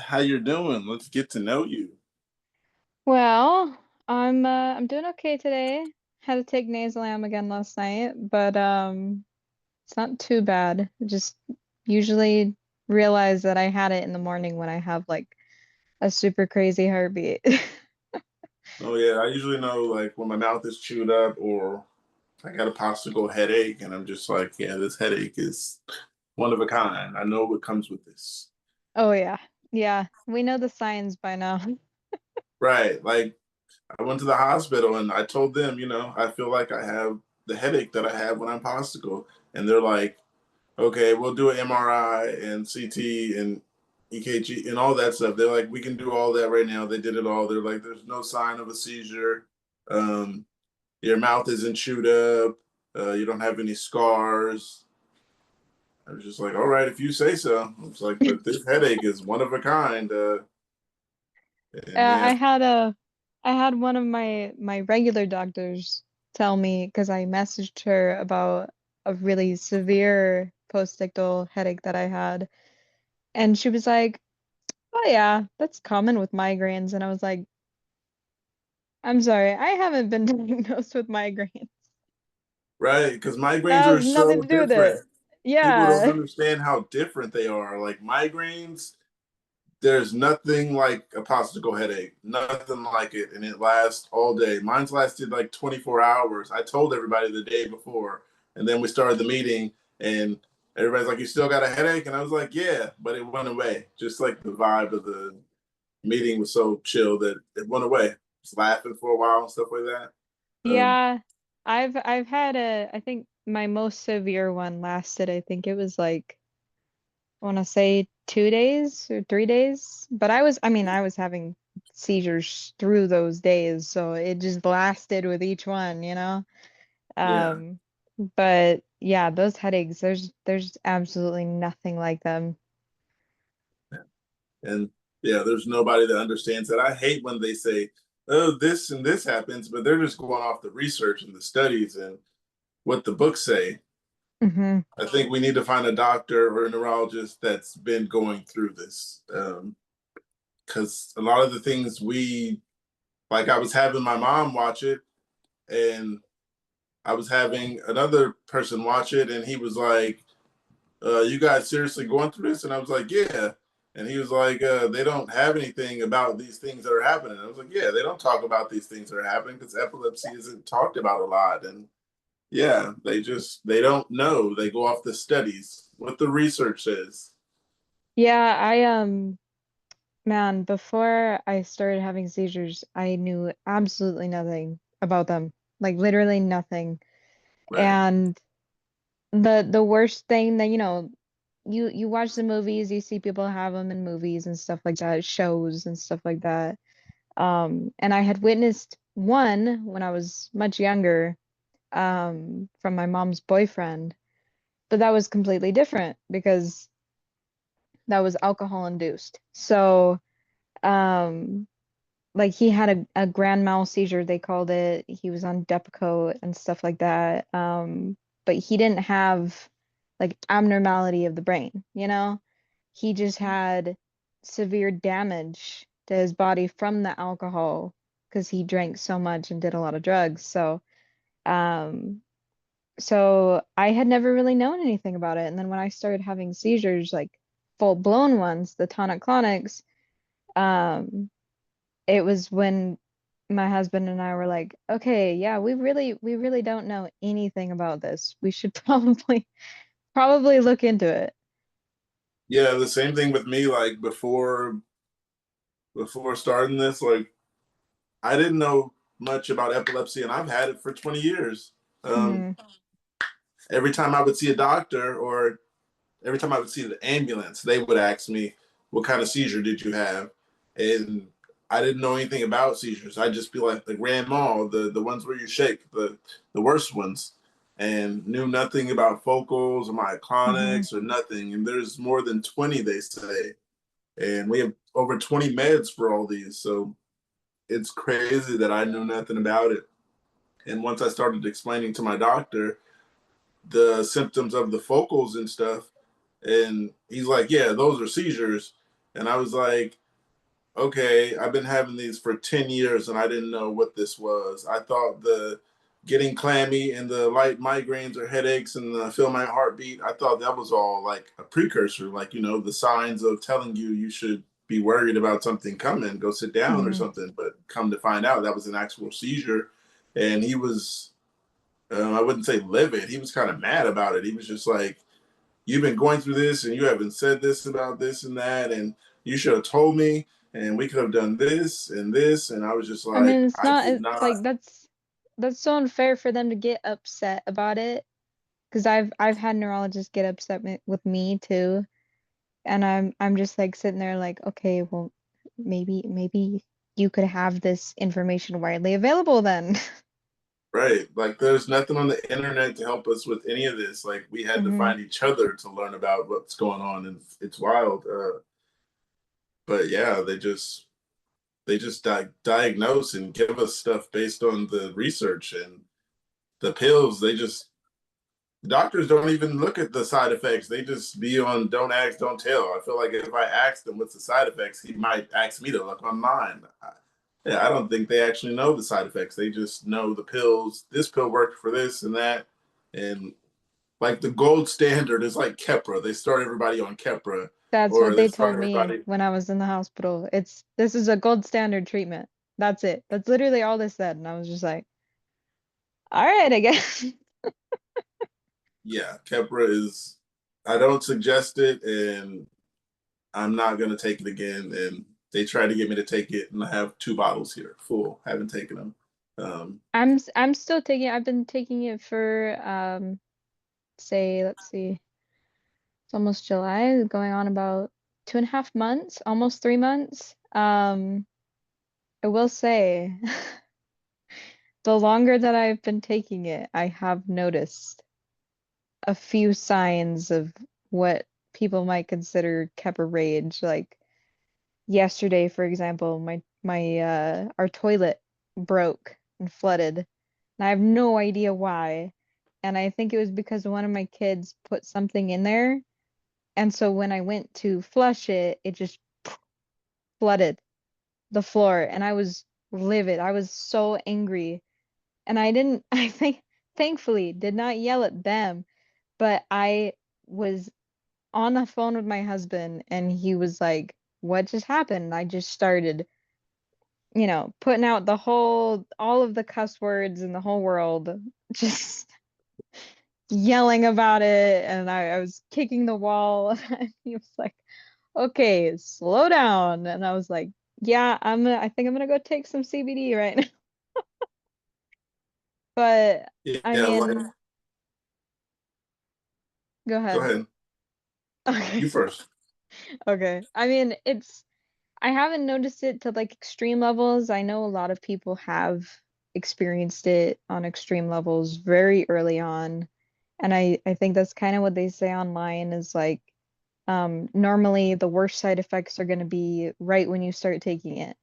how you're doing. Let's get to know you. Well, I'm doing okay today. Had to take nasal am again last night, but it's not too bad. I just usually realize that I had it in the morning when I have like a super crazy heartbeat. Oh yeah, I usually know like when my mouth is chewed up or I got a possible headache, and I'm just like, yeah, this headache is one of a kind. I know what comes with this. Oh yeah. Yeah, we know the signs by now. Right. Like I went to the hospital and I told them, I feel like I have the headache that I have when I'm possible. And they're like, okay, we'll do an MRI and CT and EKG and all that stuff. They're like, we can do all that right now. They did it all. They're like, there's no sign of a seizure. Um, your mouth isn't chewed up. You don't have any scars. I was just like, all right, if you say so. I was like, but this headache is one of a kind. And Yeah, yeah, I had one of my regular doctors tell me because I messaged her about a really severe postictal headache that I had. And she was like, "Oh yeah, that's common with migraines." And I was like, "I'm sorry, I haven't been diagnosed with migraines. right. Because migraines That are has nothing so to do with it." different. People don't Yeah. understand how different they are. Like migraines, there's nothing like a popsicle headache, nothing like it, and it lasts all day. Mine's lasted like 24 hours. I told everybody the day before, and then we started the meeting, and everybody's like, "You still got a headache?" And I was like, "Yeah," but it went away. Just like the vibe of the meeting was so chill that it went away. Just laughing for a while and stuff like that. Um, Yeah. I've had I think my most severe one lasted, I think it was like I want to say 2 days or 3 days. But I was having seizures through those days, so it just lasted with each one, you know? yeah, Um, but yeah, those headaches, there's absolutely nothing like them. and yeah, there's nobody that understands that. I hate when they say, "Oh, this and this happens," but they're just going off the research and the studies and what the books say. Hmm. I think we need to find a doctor or a neurologist that's been going through this. Because a lot of the things like I was having my mom watch it, and I was having another person watch it, and he was like, "You guys seriously going through this?" And I was like, "Yeah." And he was like, "They don't have anything about these things that are happening." I was like, "Yeah, they don't talk about these things that are happening because epilepsy isn't talked about a lot." And yeah, they don't know. They go off the studies, what the research says. Yeah, man, before I started having seizures, I knew absolutely nothing about them. Like literally nothing. Right. And the worst thing that, you watch the movies, you see people have them in movies and stuff like that, shows and stuff like that. And I had witnessed one when I was much younger, from my mom's boyfriend, but that was completely different because that was alcohol induced. So, um, like he had a grand mal seizure, they called it. He was on Depakote and stuff like that. But he didn't have like abnormality of the brain, you know? He just had severe damage to his body from the alcohol because he drank so much and did a lot of drugs. Um, so I had never really known anything about it. And then when I started having seizures, like full-blown ones, the tonic-clonics, um, it was when my husband and I were like, okay, yeah, we really don't know anything about this. We should probably look into it. Yeah, the same thing with me. Like before starting this, like I didn't know much about epilepsy, and I've had it for 20 years. Um, Hmm. every time I would see a doctor, or every time I would see the ambulance, they would ask me, "What kind of seizure did you have?" And I didn't know anything about seizures. I'd just be like the grand mal, the ones where you shake, the worst ones, and knew nothing about focals or Hmm. myoclonics or nothing. And there's more than 20, they say, and we have over 20 meds for all these. So it's crazy that I knew nothing about it. And once I started explaining to my doctor the symptoms of the focals and stuff, and he's like, "Yeah, those are seizures." And I was like, okay, I've been having these for 10 years and I didn't know what this was. I thought the getting clammy and the light migraines or headaches and the feel my heartbeat, I thought that was all like a precursor, like, the signs of telling you should be worried about something coming, go sit down or Hmm. something. But come to find out, that was an actual seizure. And he was, I wouldn't say livid, he was kind of mad about it. He was just like, you've been going through this and you haven't said this about this and that. And you should have told me and we could have done this and this. And I was just I like, mean, it's I not did it, not. like that's so unfair for them to get upset about it. Because I've had neurologists get upset with me too, and I'm just like sitting there like, okay, well, maybe you could have this information widely available then. Right. Like there's nothing on the internet to help us with any of this. Like we had to Hmm. find each other to learn about what's going on, and it's wild. But yeah, they just diagnose and give us stuff based on the research and the pills. Doctors don't even look at the side effects. They just be on don't ask, don't tell. I feel like if I asked him what's the side effects, he might ask me to look online. Yeah, I don't think they actually know the side effects. They just know the pills. This pill worked for this and that. And like the gold standard is like Keppra. They start everybody on Keppra, That's or what they they start told me everybody. when I was in the hospital. This is a gold standard treatment. That's it. That's literally all they said, and I was just like, all right, I guess. Yeah, Keppra is. I don't suggest it, and I'm not gonna take it again. And they tried to get me to take it, and I have 2 bottles here full. Haven't taken them. Um, I'm still taking. I've been taking it for say, let's see, it's almost July, going on about 2.5 months, almost 3 months. I will say, the longer that I've been taking it, I have noticed a few signs of what people might consider Kepa rage. Like yesterday, for example, my our toilet broke and flooded, and I have no idea why. And I think it was because one of my kids put something in there. And so when I went to flush it, it just flooded the floor. And I was livid. I was so angry. And I didn't, I think, thankfully, did not yell at them, but I was on the phone with my husband and he was like, what just happened? And I just started, putting out all of the cuss words in the whole world, just yelling about it. And I was kicking the wall. And he was like, okay, slow down. And I was like, yeah, I think I'm gonna go take some CBD right now. But I yeah, like mean, go go ahead. ahead. You Okay. first. Okay. I mean, I haven't noticed it to like extreme levels. I know a lot of people have experienced it on extreme levels very early on. And I think that's kind of what they say online is like, normally the worst side effects are going to be right when you start taking it.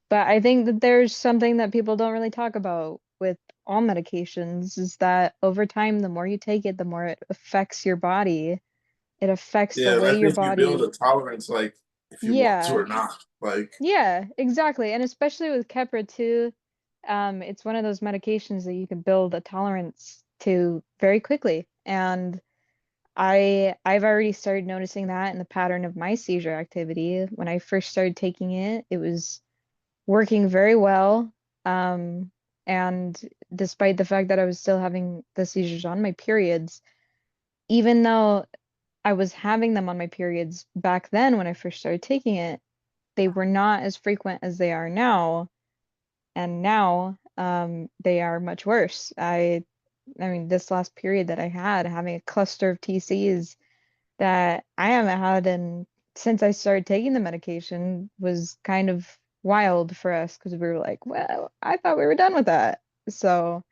But I think that there's something that people don't really talk about with all medications is that over time, the more you take it, the more it affects your body. It affects the Yeah, way I your think you build body, a tolerance, like if you want to yeah, or not. Like yeah, exactly. And especially with Keppra too, it's one of those medications that you can build a tolerance to very quickly. And I've already started noticing that in the pattern of my seizure activity. When I first started taking it, it was working very well. Um, and despite the fact that I was still having the seizures on my periods, even though I was having them on my periods back then when I first started taking it, they were not as frequent as they are now. And now they are much worse. I mean, this last period that I had, having a cluster of TCs that I haven't had in since I started taking the medication was kind of wild for us because we were like, well, I thought we were done with that. So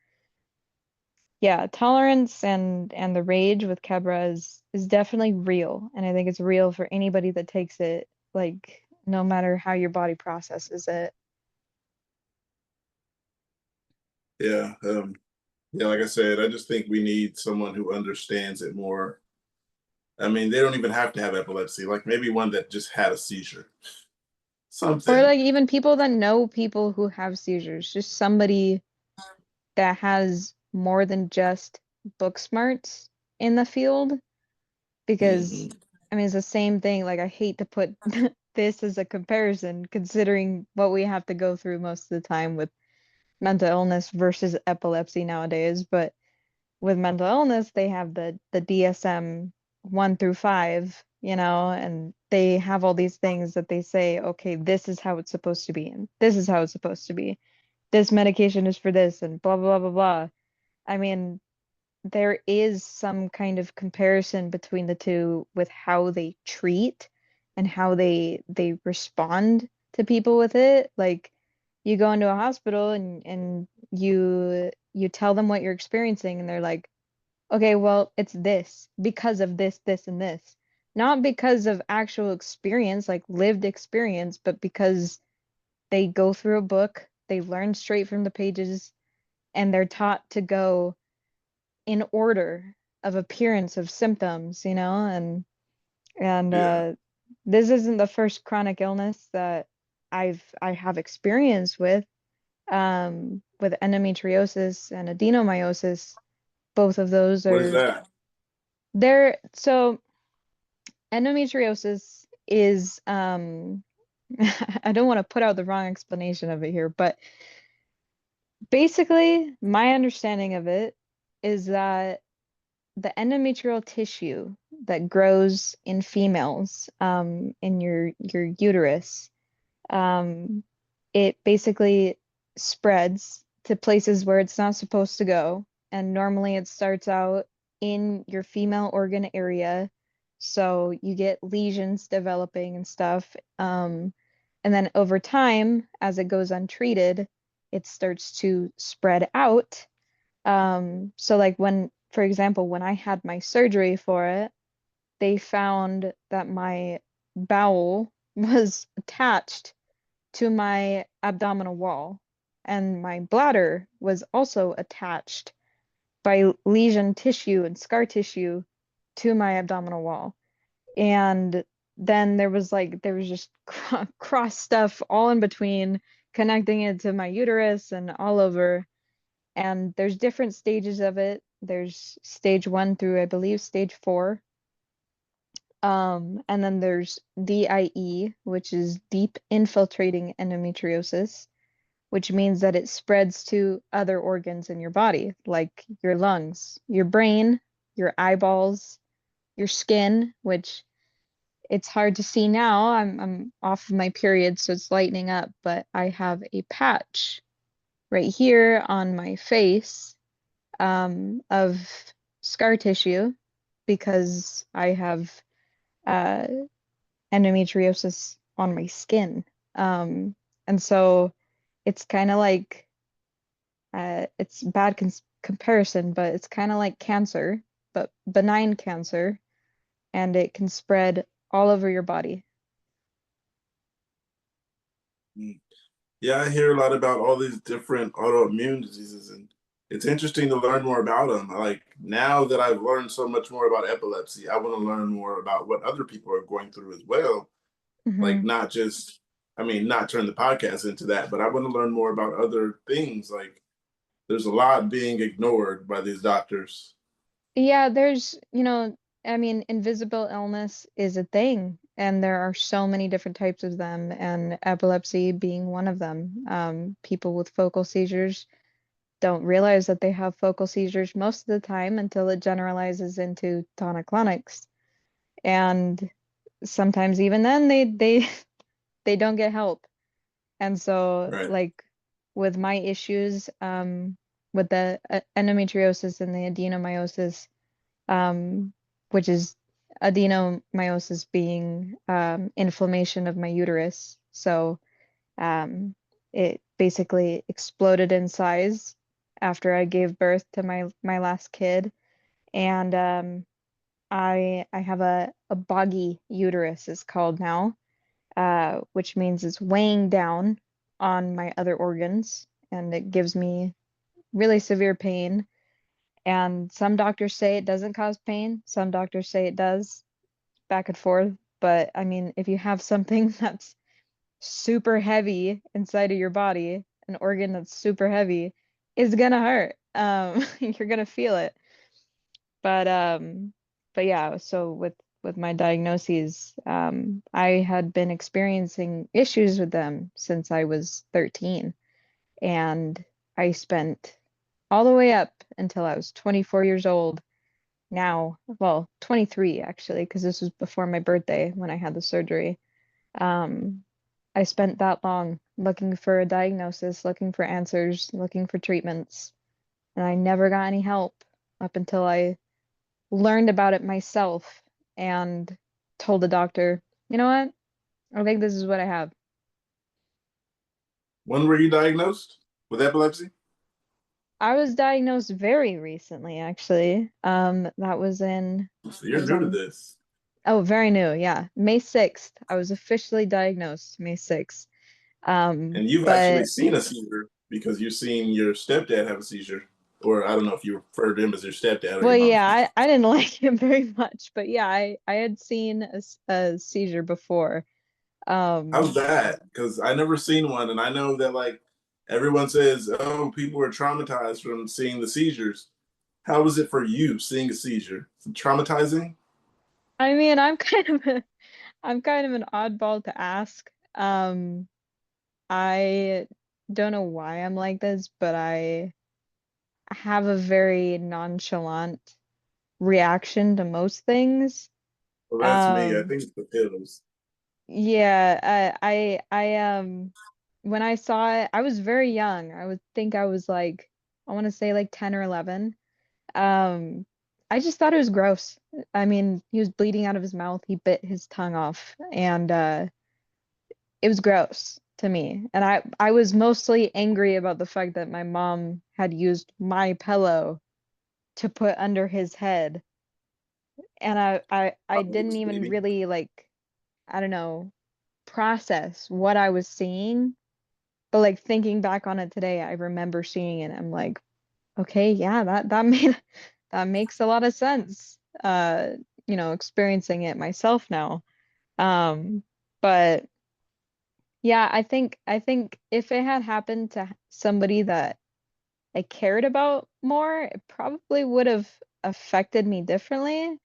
yeah, tolerance and the rage with Kebra is definitely real, and I think it's real for anybody that takes it, like no matter how your body processes it. yeah, yeah, like I said, I just think we need someone who understands it more. I mean, they don't even have to have epilepsy. Like maybe one that just had a seizure, Or something. like even people that know people who have seizures, just somebody that has more than just book smarts in the field. Because Hmm. I mean, it's the same thing. Like, I hate to put this as a comparison, considering what we have to go through most of the time with mental illness versus epilepsy nowadays. But with mental illness, they have the DSM 1 through 5, and they have all these things that they say, okay, this is how it's supposed to be, and this is how it's supposed to be. This medication is for this, and blah blah blah blah blah. I mean, there is some kind of comparison between the two with how they treat and how they respond to people with it. Like, you go into a hospital and you tell them what you're experiencing, and they're like, okay, well, it's this because of this, this, and this. Not because of actual experience, like lived experience, but because they go through a book, they learn straight from the pages, and they're taught to go in order of appearance of symptoms, and Yeah. this isn't the first chronic illness that I have experience with endometriosis and adenomyosis. Both of those What is are that? there. So endometriosis is I don't want to put out the wrong explanation of it here, but basically my understanding of it is that the endometrial tissue that grows in females in your uterus, um, it basically spreads to places where it's not supposed to go. And normally it starts out in your female organ area. So you get lesions developing and stuff. And then over time, as it goes untreated, it starts to spread out. So like for example, when I had my surgery for it, they found that my bowel was attached to my abdominal wall, and my bladder was also attached by lesion tissue and scar tissue to my abdominal wall. And then there was just cross stuff all in between, connecting it to my uterus and all over. And there's different stages of it. There's stage 1 through, I believe, stage 4. And then there's DIE, which is deep infiltrating endometriosis, which means that it spreads to other organs in your body, like your lungs, your brain, your eyeballs, your skin, which it's hard to see now. I'm off of my period, so it's lightening up, but I have a patch right here on my face of scar tissue because I have uh, endometriosis on my skin. And so it's kind of like it's bad comparison, but it's kind of like cancer, but benign cancer, and it can spread all over your body. Mm. Yeah, I hear a lot about all these different autoimmune diseases, and it's interesting to learn more about them. Like now that I've learned so much more about epilepsy, I want to learn more about what other people are going through as well. Like Hmm. not just, I mean, not turn the podcast into that, but I want to learn more about other things. Like there's a lot being ignored by these doctors. Yeah, I mean, invisible illness is a thing, and there are so many different types of them, and epilepsy being one of them. People with focal seizures don't realize that they have focal seizures most of the time until it generalizes into tonic-clonics. And sometimes even then they don't get help. And so Right. like with my issues with the endometriosis and the adenomyosis, um which is adenomyosis being inflammation of my uterus. So um it basically exploded in size after I gave birth to my last kid. And I have a boggy uterus is called now, which means it's weighing down on my other organs, and it gives me really severe pain. And some doctors say it doesn't cause pain, some doctors say it does. back and forth. But I mean, if you have something that's super heavy inside of your body, an organ that's super heavy, is gonna hurt. You're gonna feel it. But yeah, so with my diagnoses, I had been experiencing issues with them since I was 13, and I spent all the way up until I was 24 years old. Now, well, 23 actually, because this was before my birthday when I had the surgery. Um, I spent that long looking for a diagnosis, looking for answers, looking for treatments, and I never got any help up until I learned about it myself and told the doctor, you know what? I think this is what I have. When were you diagnosed with epilepsy? I was diagnosed very recently, actually. That was in, So I you're was new to on, this. oh, very new, yeah. May 6th. I was officially diagnosed May 6th. And you've actually But seen a seizure because you've seen your stepdad have a seizure. Or I don't know if you refer to him as your stepdad or well, your mom. yeah, I didn't like him very much, but yeah, I had seen a seizure before. How's Um, that? Because I never seen one, and I know that like everyone says, oh, people are traumatized from seeing the seizures. How was it for you seeing a seizure? Is it traumatizing? I mean, I'm kind of an oddball to ask. I don't know why I'm like this, but I have a very nonchalant reaction to most things. Well, that's me. I Um, think it's the pills. yeah, when I saw it, I was very young. I would think I was like, I want to say like 10 or 11. Um, I just thought it was gross. I mean, he was bleeding out of his mouth. He bit his tongue off, and it was gross to me. And I was mostly angry about the fact that my mom had used my pillow to put under his head. And I Probably didn't was even bleeding. really like, I don't know, process what I was seeing. But like thinking back on it today, I remember seeing it. I'm like, okay, yeah, that made that makes a lot of sense. Experiencing it myself now. Um, but yeah, I think if it had happened to somebody that I cared about more, it probably would have affected me differently.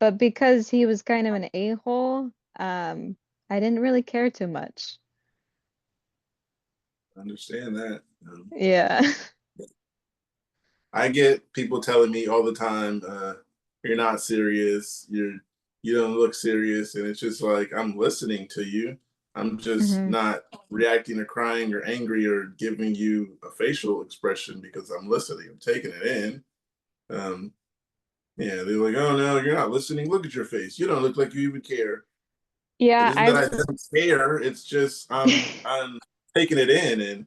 But because he was kind of an a-hole, I didn't really care too much. I understand that. Yeah. I get people telling me all the time, "You're not serious. You don't look serious," and it's just like I'm listening to you. I'm just hmm not reacting or crying or angry or giving you a facial expression because I'm listening. I'm taking it in. Um, yeah, they're like, "Oh no, you're not listening. Look at your face. You don't look like you even care." It Yeah, isn't that I've I don't care. It's just I'm taking it in, and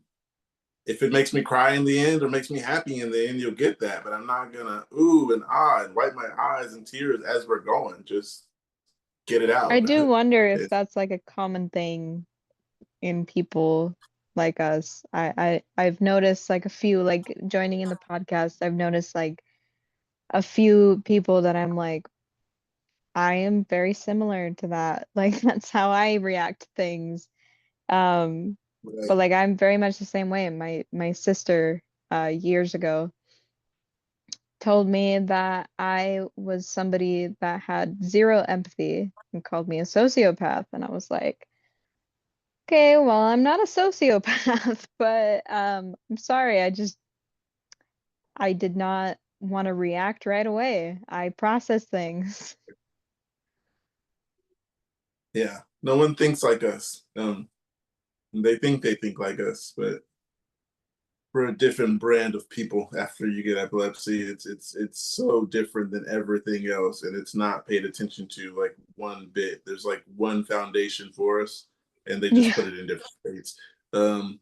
if it makes me cry in the end or makes me happy in the end, you'll get that. But I'm not gonna ooh and ah and wipe my eyes and tears as we're going. Just get it I out. do wonder if It's, that's like a common thing in people like us. I've noticed like a few like joining in the podcast, I've noticed like a few people that I'm like, I am very similar to that. Like that's how I react to things. Um, but like I'm very much the same way. My sister years ago told me that I was somebody that had zero empathy and called me a sociopath. And I was like, okay, well, I'm not a sociopath, but I'm sorry. I did not want to react right away. I process things. yeah, no one thinks like us. They think like us, but we're a different brand of people after you get epilepsy. It's so different than everything else, and it's not paid attention to like one bit. There's like one foundation for us, and they just Yeah. put it in different states. Um,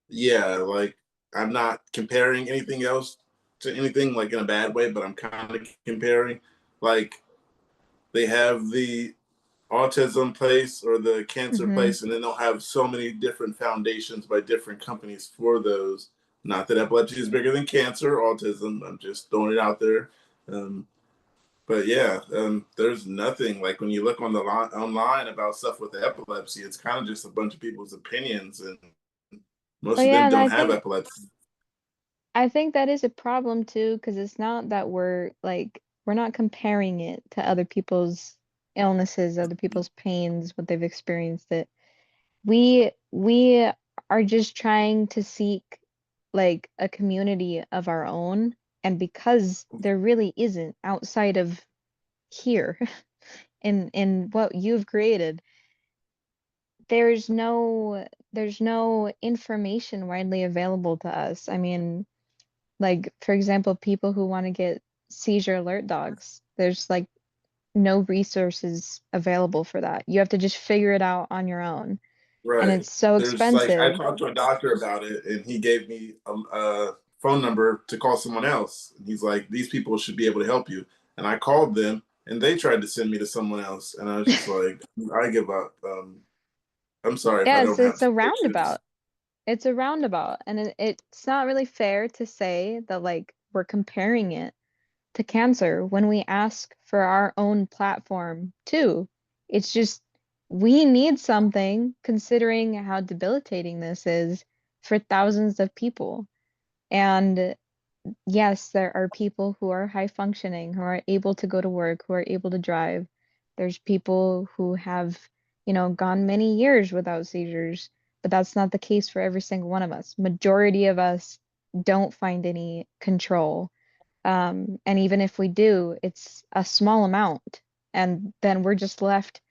yeah, like I'm not comparing anything else to anything like in a bad way, but I'm kind of comparing. Like they have the autism place or the cancer hmm place, and then they'll have so many different foundations by different companies for those. Not that epilepsy is bigger than cancer or autism. I'm just throwing it out there. Um, But yeah, there's nothing like when you look on the online about stuff with epilepsy, it's kind of just a bunch of people's opinions, and But most of yeah, them and don't have epilepsy. I think that is a problem too, because it's not that we're not comparing it to other people's illnesses, other people's pains, what they've experienced it. We are just trying to seek like a community of our own, and because there really isn't outside of here in what you've created, there's no information widely available to us. I mean, like for example, people who want to get seizure alert dogs, there's like no resources available for that. You have to just figure it out on your own, and Right. it's so There's like I expensive. talked to a doctor about it, and he gave me a phone number to call someone else. And he's like, "These people should be able to help you." And I called them, and they tried to send me to someone else, and I was just like, "I give up." I'm sorry if I Yes, don't have it's a prescriptions. roundabout. It's a roundabout, and it's not really fair to say that like we're comparing it to cancer when we ask for our own platform too. It's just we need something considering how debilitating this is for thousands of people. And yes, there are people who are high functioning, who are able to go to work, who are able to drive. There's people who have, gone many years without seizures, but that's not the case for every single one of us. Majority of us don't find any control. And even if we do, it's a small amount. And then we're just left,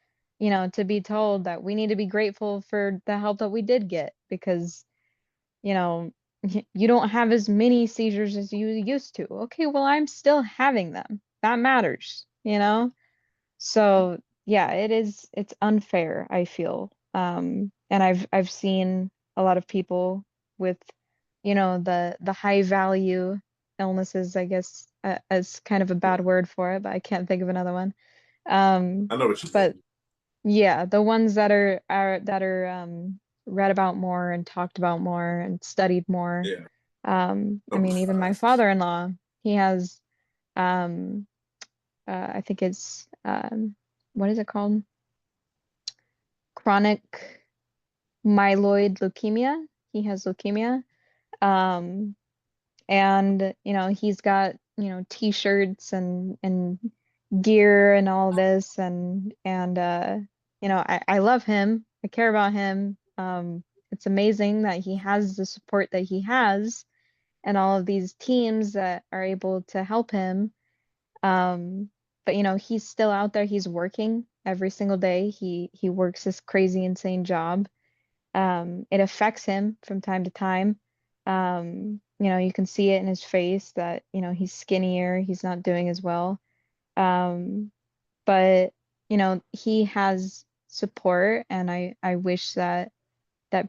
to be told that we need to be grateful for the help that we did get because you know, you don't have as many seizures as you used to. Okay, well, I'm still having them. That matters. So yeah, it's unfair, I feel. And I've seen a lot of people with, the high value illnesses, I guess, as kind of a bad word for it, but I can't think of another one. Um, I know what you but mean. yeah, the ones that are read about more and talked about more and studied more. Yeah, I mean, even my publicized. father-in-law, he has um I think it's what is it called? Chronic myeloid leukemia. He has leukemia. Um and he's got, t-shirts and gear and all this and I love him. I care about him. It's amazing that he has the support that he has and all of these teams that are able to help him. Um, but he's still out there. He's working every single day. He works this crazy, insane job. It affects him from time to time. You can see it in his face that, he's skinnier, he's not doing as well. Um, but he has support, and I wish that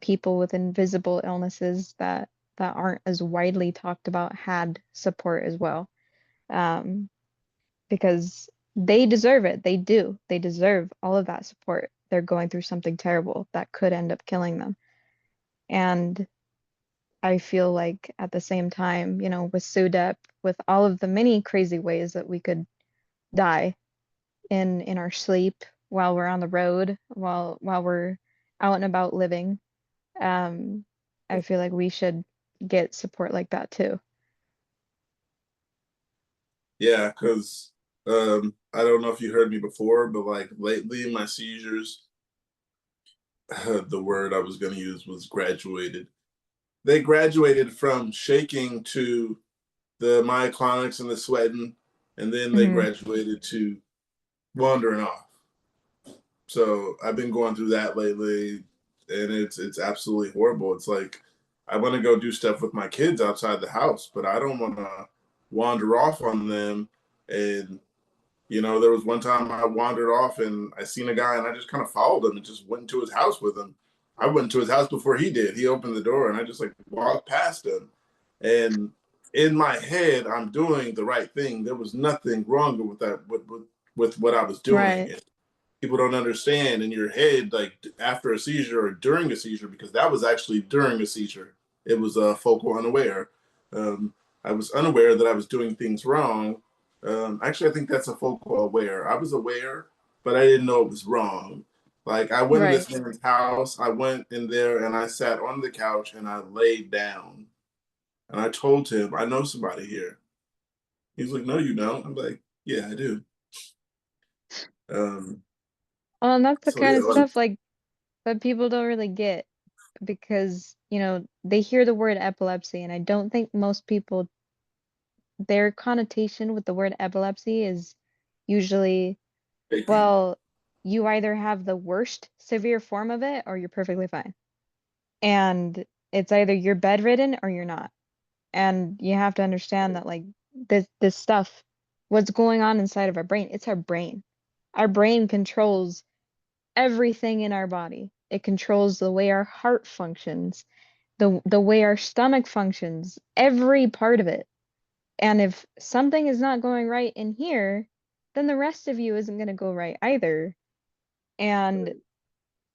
people with invisible illnesses that aren't as widely talked about had support as well. Um, because they deserve it. They do. They deserve all of that support. They're going through something terrible that could end up killing them. And I feel like at the same time, with SUDEP, with all of the many crazy ways that we could die in our sleep while we're on the road, while we're out and about living, um, I feel like we should get support like that too. Yeah, because I don't know if you heard me before, but like lately, my seizures, the word I was going to use was graduated. They graduated from shaking to the myoclonics and the sweating, and then they Hmm. graduated to wandering off. So I've been going through that lately, and it's absolutely horrible. It's like I want to go do stuff with my kids outside the house, but I don't want to wander off on them. And there was one time I wandered off and I seen a guy and I just kind of followed him and just went into his house with him. I went to his house before he did. He opened the door and I just like walked past him. And in my head, I'm doing the right thing. There was nothing wrong with that with what I was doing. Right. And people don't understand in your head, like after a seizure or during a seizure, because that was actually during a seizure. It was a focal unaware. Um, I was unaware that I was doing things wrong, Actually, I think that's a focal aware. I was aware, but I didn't know it was wrong. Like I went in Right. this man's house, I went in there and I sat on the couch and I laid down and I told him, I know somebody here. He's like, no, you don't. I'm like, yeah, I do. Um, Well, and that's the so kind yeah, of like, stuff like that people don't really get because, they hear the word epilepsy, and I don't think most people, their connotation with the word epilepsy is usually, taking, well, you either have the worst severe form of it or you're perfectly fine. And it's either you're bedridden or you're not. And you have to understand that like this stuff, what's going on inside of our brain, it's our brain. Our brain controls everything in our body. It controls the way our heart functions, the way our stomach functions, every part of it. And if something is not going right in here, then the rest of you isn't going to go right either. And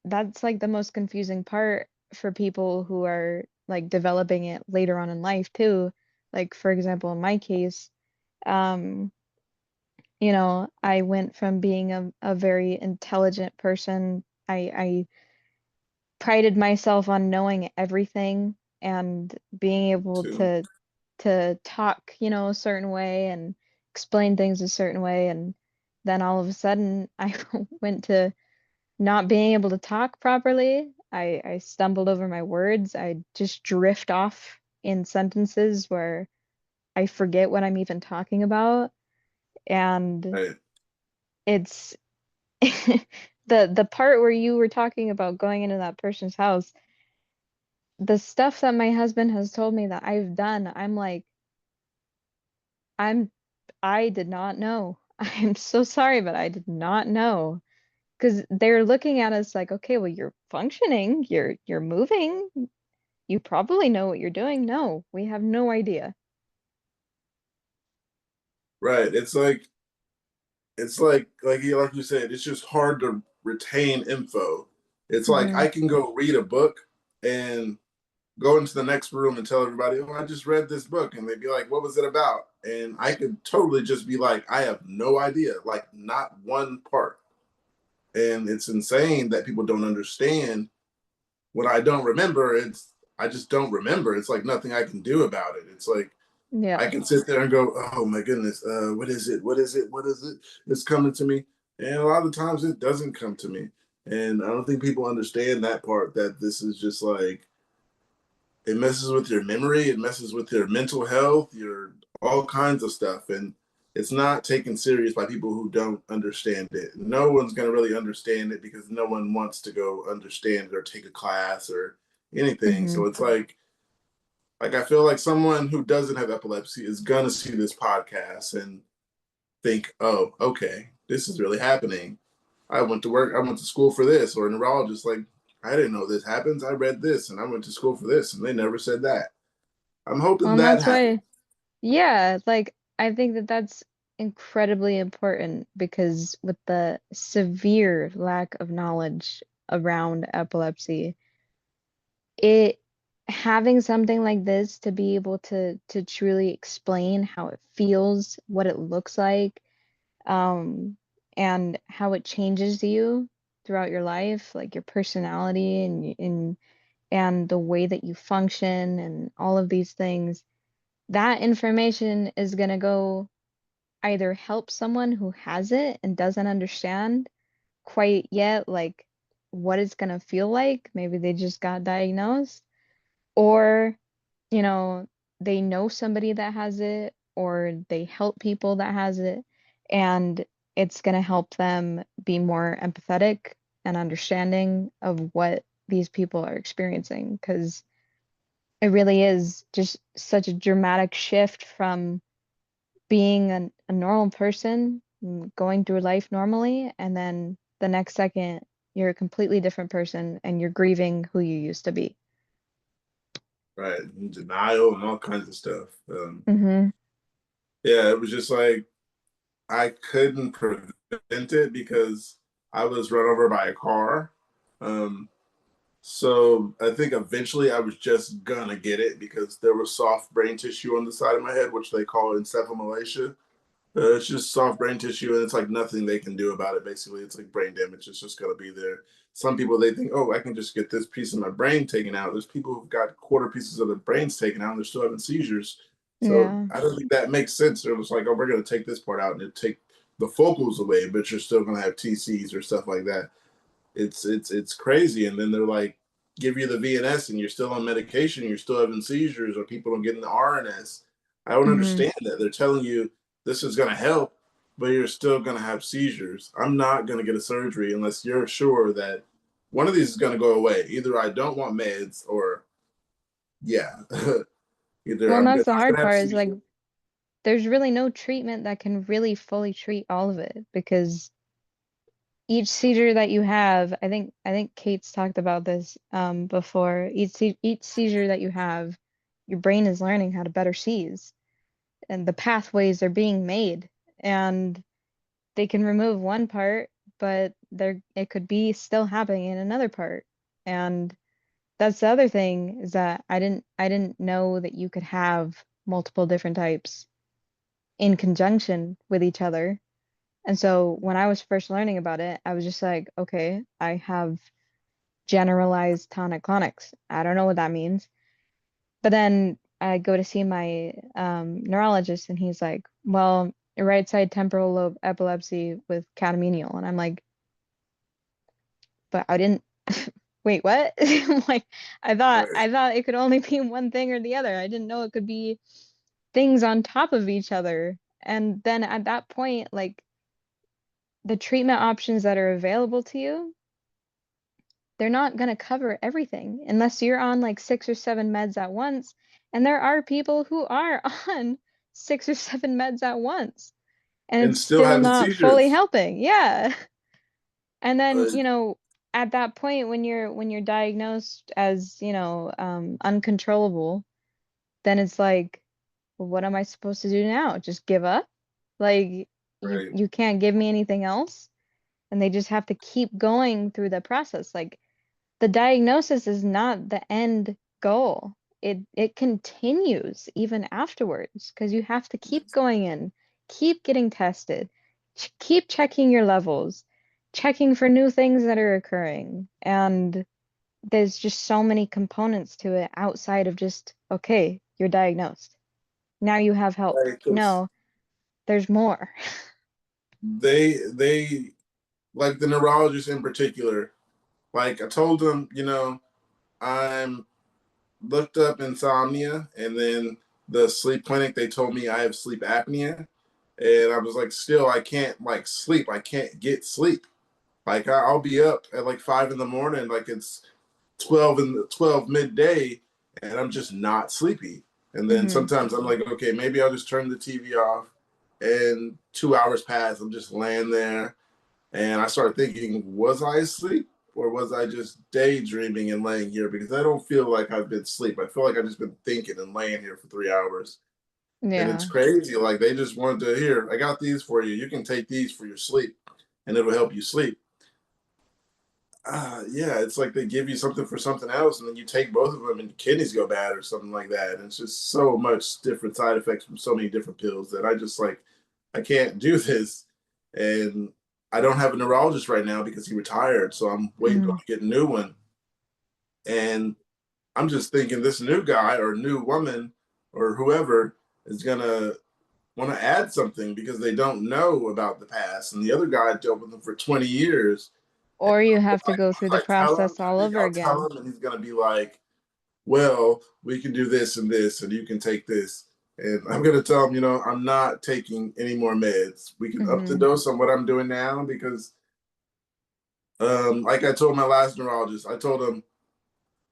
that's like the most confusing part for people who are like developing it later on in life too. Like for example, in my case, um, I went from being a very intelligent person. I prided myself on knowing everything and being able too. to talk, a certain way and explain things a certain way. And then all of a sudden I went to not being able to talk properly. I stumbled over my words. I just drift off in sentences where I forget what I'm even talking about. And Right. it's the part where you were talking about going into that person's house, the stuff that my husband has told me that I've done, I'm like, I'm I did not know. I'm so sorry, but I did not know. Because they're looking at us like, okay, well, you're functioning, you're moving, you probably know what you're doing. No, we have no idea. Right. Like you said, it's just hard to retain info. It's like Hmm. I can go read a book and go into the next room and tell everybody, "Oh, I just read this book," and they'd be like, "What was it about?" And I could totally just be like, "I have no idea, like not one part." And it's insane that people don't understand. When I don't remember, I just don't remember. It's like nothing I can do about it. It's like Yeah. I can sit there and go, "Oh my goodness, what is it? What is it? What is it?" It's coming to me, and a lot of times it doesn't come to me. And I don't think people understand that part. That this is just like it messes with your memory, it messes with your mental health, your all kinds of stuff, and it's not taken serious by people who don't understand it. No one's going to really understand it because no one wants to go understand it or take a class or anything. Hmm. So it's like I feel like someone who doesn't have epilepsy is gonna see this podcast and think, "Oh, okay, this is really happening. I went to work, I went to school for this," or a neurologist like, "I didn't know this happens. I read this and I went to school for this and they never said that." I'm Well, hoping and that that's happens. why, yeah, like I think that that's incredibly important because with the severe lack of knowledge around epilepsy, it having something like this to be able to truly explain how it feels, what it looks like, um, and how it changes you throughout your life, like your personality and the way that you function and all of these things. That information is going to go either help someone who has it and doesn't understand quite yet, like what it's going to feel like. Maybe they just got diagnosed, or, you know, they know somebody that has it, or they help people that has it, and it's going to help them be more empathetic and understanding of what these people are experiencing, because it really is just such a dramatic shift from being a normal person, going through life normally, and then the next second you're a completely different person and you're grieving who you used to be. Right. And denial and all kinds of stuff. Hmm. Yeah, it was just like I couldn't prevent it because I was run over by a car. Um, So I think eventually I was just gonna get it because there was soft brain tissue on the side of my head, which they call encephalomalacia. It's just soft brain tissue, and it's like nothing they can do about it. Basically, it's like brain damage. It's just gonna be there. Some people they think, oh, I can just get this piece of my brain taken out. There's people who've got quarter pieces of their brains taken out, and they're still having seizures. So Yeah. I don't think that makes sense. They're just like, oh, we're gonna take this part out and take the focals away, but you're still gonna have TCs or stuff like that. It's crazy. And then they're like, give you the VNS and you're still on medication, you're still having seizures, or people don't get the RNS. I don't Hmm. understand that. They're telling you this is gonna help, but you're still gonna have seizures. I'm not gonna get a surgery unless you're sure that one of these is gonna go away. Either I don't want meds or yeah. Either Well, and I'm that's not the hard gonna have part is like seizures. there's really no treatment that can really fully treat all of it because each seizure that you have, I think Kate's talked about this before. Each seizure that you have, your brain is learning how to better seize, and the pathways are being made, and they can remove one part, but there it could be still happening in another part. And that's the other thing is that I didn't know that you could have multiple different types in conjunction with each other. And so when I was first learning about it, I was just like, okay, I have generalized tonic-clonics. I don't know what that means. But then I go to see my neurologist and he's like, well, right side temporal lobe epilepsy with catamenial. And I'm like, but I didn't wait, what? I'm like, Right. I thought it could only be one thing or the other. I didn't know it could be things on top of each other. And then at that point, like the treatment options that are available to you, they're not going to cover everything unless you're on like 6 or 7 meds at once. And there are people who are on 6 or 7 meds at once, and And it's still still having not fully seizures. helping. Yeah. And then, Uh, you know, at that point when you're diagnosed as, uncontrollable, then it's like, well, what am I supposed to do now? Just give up? Like right. you can't give me anything else? And they just have to keep going through the process. Like the diagnosis is not the end goal. It continues even afterwards because you have to keep going in, keep getting tested, keep checking your levels, checking for new things that are occurring. And there's just so many components to it outside of just, okay, you're diagnosed. Now you have help. Right. Because No, there's more. they like the neurologist in particular. Like I told them, I'm looked up insomnia, and then the sleep clinic they told me I have sleep apnea, and I was like, still I can't like sleep. I can't get sleep. Like I'll be up at like 5 in the morning, like it's 12 midday, and I'm just not sleepy. And then Hmm. sometimes I'm like, okay, maybe I'll just turn the TV off, and 2 hours pass. I'm just laying there, and I started thinking, was I asleep or was I just daydreaming and laying here? Because I don't feel like I've been asleep. I feel like I've just been thinking and laying here for 3 hours. And it's Yeah. crazy. Like they just wanted to hear, I got these for you. You can take these for your sleep and it'll help you sleep. Yeah, it's like they give you something for something else, and then you take both of them, and your kidneys go bad or something like that. And it's just so much different side effects from so many different pills that I just like, I can't do this. And I don't have a neurologist right now because he retired, so I'm waiting to Hmm. get a new one. And I'm just thinking this new guy or new woman or whoever is gonna want to add something because they don't know about the past, and the other guy dealt with them for 20 years. Or you have to Like, go through the like tell him, process all over I'll tell again. him, and he's gonna be like, "Well, we can do this and this, and you can take this." And I'm gonna tell him, I'm not taking any more meds. We can up the Hmm. dose on what I'm doing now because, like I told my last neurologist, I told him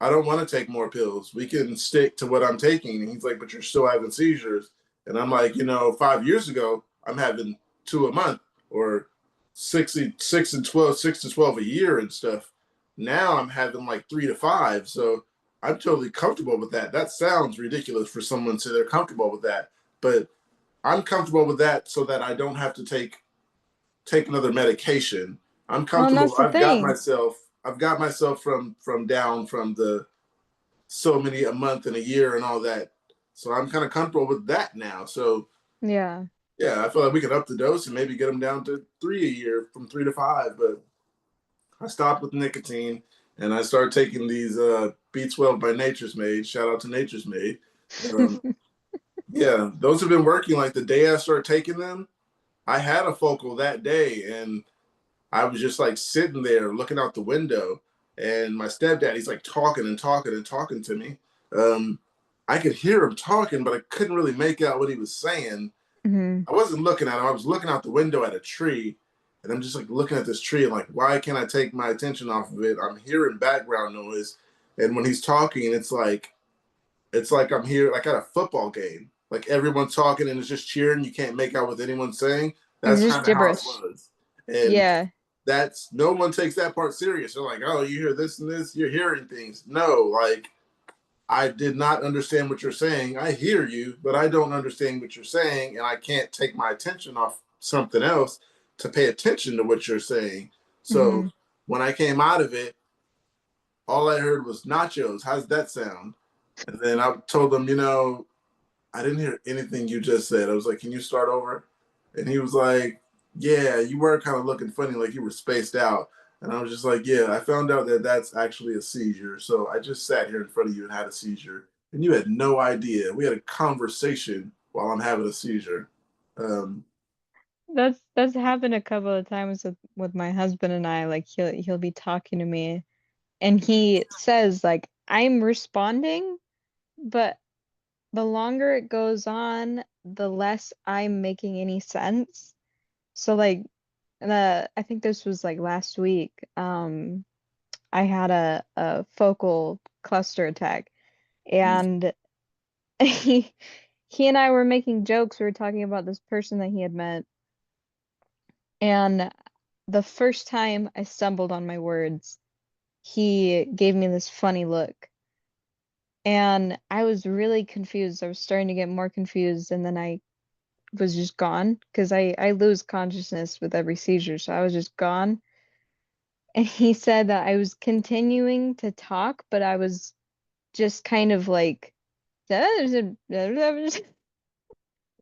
I don't want to take more pills. We can stick to what I'm taking. And he's like, "But you're still having seizures." And I'm like, 5 years ago, I'm having two a month or 6 to 12 a year and stuff. Now I'm having like 3 to 5. So I'm totally comfortable with that. That sounds ridiculous for someone to say they're comfortable with that. But I'm comfortable with that so that I don't have to take another medication. I'm Well, and comfortable. that's the thing. I've got myself from down from the so many a month and a year and all that. So I'm kind of comfortable with that now. So Yeah. Yeah, I feel like we could up the dose and maybe get them down to 3 a year from 3 to 5. But I stopped with nicotine and I started taking these B12 by Nature's Made. Shout out to Nature's Made. Um, yeah, those have been working. Like the day I started taking them, I had a focal that day, and I was just like sitting there looking out the window, and my stepdad, he's like talking and talking and talking to me. Um, I could hear him talking, but I couldn't really make out what he was saying. Hmm. I wasn't looking at him. I was looking out the window at a tree, and I'm just like looking at this tree and like, why can't I take my attention off of it? I'm hearing background noise, and when he's talking, it's like I'm here like at a football game. Like everyone's talking and it's just cheering. You can't make out what anyone's saying. It's That's just kind of how it gibberish. was. And Yeah. that's no one takes that part serious. They're like, oh, you hear this and this, you're hearing things. No, like I did not understand what you're saying. I hear you, but I don't understand what you're saying, and I can't take my attention off something else to pay attention to what you're saying. So Hmm. when I came out of it, all I heard was nachos. How's that sound? And then I told them, I didn't hear anything you just said. I was like, can you start over? And he was like, yeah, you were kind of looking funny, like you were spaced out. And I was just like, yeah, I found out that that's actually a seizure. So I just sat here in front of you and had a seizure. And you had no idea. We had a conversation while I'm having a seizure. Um, That's happened a couple of times with my husband and I. Like he'll be talking to me and he says like I'm responding, but the longer it goes on, the less I'm making any sense. So like I think this was like last week. I had a focal cluster attack and he he and I were making jokes. We were talking about this person that he had met, and the first time I stumbled on my words, he gave me this funny look. And I was really confused. I was starting to get more confused, and then I was just gone because I lose consciousness with every seizure. So I was just gone. And he said that I was continuing to talk, but I was just kind of like,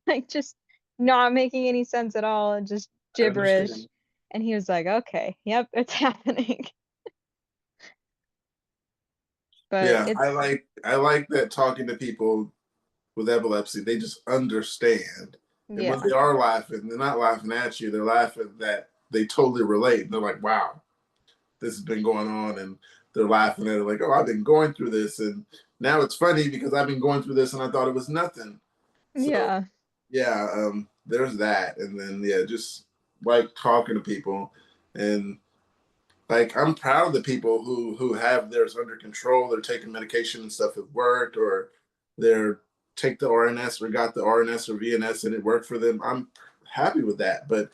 like just not making any sense at all, and just I gibberish. understand. And he was like, okay, yep, it's happening. But Yeah, I like that talking to people with epilepsy, they just understand. And when yeah, they are laughing, they're not laughing at you, they're laughing that they totally relate. And they're like, wow, this has been going on. And they're laughing at it like, oh, I've been going through this. And now it's funny because I've been going through this and I thought it was nothing. So, yeah, yeah, there's that. And then, yeah, just like talking to people. And like I'm proud of the people who have theirs under control. They're taking medication and stuff at work, or they're take the RNS or got the RNS or VNS and it worked for them. I'm happy with that. But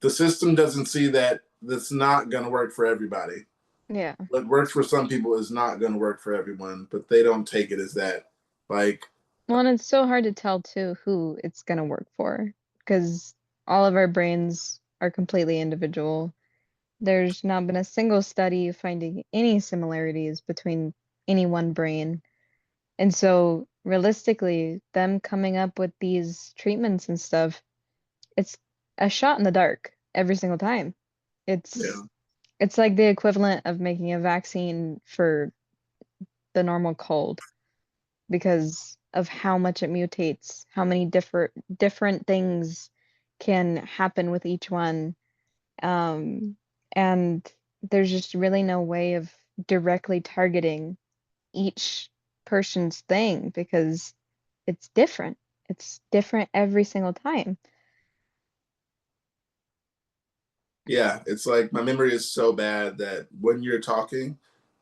the system doesn't see that that's not going to work for everybody. yeah. What works for some people is not going to work for everyone, but they don't take it as that. Like, Well, and it's so hard to tell too who it's gonna work for because all of our brains are completely individual. There's not been a single study finding any similarities between any one brain. And so realistically, them coming up with these treatments and stuff, it's a shot in the dark every single time. It's yeah, it's like the equivalent of making a vaccine for the normal cold because of how much it mutates, how many different things can happen with each one. Um, and there's just really no way of directly targeting each person's thing because it's different. It's different every single time. yeah, it's like my memory is so bad that when you're talking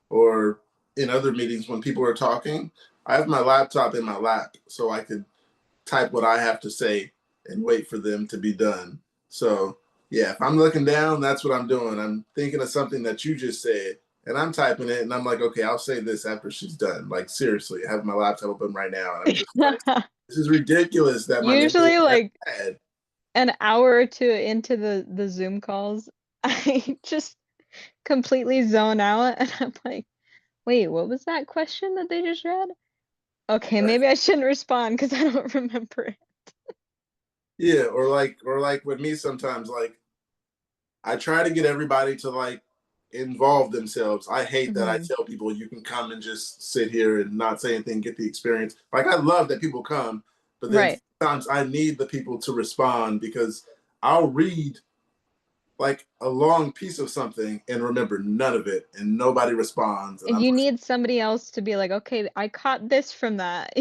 or in other meetings when people are talking, I have my laptop in my lap so I could type what I have to say and wait for them to be done. So, yeah, if I'm looking down, that's what I'm doing. I'm thinking of something that you just said and I'm typing it and I'm like, okay, I'll say this after she's done. Like, seriously, I have my laptop open right now and I'm just like, this is ridiculous that my memory is Usually that like bad. an hour or two into the Zoom calls, I just completely zone out and I'm like, wait, what was that question that they just read? Okay, Right. maybe I shouldn't respond because I don't remember it. Yeah, or like with me sometimes, like I try to get everybody to like involve themselves. I hate that I Hmm. tell people you can come and just sit here and not say anything, get the experience. Like I love that people come, but then Right. sometimes I need the people to respond because I'll read like a long piece of something and remember none of it and nobody responds. And And I'm you like, need somebody else to be like, okay, I caught this from that.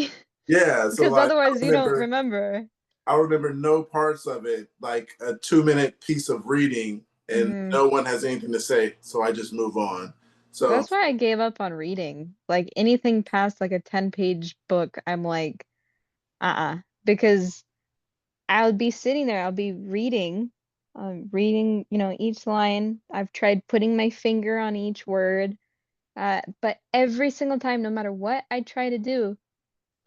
yeah. So Because like otherwise you don't remember. I remember no parts of it, like a 2 minute piece of reading, and Hmm. no one has anything to say, so I just move on. So That's why I gave up on reading. Like anything past like a 10-page book, I'm like, because I'll be sitting there, I'll be reading, reading, each line. I've tried putting my finger on each word, but every single time, no matter what I try to do,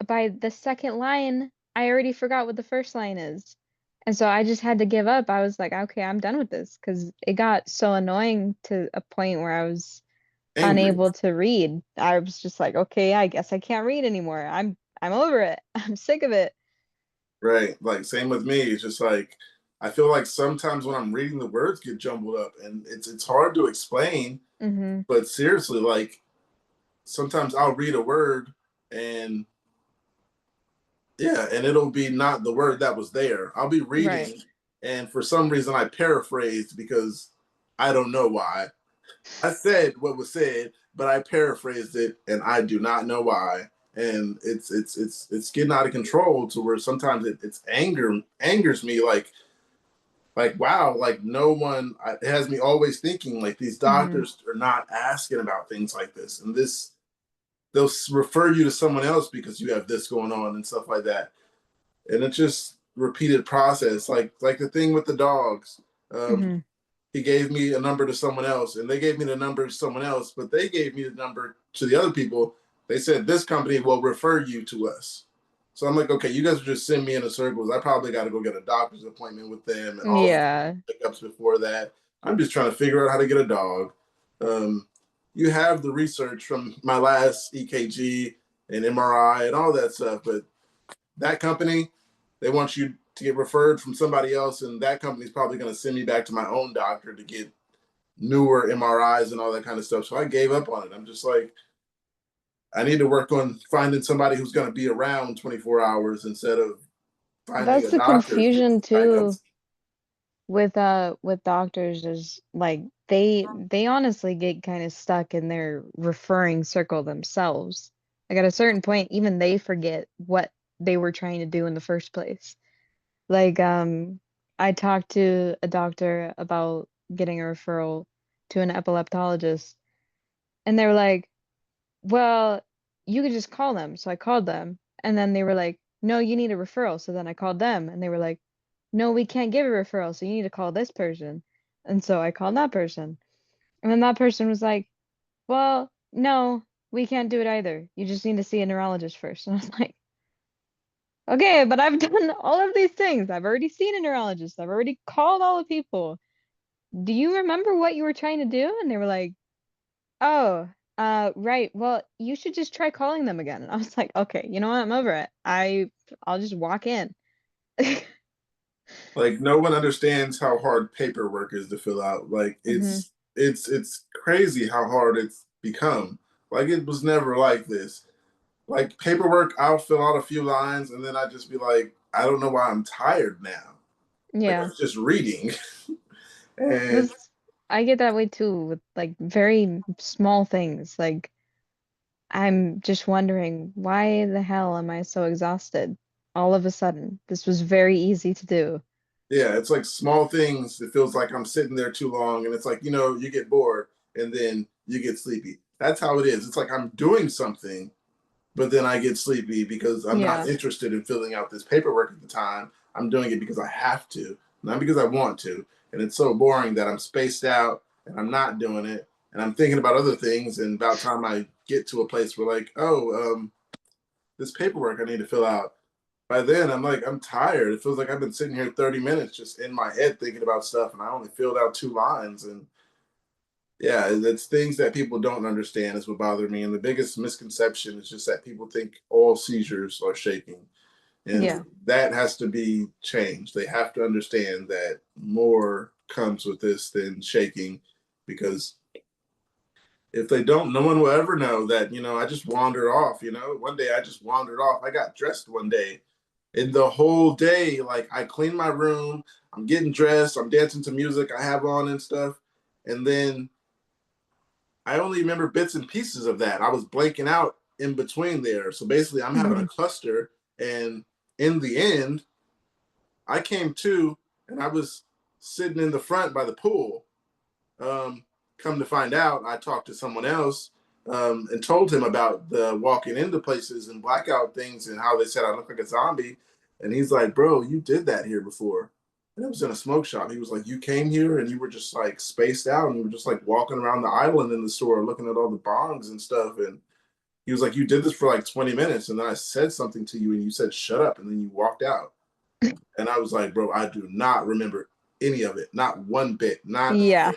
by the second line, I already forgot what the first line is. And so I just had to give up. I was like, okay, I'm done with this because it got so annoying to a point where I was angry, unable to read. I was just like, okay, I guess I can't read anymore. I'm over it. I'm sick of it. right? Like same with me. It's just like I feel like sometimes when I'm reading, the words get jumbled up, and it's hard to explain. Hmm. But seriously, like sometimes I'll read a word and yeah, and it'll be not the word that was there. I'll be Right. reading, and for some reason I paraphrased because I don't know why. I said what was said, but I paraphrased it, and I do not know why. And it's getting out of control to where sometimes it's angers me like wow, like no one, it has me always thinking like these Hmm. doctors are not asking about things like this, and this they'll refer you to someone else because you have this going on and stuff like that, and it's just repeated process like the thing with the dogs. um, Hmm. he gave me a number to someone else and they gave me the number to someone else, but they gave me the number to the other people. They said this company will refer you to us. So I'm like, okay, you guys are just sending me in a circles. I probably got to go get a doctor's appointment with them and all the Yeah. pickups before that. I'm just trying to figure out how to get a dog. um, you have the research from my last EKG and MRI and all that stuff, but that company, they want you to get referred from somebody else, and that company's probably going to send me back to my own doctor to get newer MRIs and all that kind of stuff. So I gave up on it. I'm just like, I need to work on finding somebody who's going to be around 24 hours instead of finding That's a the doctor who's confusion too diagnosed. with doctors is like they honestly get kind of stuck in their referring circle themselves. Like at a certain point, even they forget what they were trying to do in the first place. Like, I talked to a doctor about getting a referral to an epileptologist, and they were like, well, you could just call them. So I called them, and then they were like, no, you need a referral. So then I called them, and they were like, no, we can't give a referral. So you need to call this person. And so I called that person. And then that person was like, well, no, we can't do it either. You just need to see a neurologist first. And I was like, okay, but I've done all of these things. I've already seen a neurologist. I've already called all the people. Do you remember what you were trying to do? And they were like, oh, right. Well, you should just try calling them again. And I was like, okay, you know what? I'm over it. I'll just walk in. Like no one understands how hard paperwork is to fill out. Like Hmm. it's crazy how hard it's become. Like it was never like this. Like paperwork, I'll fill out a few lines and then I just be like, I don't know why I'm tired now. Like I Yeah. was just reading. And This I get that way too with like very small things. Like I'm just wondering why the hell am I so exhausted all of a sudden? This was very easy to do. yeah, it's like small things. It feels like I'm sitting there too long. And it's like, you get bored and then you get sleepy. That's how it is. It's like I'm doing something, but then I get sleepy because I'm not Yeah. interested in filling out this paperwork at the time. I'm doing it because I have to, not because I want to. And it's so boring that I'm spaced out and I'm not doing it. And I'm thinking about other things. And about time I get to a place where, like, oh, this paperwork I need to fill out. By then, I'm like, I'm tired. It feels like I've been sitting here 30 minutes just in my head thinking about stuff, and I only filled out 2 lines. And yeah, it's things that people don't understand is what bothered me. And the biggest misconception is just that people think all seizures are shaking. And Yeah. that has to be changed. They have to understand that more comes with this than shaking, because if they don't, no one will ever know that, I just wandered off. One day I just wandered off. I got dressed one day, and the whole day, like, I cleaned my room, I'm getting dressed, I'm dancing to music I have on and stuff. And then I only remember bits and pieces of that. I was blanking out in between there. So basically, I'm having a Hmm. cluster. And in the end, I came to, and I was sitting in the front by the pool. Um, Come to find out, I talked to someone else, and told him about the walking into places and blackout things and how they said I look like a zombie. And he's like, "Bro, you did that here before." And it was in a smoke shop. He was like, "You came here and you were just like spaced out and you were just like walking around the island in the store looking at all the bongs and stuff." And he was like, "You did this for like 20 minutes. And then I said something to you and you said, 'Shut up.' And then you walked out." And I was like, "Bro, I do not remember any of it. Not one bit. Not Yeah.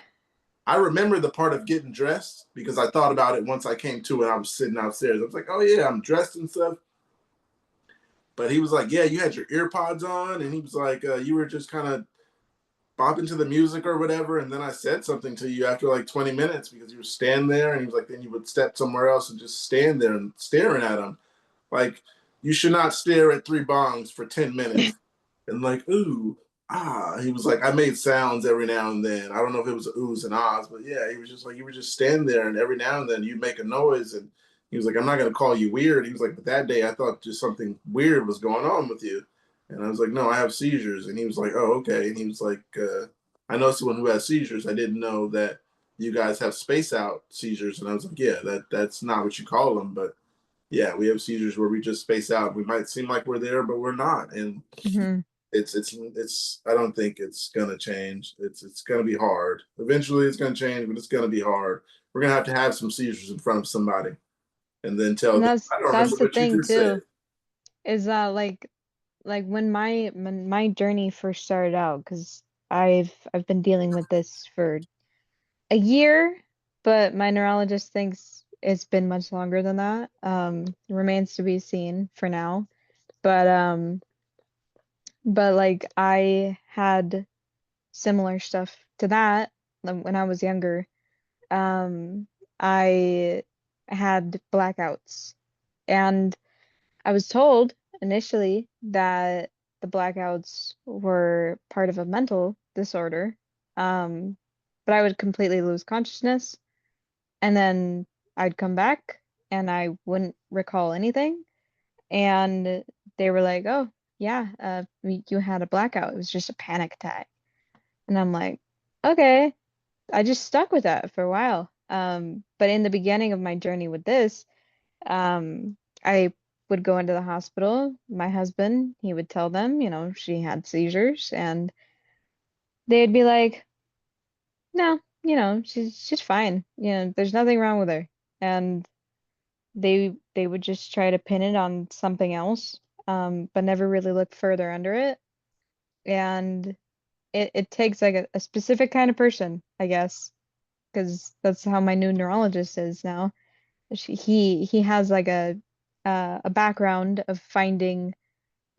I remember the part of getting dressed because I thought about it once I came to and I was sitting downstairs. I was like, oh yeah, I'm dressed and stuff." But he was like, yeah, you had your ear pods on. And he was like, you were just kind of bopping to the music or whatever. And then I said something to you after like 20 minutes because you were standing there. And he was like, then you would step somewhere else and just stand there and staring at him. Like, you should not stare at three bongs for 10 minutes. And like, ooh, ah. He was like, I made sounds every now and then. I don't know if it was oohs and ahs, but yeah, he was just like, you were just standing there, and every now and then you'd make a noise. And he was like, I'm not gonna call you weird. He was like, but that day I thought just something weird was going on with you. And I was like, no, I have seizures. And he was like, oh, okay. And he was like, I know someone who has seizures. I didn't know that you guys have space out seizures. And I was like, yeah, that's not what you call them, but yeah, we have seizures where we just space out. We might seem like we're there, but we're not. And Hmm. it's I don't think it's gonna change. It's gonna be hard. Eventually it's gonna change, but it's gonna be hard. We're gonna have some seizures in front of somebody and then tell And them, that's I don't that's remember the what you thing just said. too, is that like when my journey first started out, because I've been dealing with this for a year, but my neurologist thinks it's been much longer than that. Remains to be seen for now. But like I had similar stuff to that when I was younger. Um, I had blackouts, and I was told initially that the blackouts were part of a mental disorder. Um, but I would completely lose consciousness, and then I'd come back and I wouldn't recall anything. And they were like, "Oh, yeah, you had a blackout. It was just a panic attack." And I'm like, "Okay." I just stuck with that for a while. But in the beginning of my journey with this, I would go into the hospital. My husband, he would tell them, she had seizures, and they'd be like, "No, she's fine. There's nothing wrong with her." And they would just try to pin it on something else, but never really look further under it. And it takes like a specific kind of person, I guess, because that's how my new neurologist is now. He has like a background of finding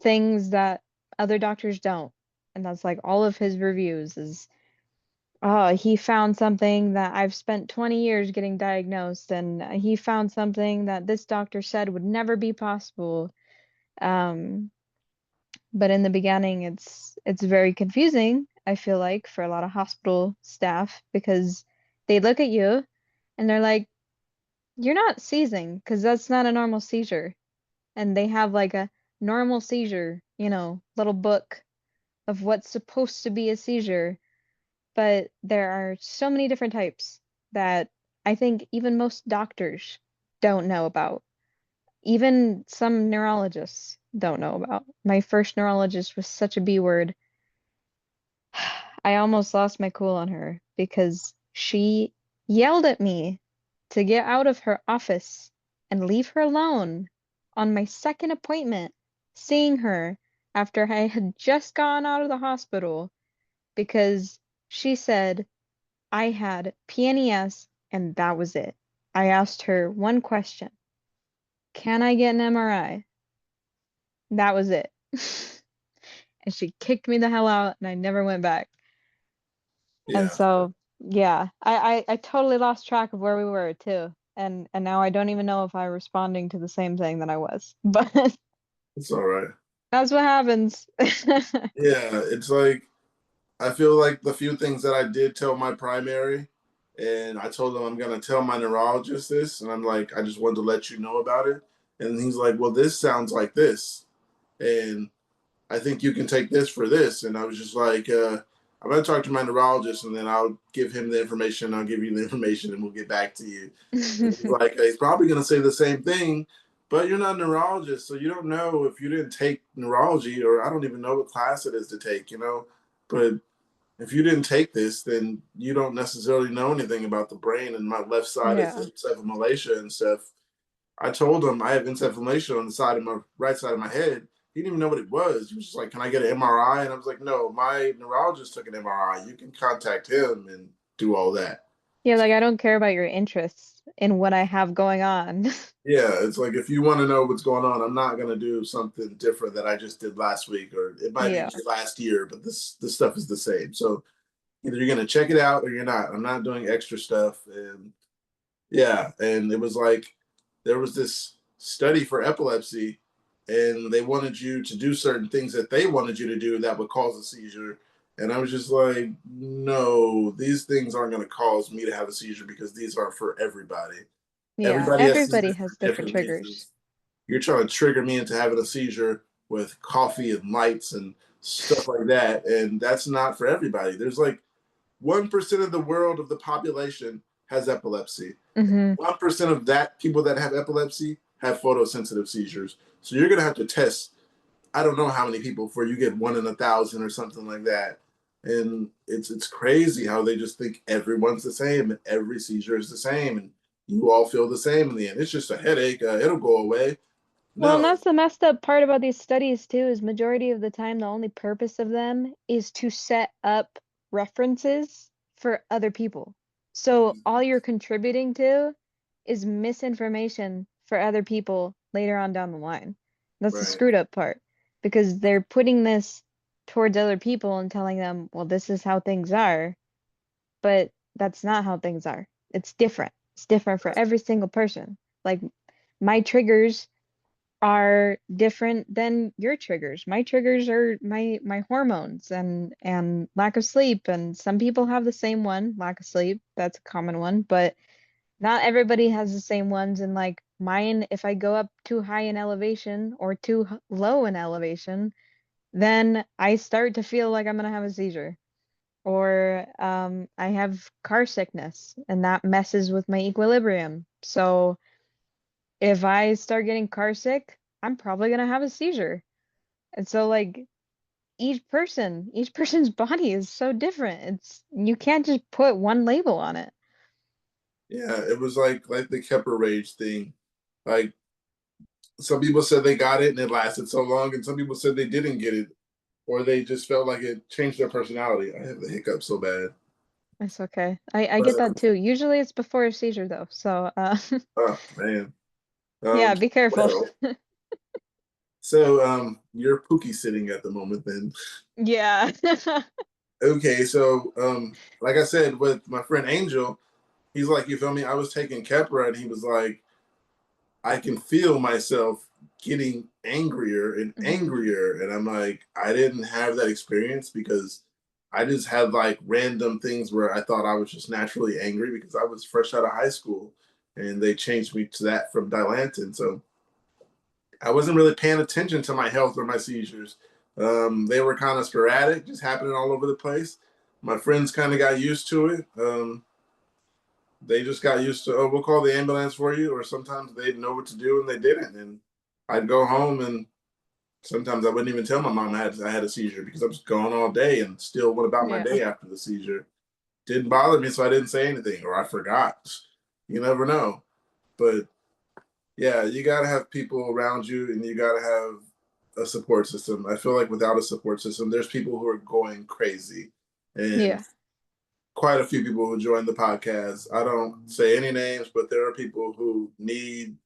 things that other doctors don't. And that's like all of his reviews is, oh, he found something that I've spent 20 years getting diagnosed, and he found something that this doctor said would never be possible. Um, but in the beginning, it's very confusing, I feel like, for a lot of hospital staff, because they look at you and they're like, "You're not seizing, because that's not a normal seizure." And they have like a normal seizure, little book of what's supposed to be a seizure. But there are so many different types that I think even most doctors don't know about. Even some neurologists don't know about. My first neurologist was such a B word. I almost lost my cool on her because she yelled at me to get out of her office and leave her alone on my second appointment, seeing her after I had just gone out of the hospital, because she said I had PNES and that was it. I asked her one question: "Can I get an MRI?" That was it. And she kicked me the hell out and I never went back. And Yeah, so, yeah, I totally lost track of where we were too. And now I don't even know if I'm responding to the same thing that I was. But it's all right. that's what happens. Yeah, it's like I feel like the few things that I did tell my primary, and I told him I'm gonna tell my neurologist this, and I'm like, I just wanted to let you know about it. And he's like, well, this sounds like this, and I think you can take this for this. And I was just like, I'm gonna talk to my neurologist, and then I'll give him the information. I'll give you the information, and we'll get back to you. And he's like, he's probably gonna say the same thing, but you're not a neurologist, so you don't know if you didn't take neurology, or I don't even know what class it is to take, But if you didn't take this, then you don't necessarily know anything about the brain. And my left side is Yeah. encephalomalacia and stuff. I told him I have encephalomalacia on the side of my right side of my head. He didn't even know what it was. He was just like, "Can I get an MRI?" And I was like, "No, my neurologist took an MRI. You can contact him and do all that." Yeah, like I don't care about your interests in what I have going on. Yeah, it's like if you want to know what's going on, I'm not gonna do something different that I just did last week, or it might be Yeah. last year, but this stuff is the same. So either you're gonna check it out or you're not. I'm not doing extra stuff. And yeah, and it was like there was this study for epilepsy, and they wanted you to do certain things that they wanted you to do that would cause a seizure. And I was just like, no, these things aren't going to cause me to have a seizure because these are for everybody. Yeah. Everybody has Everybody seizures has for different different triggers. reasons. You're trying to trigger me into having a seizure with coffee and lights and stuff like that. And that's not for everybody. There's like 1% of the world of the population has epilepsy. Hmm. 1% of that people that have epilepsy have photosensitive seizures. So you're gonna have to test, I don't know how many people before you get 1 in 1,000 or something like that. And it's crazy how they just think everyone's the same and every seizure is the same and you all feel the same in the end. It's just a headache. It'll go away. Well, and No, that's the messed up part about these studies too, is majority of the time the only purpose of them is to set up references for other people. So all you're contributing to is misinformation for other people later on down the line. That's the right, screwed up part because they're putting this towards other people and telling them, well, this is how things are, but that's not how things are. It's different. It's different for right, every single person. Like my triggers are different than your triggers. My triggers are my hormones and lack of sleep, and some people have the same one, lack of sleep. That's a common one, but not everybody has the same ones. And like mine, if I go up too high in elevation or too low in elevation, then I start to feel like I'm gonna have a seizure. Or I have car sickness, and that messes with my equilibrium. So if I start getting car sick, I'm probably gonna have a seizure. And so like each person's body is so different. It's you can't just put one label on it. yeah. It was like the Kepper rage thing. Like some people said they got it and it lasted so long, and some people said they didn't get it or they just felt like it changed their personality. I have the hiccup so bad. It's okay. I But get that too. Usually it's before a seizure though. So oh man. yeah, be careful. Well, so you're Pookie sitting at the moment then. Yeah. Okay, so like I said with my friend Angel, he's like, you feel me? I was taking Kepra and he was like, I can feel myself getting angrier and Hmm. angrier. And I'm like, I didn't have that experience because I just had like random things where I thought I was just naturally angry because I was fresh out of high school and they changed me to that from Dilantin. So I wasn't really paying attention to my health or my seizures. They were kind of sporadic, just happening all over the place. My friends kind of got used to it. They just got used to, oh, we'll call the ambulance for you, or sometimes they'd know what to do and they didn't. And I'd go home and sometimes I wouldn't even tell my mom I had a seizure because I was gone all day and still went about my Yeah. day after the seizure. Didn't bother me, so I didn't say anything, or I forgot. You never know. But yeah, you got to have people around you and you got to have a support system. I feel like without a support system, there's people who are going crazy. And Yeah. quite a few people who join the podcast. I don't say any names, but there are people who need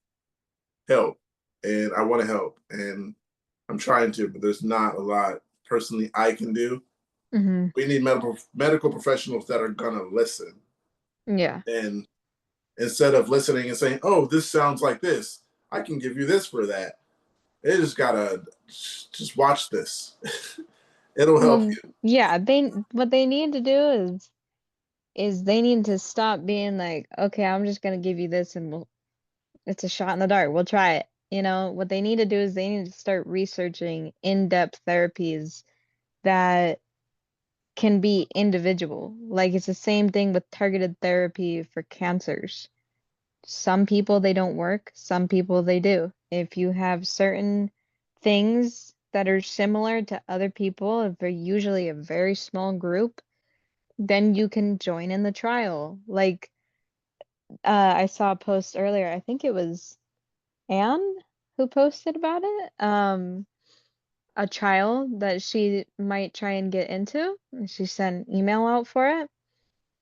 help and I want to help. And I'm trying to, but there's not a lot personally I can do. Hmm. We need medical professionals that are gonna listen, Yeah. and instead of listening and saying, "Oh, this sounds like this," I can give you this for that. They just gotta just watch this. It'll help Well, you. yeah, what they need to do is they need to stop being like, okay, I'm just gonna give you this and it's a shot in the dark. We'll try it. You know, what they need to do is they need to start researching in-depth therapies that can be individual. Like it's the same thing with targeted therapy for cancers. Some people they don't work, some people they do. If you have certain things that are similar to other people, if they're usually a very small group, then you can join in the trial. Like I saw a post earlier, I think it was Anne who posted about it. A trial that she might try and get into. She sent an email out for it.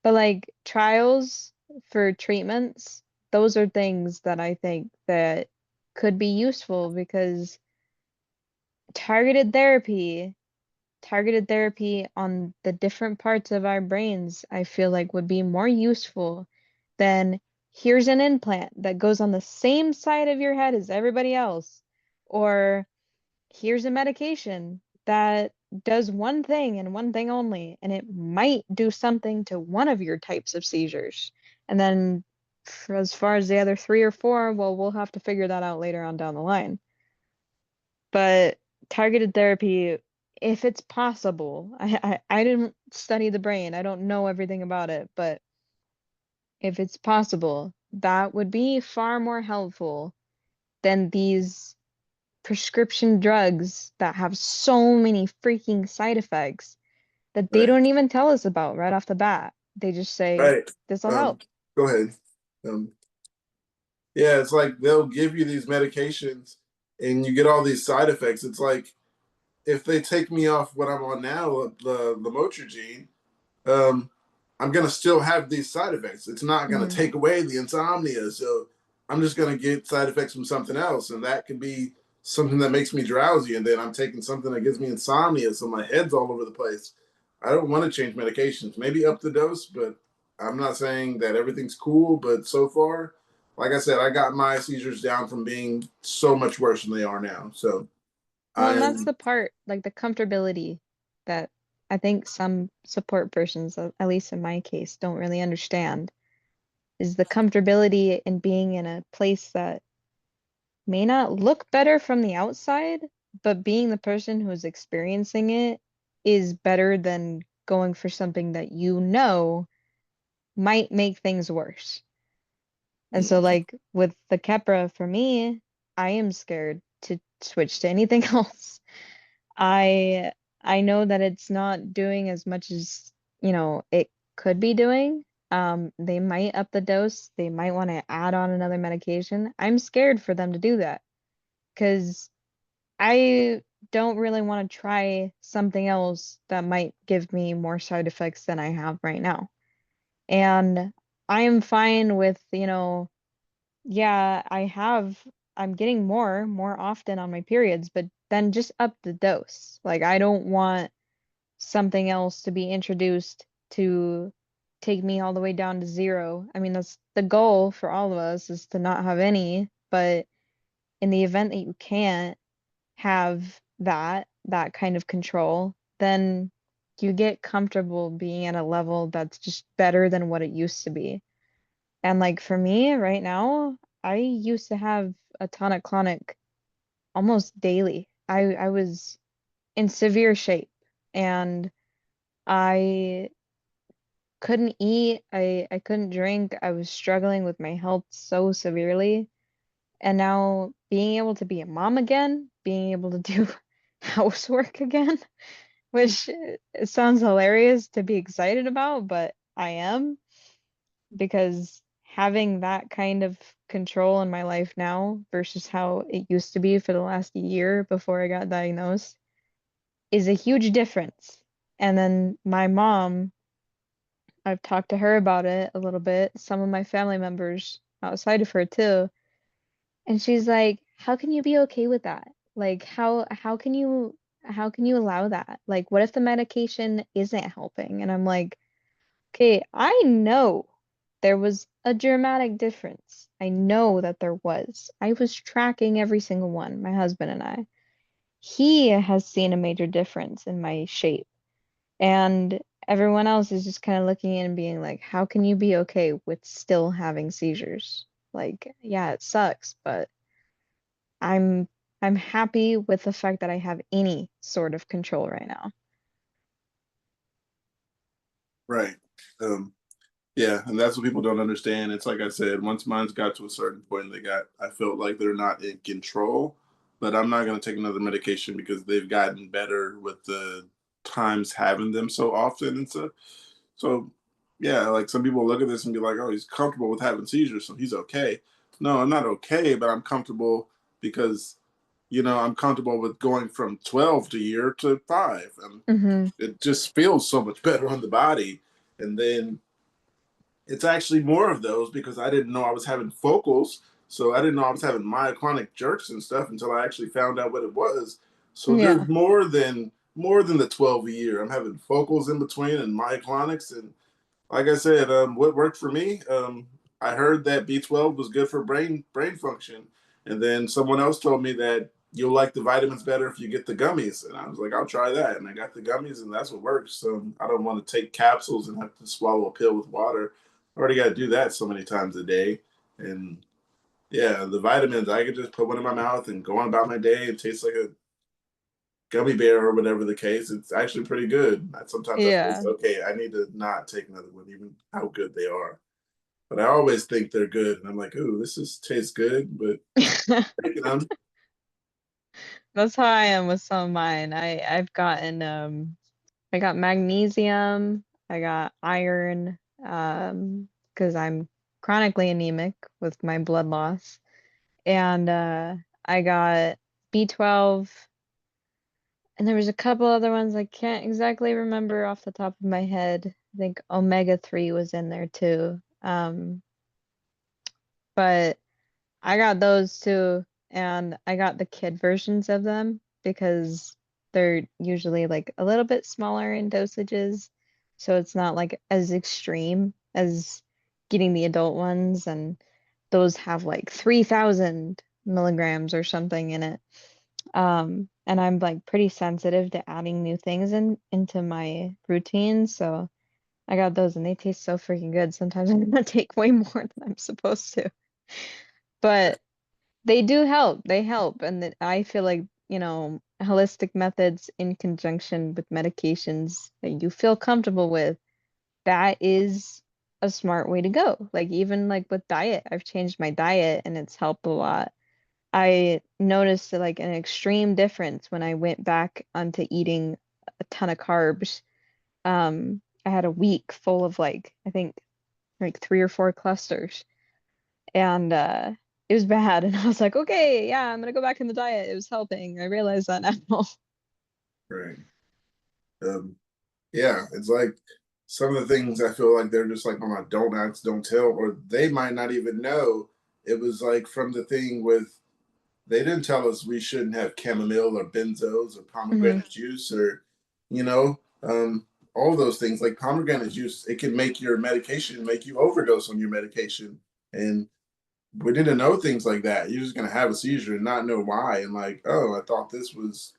But like trials for treatments, those are things that I think that could be useful because targeted therapy, targeted therapy on the different parts of our brains, I feel like would be more useful than here's an implant that goes on the same side of your head as everybody else, or here's a medication that does one thing and one thing only, and it might do something to one of your types of seizures. And then for as far as the other three or four, well, we'll have to figure that out later on down the line. But targeted therapy, if it's possible, I didn't study the brain. I don't know everything about it, but if it's possible, that would be far more helpful than these prescription drugs that have so many freaking side effects that they Right. don't even tell us about right off the bat. They just say, Right. this'll help. Go ahead. Um, yeah, it's like they'll give you these medications and you get all these side effects. It's like if they take me off what I'm on now, the Motrigine, um, I'm gonna still have these side effects. It's not gonna Hmm. take away the insomnia. So I'm just gonna get side effects from something else, and that can be something that makes me drowsy, and then I'm taking something that gives me insomnia, so my head's all over the place. I don't want to change medications. Maybe up the dose, but I'm not saying that everything's cool. But so far, like I said, I got my seizures down from being so much worse than they are now. So Well, I and that's am the part, like the comfortability that I think some support persons, at least in my case, don't really understand, is the comfortability in being in a place that may not look better from the outside, but being the person who's experiencing it is better than going for something that you know might make things worse. And so, like with the Kepra, for me, I am scared to switch to anything else. I I know that it's not doing as much as, it could be doing. They might up the dose. They might want to add on another medication. I'm scared for them to do that because I don't really want to try something else that might give me more side effects than I have right now. And I am fine with, yeah, I'm getting more often on my periods, but then just up the dose. Like, I don't want something else to be introduced to take me all the way down to zero. I mean, that's the goal for all of us is to not have any, but in the event that you can't have that kind of control, then you get comfortable being at a level that's just better than what it used to be. And like for me right now, I used to have a tonic-clonic almost daily. I was in severe shape and I couldn't eat, I couldn't drink. I was struggling with my health so severely. And now being able to be a mom again, being able to do housework again, which it sounds hilarious to be excited about, but I am because having that kind of control in my life now versus how it used to be for the last year before I got diagnosed is a huge difference. And then my mom, I've talked to her about it a little bit, some of my family members outside of her too. And she's like, how can you be okay with that? Like how can you allow that? Like what if the medication isn't helping? And I'm like, okay, I know there was a dramatic difference. I know that there was. I was tracking every single one, my husband and I. He has seen a major difference in my shape. And everyone else is just kind of looking in and being like, how can you be okay with still having seizures? Like, yeah, it sucks, but I'm I'm happy with the fact that I have any sort of control right now. Right. Um, yeah, and that's what people don't understand. It's like I said, once mine's got to a certain point, I felt like they're not in control, but I'm not going to take another medication because they've gotten better with the times having them so often and stuff. So, yeah, like some people look at this and be like, oh, he's comfortable with having seizures, so he's okay. No, I'm not okay, but I'm comfortable because, I'm comfortable with going from 12 a year to 5. Hmm. It just feels so much better on the body. And then it's actually more of those because I didn't know I was having focals. So I didn't know I was having myoclonic jerks and stuff until I actually found out what it was. So there's Yeah. more than the 12 a year. I'm having focals in between and myoclonics, and like I said, what worked for me, I heard that B12 was good for brain function, and then someone else told me that you'll like the vitamins better if you get the gummies, and I was like, I'll try that, and I got the gummies, and that's what works. So I don't want to take capsules and have to swallow a pill with water. I already got to do that so many times a day, and yeah, the vitamins I could just put one in my mouth and go on about my day. It tastes like a gummy bear or whatever the case. It's actually pretty good. Sometimes I feel Yeah. okay. I need to not take another one, even how good they are. But I always think they're good, and I'm like, ooh, this is tastes good, but taking them, That's how I am with some of mine. I got magnesium, I got iron, because I'm chronically anemic with my blood loss. And I got B12, and there was a couple other ones I can't exactly remember off the top of my head. I think omega-3 was in there too. But I got those too, and I got the kid versions of them because they're usually like a little bit smaller in dosages, so it's not like as extreme as getting the adult ones, and those have like 3,000 milligrams or something in it. And I'm like pretty sensitive to adding new things into my routine, so I got those and they taste so freaking good. Sometimes I'm gonna take way more than I'm supposed to. But they do help. They help. And that I feel like, holistic methods in conjunction with medications that you feel comfortable with, that is a smart way to go. Like even like with diet, I've changed my diet and it's helped a lot. I noticed like an extreme difference when I went back onto eating a ton of carbs. I had a week full of like, I think like 3 or 4 clusters, and it was bad. And I was like, okay, yeah, I'm gonna go back in the diet. It was helping. I realize that now. right? Um, yeah, it's like some of the things I feel like they're just like on my don't ask, don't tell, or they might not even know. It was like from the thing with they didn't tell us we shouldn't have chamomile or benzos or Hmm. pomegranate juice or, you know, all those things like pomegranate juice. It can make your medication make you overdose on your medication, and we didn't know things like that. You're just gonna have a seizure and not know why, and like, oh, I thought this was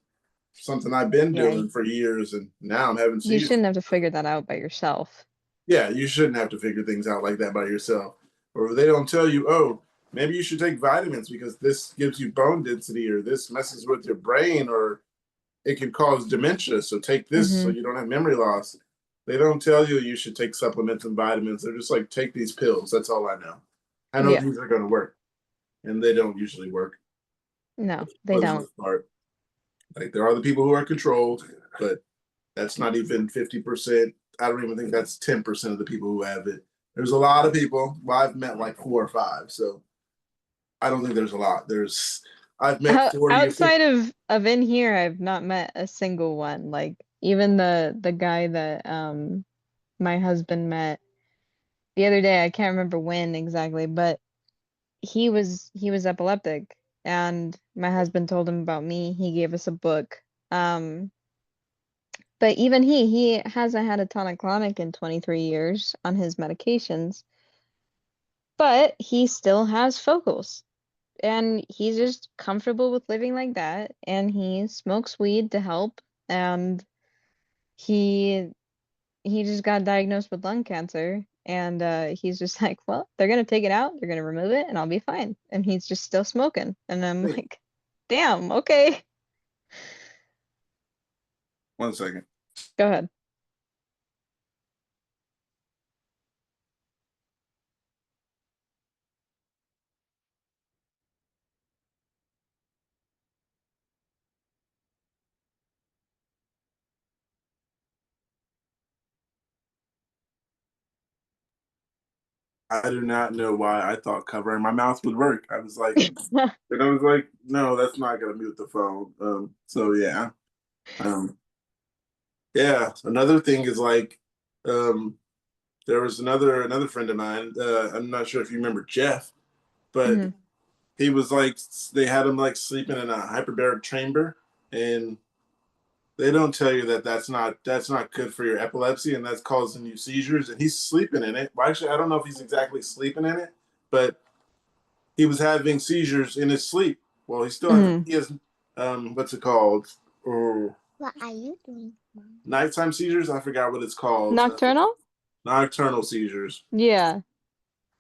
something I've been Yeah, doing for years, and now I'm having you seizures. shouldn't have to figure that out by yourself. Yeah, you shouldn't have to figure things out like that by yourself. Or they don't tell you, oh, maybe you should take vitamins because this gives you bone density, or this messes with your brain, or it can cause dementia. So take this so Hmm. you don't have memory loss. They don't tell you you should take supplements and vitamins. They're just like, take these pills. That's all I know. I know Yeah, these are going to work, and they don't usually work no, they for the don't. most part. Like there are the people who are controlled, but that's not even 50%. I don't even think that's 10% of the people who have it. There's a lot of people. Well, I've met like 4 or 5, so I don't think there's a lot. I've met 40 or 50. Outside of in here, I've not met a single one. Like even the guy that my husband met the other day, I can't remember when exactly, but he was epileptic and my husband told him about me. He gave us a book. But even he hasn't had a tonic-clonic in 23 years on his medications, but he still has focals. And he's just comfortable with living like that, and he smokes weed to help, and he he just got diagnosed with lung cancer, and he's just like, well, they're gonna take it out, they're gonna remove it, and I'll be fine. And he's just still smoking. And I'm Hey, like, damn, okay. 1 second. Go ahead. I do not know why I thought covering my mouth would work. And I was like, no, that's not gonna mute the phone. So yeah. Um, yeah. Another thing is like, um, there was another friend of mine. I'm not sure if you remember Jeff, but Hmm. he was like, they had him like sleeping in a hyperbaric chamber, and they don't tell you that that's not good for your epilepsy, and that's causing you seizures. And he's sleeping in it. Well, actually, I don't know if he's exactly sleeping in it, but he was having seizures in his sleep. Well, Hmm. he has what's it called? Oh, What are you doing, Mom? nighttime seizures. I forgot what it's called. Nocturnal? Nocturnal seizures. Yeah.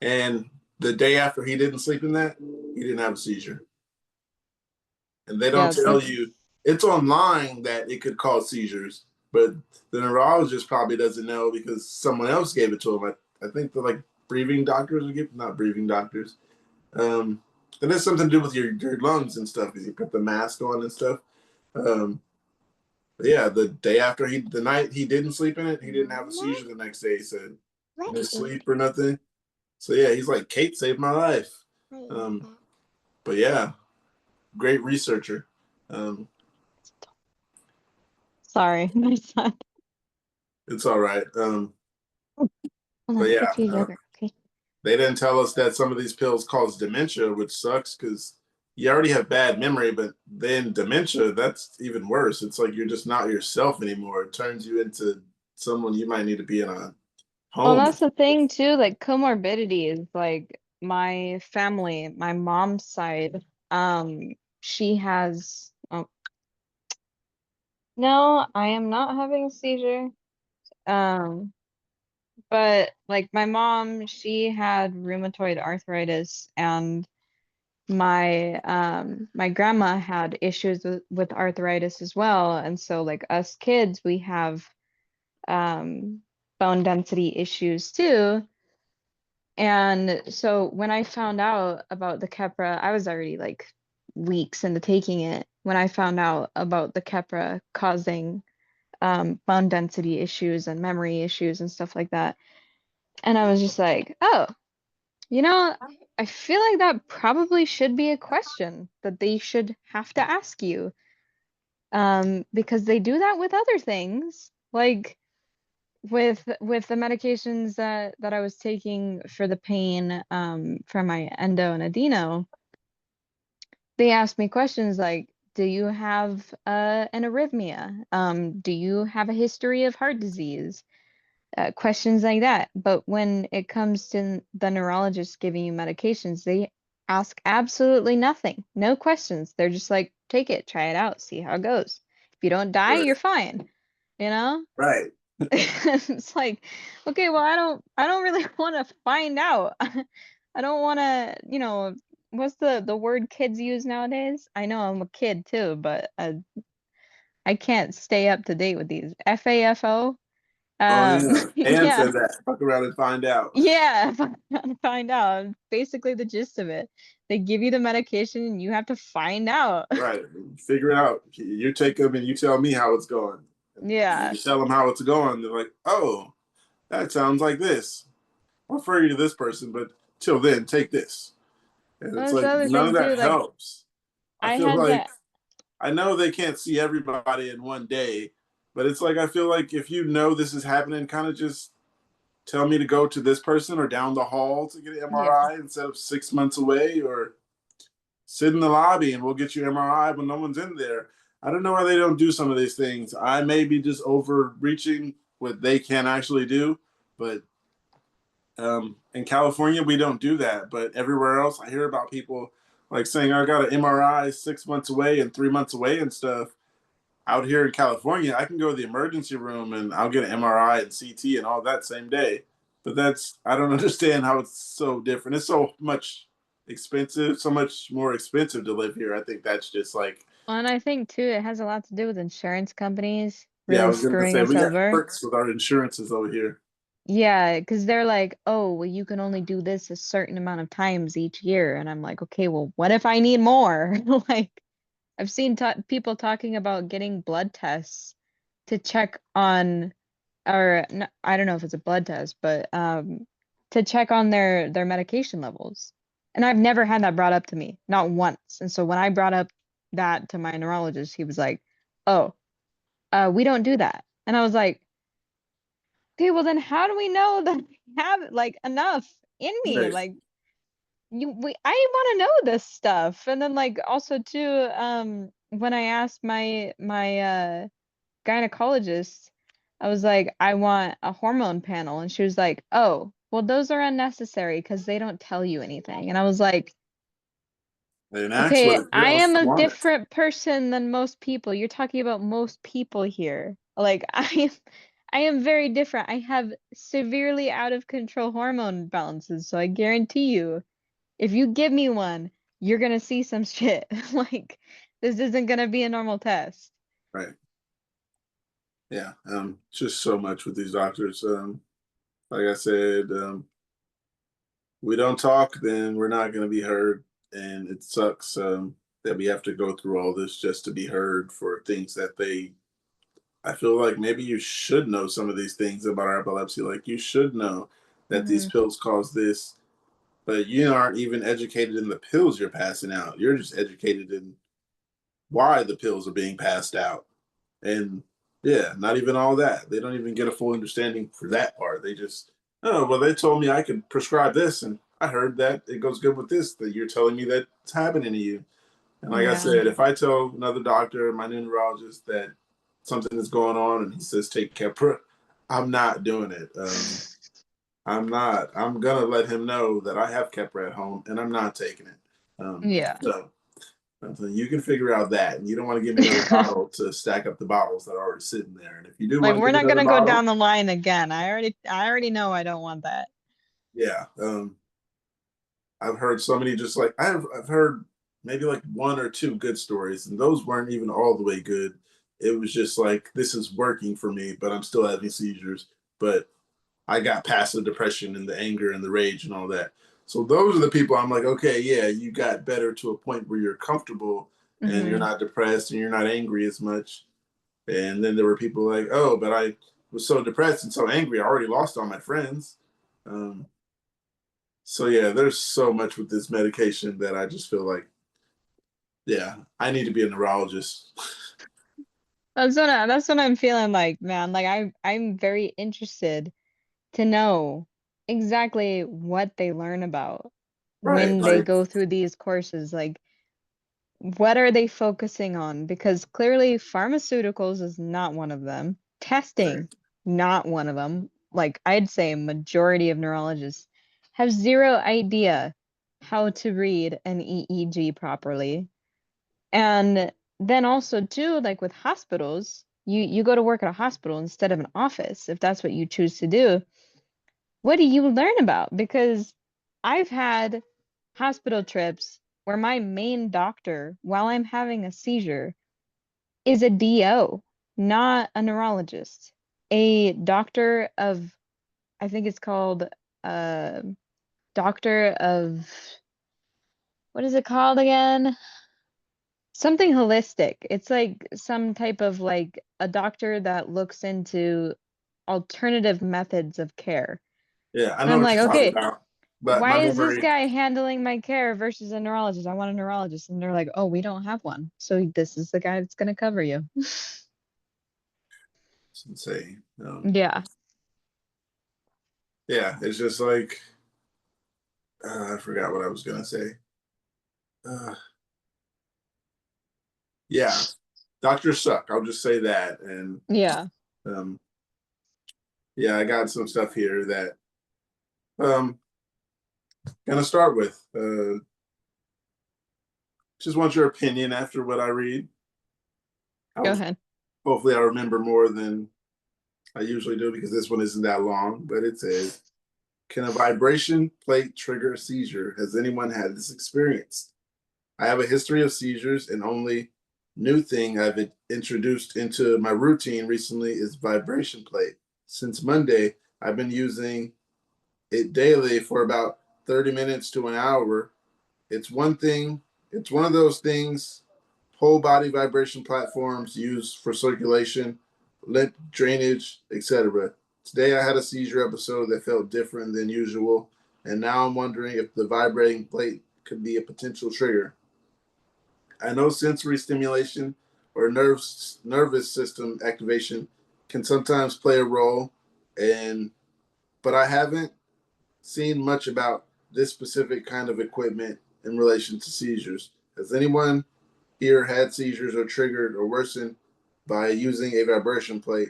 And the day after he didn't sleep in that, he didn't have a seizure. And they don't Yeah, tell that's you it's online that it could cause seizures, but the neurologist probably doesn't know because someone else gave it to him. I think the like breathing doctors are giving, not breathing doctors. Um, and it's something to do with your lungs and stuff because you put the mask on and stuff. Um, but yeah, the day after the night he didn't sleep in it, he didn't have a seizure the next day. He said in What his is sleep or nothing. So yeah, he's like Kate saved my life. Um, that? but yeah, great researcher. Um, sorry, my son. it's all right. Hold But on, yeah, get you yogurt, okay? they didn't tell us that some of these pills cause dementia, which sucks because you already have bad memory, but then dementia, that's even worse. It's like you're just not yourself anymore. It turns you into someone you might need to be in a Well, home. that's the thing too, like comorbidities, like my family, my mom's side, she has, oh, no, I am not having a seizure. Um, but like my mom, she had rheumatoid arthritis, and my grandma had issues with arthritis as well. And so like us kids, we have um bone density issues too. And so when I found out about the Keppra, I was already like weeks into taking it when I found out about the Keppra causing bone density issues and memory issues and stuff like that. And I was just like, oh, you know, I feel like that probably should be a question that they should have to ask you. Because they do that with other things. Like with the medications that I was taking for the pain for my endo and adeno, they asked me questions like, do you have an arrhythmia? Do you have a history of heart disease? Questions like that. But when it comes to the neurologist giving you medications, they ask absolutely nothing. No questions. They're just like, take it, try it out, see how it goes. If you don't die, Right. you're fine. You know? Right. It's like, okay, well, I don't really want to find out. I don't want to, what's the word kids use nowadays? I know I'm a kid too, but I can't stay up to date with these. FAFO? Oh yeah. And Yeah. said that. Fuck around and find out. Yeah, find out. Basically the gist of it. They give you the medication and you have to find out. Right. Figure it out. You take them and you tell me how it's going. And Yeah. you tell them how it's going. They're like, oh, that sounds like this. I'll refer you to this person, but till then, take this. And Well, it's that's the like other none of thing too. that Like helps. I I feel had like that. I know they can't see everybody in one day, but it's like I feel like if you know this is happening, kind of just tell me to go to this person or down the hall to get an Yeah. MRI instead of 6 months away or sit in the lobby and we'll get you MRI when no one's in there. I don't know why they don't do some of these things. I may be just overreaching what they can actually do, but in California we don't do that. But everywhere else, I hear about people like saying I got an MRI 6 months away and 3 months away and stuff. Out here in California, I can go to the emergency room and I'll get an MRI and CT and all that same day. But I don't understand how it's so different. It's so much expensive, so much more expensive to live here. I think that's just like, Well, and I think too, it has a lot to do with insurance companies yeah, I really was going to screwing say, us we got over. perks with our insurances over here. Yeah, because they're like, oh, well, you can only do this a certain amount of times each year. And I'm like, okay, well, what if I need more? Like, I've seen people talking about getting blood tests to check on, or I don't know if it's a blood test, but to check on their medication levels. And I've never had that brought up to me, not once. And so when I brought up that to my neurologist, he was like, oh, we don't do that. And I was like, okay, well then how do we know that I have like enough in me? Right. Like I want to know this stuff. And then like also too, when I asked my gynecologist, I was like, I want a hormone panel, and she was like, oh, well those are unnecessary because they don't tell you anything. And I was like, And that's what okay, it I feels am to a want it. different person than most people. You're talking about most people here. Like I am very different. I have severely out of control hormone balances, so I guarantee you, if you give me one, you're gonna see some shit. Like this isn't gonna be a normal test. Right. Yeah. Just so much with these doctors. Like I said, we don't talk, then we're not going to be heard. And it sucks that we have to go through all this just to be heard for things that I feel like maybe you should know some of these things about our epilepsy. Like you should know that these Hmm. pills cause this, but you aren't even educated in the pills you're passing out. You're just educated in why the pills are being passed out. And yeah, not even all that. They don't even get a full understanding for that part. They just, oh, well, they told me I could prescribe this, and I heard that it goes good with this, that you're telling me that it's happening to you. And like I Yeah. said, if I tell another doctor, my new neurologist, that something is going on and he says take Keppra, I'm not doing it. I'm not. I'm going to let him know that I have Keppra at home and I'm not taking it. Yeah. So you can figure out that. And you don't want to give me another bottle to stack up the bottles that are already sitting there. And if you do Like want to we're give me not another gonna go bottle, down the line again. I already know I don't want that. yeah. I've heard so many just like I've heard maybe like one or two good stories, and those weren't even all the way good. It was just like this is working for me, but I'm still having seizures. But I got past the depression and the anger and the rage and all that. So those are the people I'm like, okay, yeah, you got better to a point where you're comfortable and you're Hmm. not depressed and you're not angry as much. And then there were people like, oh, but I was so depressed and so angry, I already lost all my friends. Um, so yeah, there's so much with this medication that I just feel like, yeah, I need to be a neurologist. That's what I'm feeling like, man. Like I'm very interested to know exactly what they learn about Right. when they Like, go through these courses. Like, what are they focusing on? Because clearly pharmaceuticals is not one of them. right. Testing, not one of them. Like, I'd say majority of neurologists have zero idea how to read an EEG properly. And then also too, like with hospitals, you go to work at a hospital instead of an office, if that's what you choose to do. What do you learn about? Because I've had hospital trips where my main doctor, while I'm having a seizure, is a DO, not a neurologist. A doctor of, I think it's called uh doctor of, what is it called again? Something holistic. It's like some type of like a doctor that looks into alternative methods of care. Yeah, I And know I'm what like, you're talking okay, about, but why my is this memory, guy handling my care versus a neurologist? I want a neurologist. And they're like, oh, we don't have one. So this is the guy that's going to cover you. it's insane. Yeah. Yeah, it's just like, I forgot what I was going to say. Uh, Yeah, doctors suck. I'll just say that. And Yeah. um, yeah, I got some stuff here that um gonna start with. Just want your opinion after what I read. Go I'll, ahead. hopefully I remember more than I usually do because this one isn't that long, but it says, can a vibration plate trigger a seizure? Has anyone had this experience? I have a history of seizures, and only new thing I've introduced into my routine recently is vibration plate. Since Monday, I've been using it daily for about 30 minutes to an hour. It's one thing, it's one of those things whole body vibration platforms used for circulation, lymph drainage, etc. Today I had a seizure episode that felt different than usual, and now I'm wondering if the vibrating plate could be a potential trigger. I know sensory stimulation or nervous system activation can sometimes play a role, and but I haven't seen much about this specific kind of equipment in relation to seizures. Has anyone here had seizures or triggered or worsened by using a vibration plate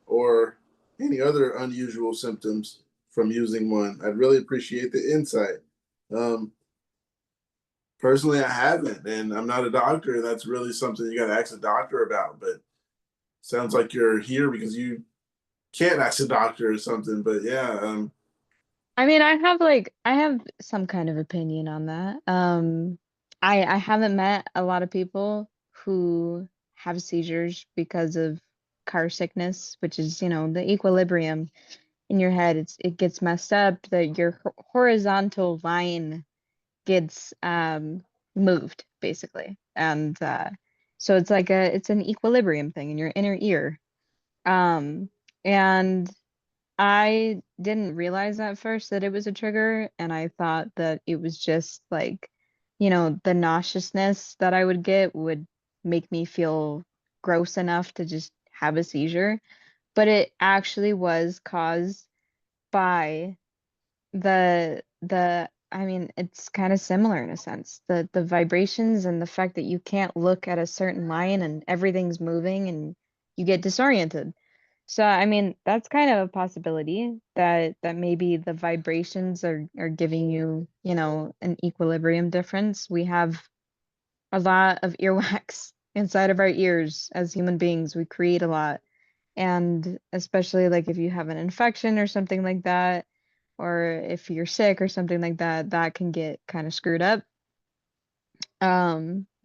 or any other unusual symptoms from using one? I'd really appreciate the insight. Um, Personally, I haven't, and I'm not a doctor. That's really something you got to ask a doctor about. But sounds like you're here because you can't ask a doctor or something. But yeah, I mean, I have some kind of opinion on that. I haven't met a lot of people who have seizures because of car sickness, which is, the equilibrium in your head. It gets messed up, that your horizontal line gets moved basically. And so it's an equilibrium thing in your inner ear. Um and I didn't realize at first that it was a trigger, and I thought that it was just like, the nauseousness that I would get would make me feel gross enough to just have a seizure. But it actually was caused by I mean, it's kind of similar in a sense. The vibrations and the fact that you can't look at a certain line and everything's moving and you get disoriented. So, I mean, that's kind of a possibility that maybe the vibrations are giving you, an equilibrium difference. We have a lot of earwax inside of our ears as human beings. We create a lot. And especially like if you have an infection or something like that, or if you're sick or something like that, that can get kind of screwed up.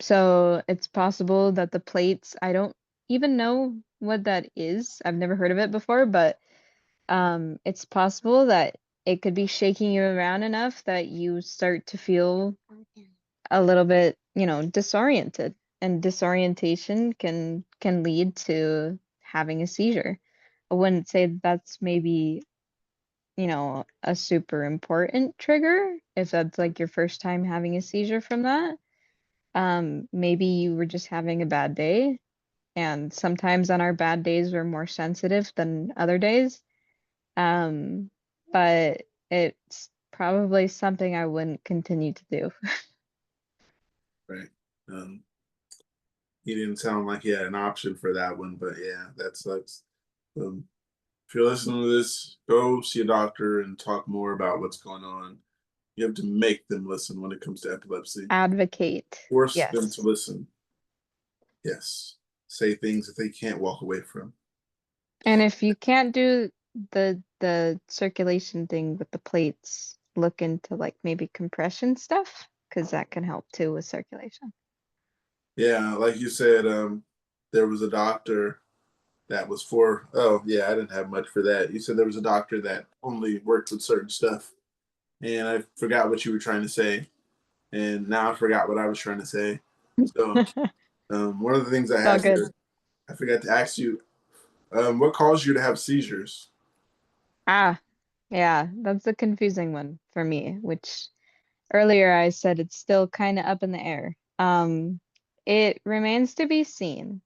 So it's possible that the plates, I don't even know what that is. I've never heard of it before, but it's possible that it could be shaking you around enough that you start to feel a little bit, disoriented. And disorientation can lead to having a seizure. I wouldn't say that's maybe, a super important trigger if that's like your first time having a seizure from that. Maybe you were just having a bad day, and sometimes on our bad days we're more sensitive than other days. Um, but it's probably something I wouldn't continue to do. right. Um, he didn't sound like he had an option for that one, but yeah, that sucks. Um, if you're listening to this, go see a doctor and talk more about what's going on. You have to make them listen when it comes to epilepsy. Advocate. Force them to Yes. listen. Yes. Say things that they can't walk away from. And if you can't do the circulation thing with the plates, look into like maybe compression stuff, because that can help too with circulation. Yeah, like you said, there was a doctor that was for, oh yeah, I didn't have much for that. You said there was a doctor that only worked with certain stuff. And I forgot what you were trying to say. And now I forgot what I was trying to say. So one of the things I All have good. here, I forgot to ask you, what caused you to have seizures? Ah, yeah, that's a confusing one for me, which earlier I said it's still kind of up in the air. It remains to be seen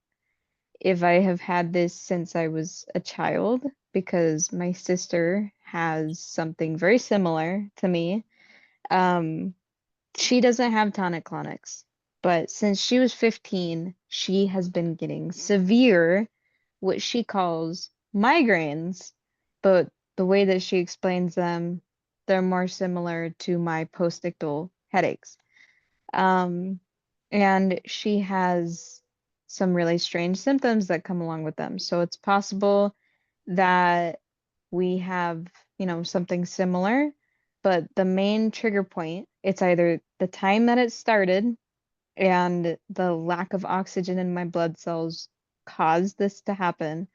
if I have had this since I was a child, because my sister has something very similar to me. Um, she doesn't have tonic-clonics, But since she was 15, she has been getting severe, what she calls migraines. But the way that she explains them, they're more similar to my postictal headaches. Um, and she has some really strange symptoms that come along with them. So it's possible that we have, something similar, but the main trigger point, it's either the time that it started and the lack of oxygen in my blood cells caused this to happen,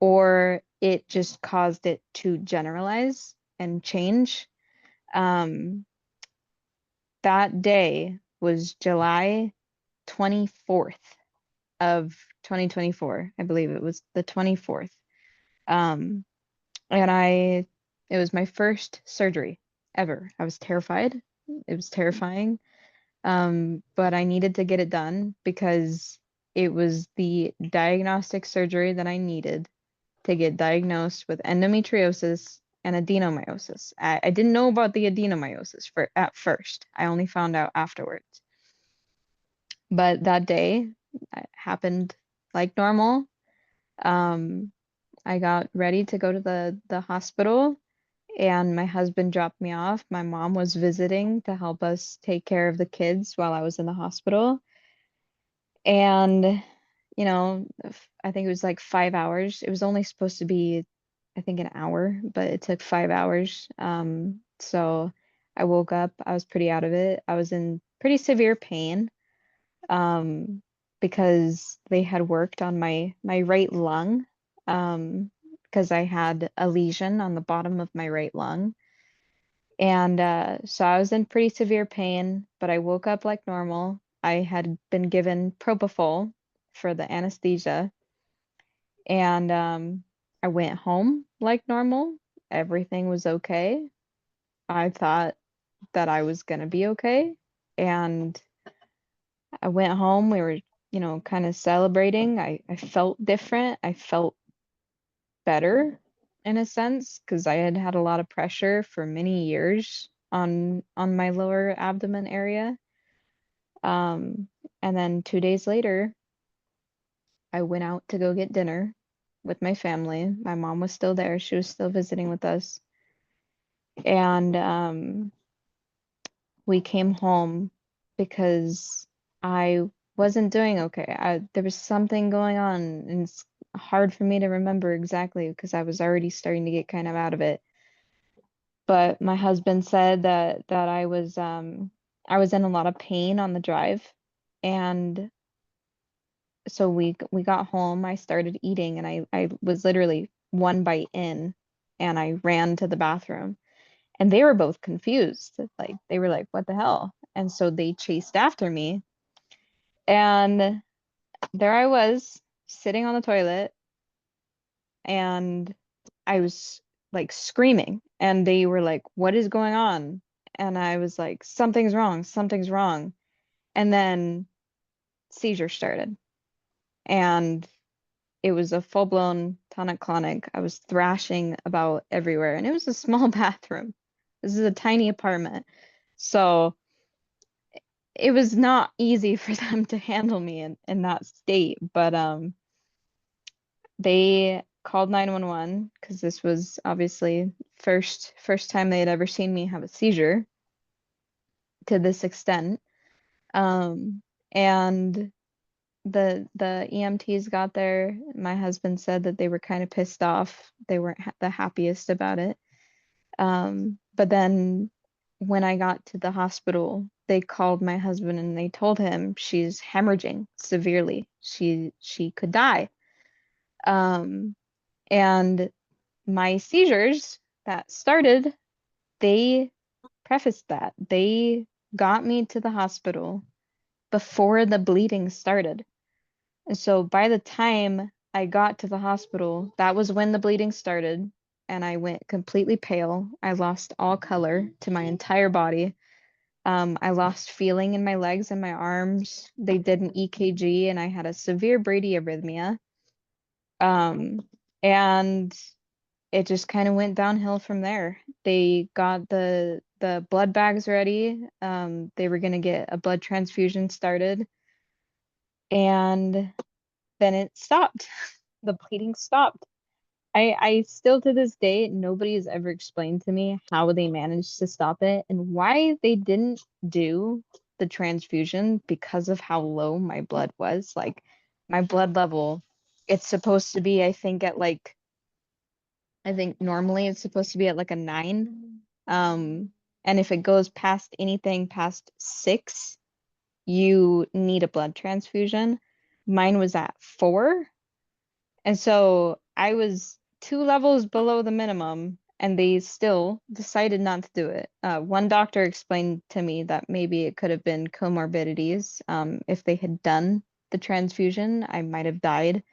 or it just caused it to generalize and change. Um, that day was July 24th of 2024. I believe it was the 24th. Um, and it was my first surgery ever. I was terrified. It was terrifying. But I needed to get it done because it was the diagnostic surgery that I needed to get diagnosed with endometriosis and adenomyosis. I didn't know about the adenomyosis at first. I only found out afterwards. But that day it happened like normal. Um, I got ready to go to the hospital and my husband dropped me off. My mom was visiting to help us take care of the kids while I was in the hospital. And, I think it was like 5 hours. It was only supposed to be, I think, an hour, but it took 5 hours. So I woke up, I was pretty out of it. I was in pretty severe pain, um, because they had worked on my right lung, because I had a lesion on the bottom of my right lung. And so I was in pretty severe pain, but I woke up like normal. I had been given propofol for the anesthesia, and I went home like normal. Everything was okay. I thought that I was gonna be okay, and I went home. We were, kind of celebrating. I felt different. I felt better in a sense because I had had a lot of pressure for many years on my lower abdomen area. Um, and then 2 days later, I went out to go get dinner with my family. My mom was still there. She was still visiting with us. And we came home because I wasn't doing okay. There was something going on, and it's hard for me to remember exactly because I was already starting to get kind of out of it. But my husband said that I was in a lot of pain on the drive, and so we got home. I started eating, and I was literally one bite in, and I ran to the bathroom, and they were both confused. Like they were like, "What the hell?" And so they chased after me, and there I was sitting on the toilet, and I was like screaming, and they were like, "What is going on?" And I was like, "Something's wrong, something's wrong." And then seizure started, and it was a full-blown tonic-clonic. I was thrashing about everywhere, and it was a small bathroom. This is a tiny apartment. So it was not easy for them to handle me in that state, but they called 911 because this was obviously first time they had ever seen me have a seizure to this extent. And the EMTs got there. My husband said that they were kind of pissed off. They weren't the happiest about it. But then when I got to the hospital, they called my husband and they told him she's hemorrhaging severely. She could die. Um, and my seizures that started, they prefaced that. They got me to the hospital before the bleeding started. And so by the time I got to the hospital, that was when the bleeding started, and I went completely pale. I lost all color to my entire body. I lost feeling in my legs and my arms. They did an EKG, and I had a severe bradyarrhythmia. Um, and it just kind of went downhill from there. They got the blood bags ready. They were gonna get a blood transfusion started, and then it stopped. The bleeding stopped. I still to this day, nobody has ever explained to me how they managed to stop it and why they didn't do the transfusion because of how low my blood was. Like my blood level, it's supposed to be, I think, at like, I think normally it's supposed to be at like a 9. And if it goes past anything past 6, you need a blood transfusion. Mine was at 4. And so I was 2 levels below the minimum, and they still decided not to do it. One doctor explained to me that maybe it could have been comorbidities. If they had done the transfusion, I might have died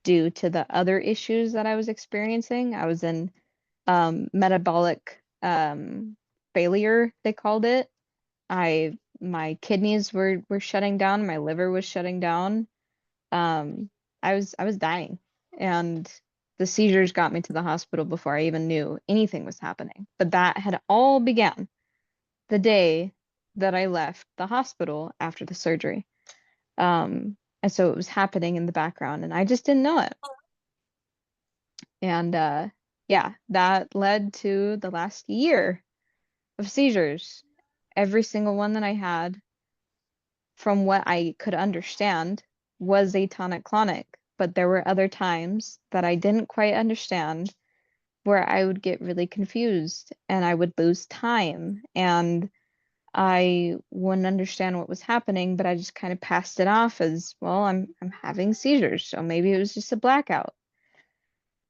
due to the other issues that I was experiencing. I was in metabolic failure, they called it. My kidneys were shutting down, my liver was shutting down. Um, I was dying, and the seizures got me to the hospital before I even knew anything was happening. But that had all began the day that I left the hospital after the surgery. And so it was happening in the background, and I just didn't know it. And yeah, that led to the last year of seizures. Every single one that I had, from what I could understand, was a tonic-clonic, but there were other times that I didn't quite understand where I would get really confused and I would lose time and I wouldn't understand what was happening, but I just kind of passed it off as, well, I'm having seizures, so maybe it was just a blackout.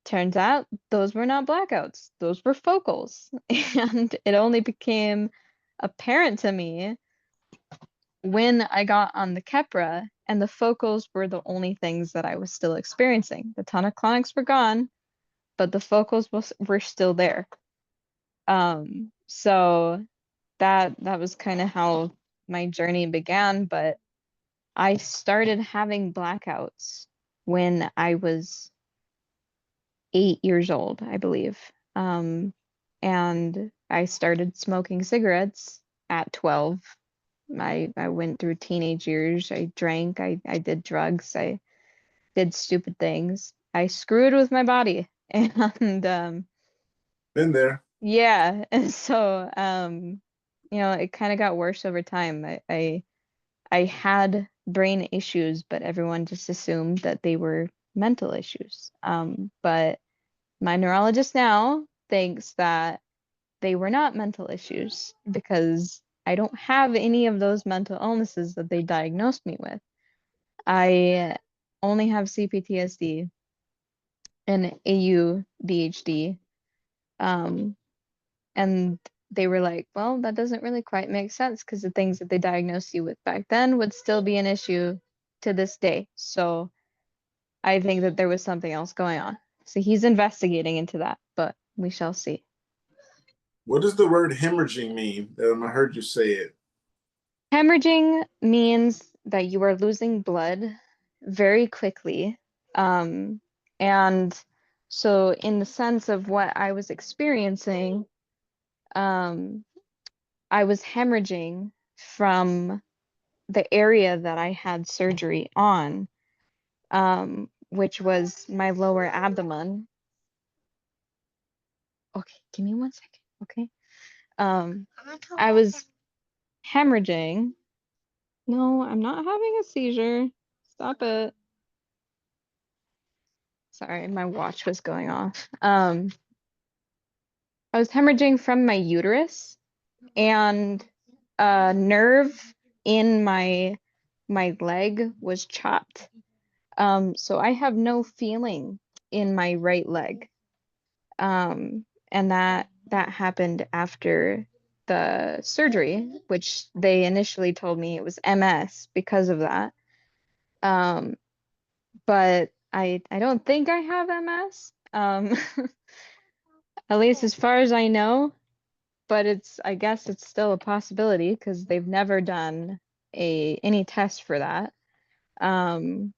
Turns out those were not blackouts, those were focals. And it only became apparent to me when I got on the Keppra, and the focals were the only things that I was still experiencing. The tonic-clonics were gone, but the focals were still there. So that was kind of how my journey began, but I started having blackouts when I was 8 years old, I believe. And I started smoking cigarettes at 12. I went through teenage years. I drank, I did drugs, I did stupid things. I screwed with my body. And Been there. yeah, and so it kind of got worse over time. I had brain issues, but everyone just assumed that they were mental issues. But my neurologist now thinks that they were not mental issues because I don't have any of those mental illnesses that they diagnosed me with. I only have CPTSD and AUDHD. Um, and they were like, well, that doesn't really quite make sense because the things that they diagnosed you with back then would still be an issue to this day. So I think that there was something else going on. So he's investigating into that, but we shall see. What does the word hemorrhaging mean? I heard you say it. Hemorrhaging means that you are losing blood very quickly. Um, and so, in the sense of what I was experiencing, um, I was hemorrhaging from the area that I had surgery on, which was my lower abdomen. Okay, give me 1 second. Okay. I was hemorrhaging. No, I'm not having a seizure. Stop it. Sorry, my watch was going off. I was hemorrhaging from my uterus, and a nerve in my leg was chopped. So I have no feeling in my right leg. And that happened after the surgery, which they initially told me it was MS because of that. Um, but I don't think I have MS. At least as far as I know, but I guess it's still a possibility because they've never done any test for that. Um,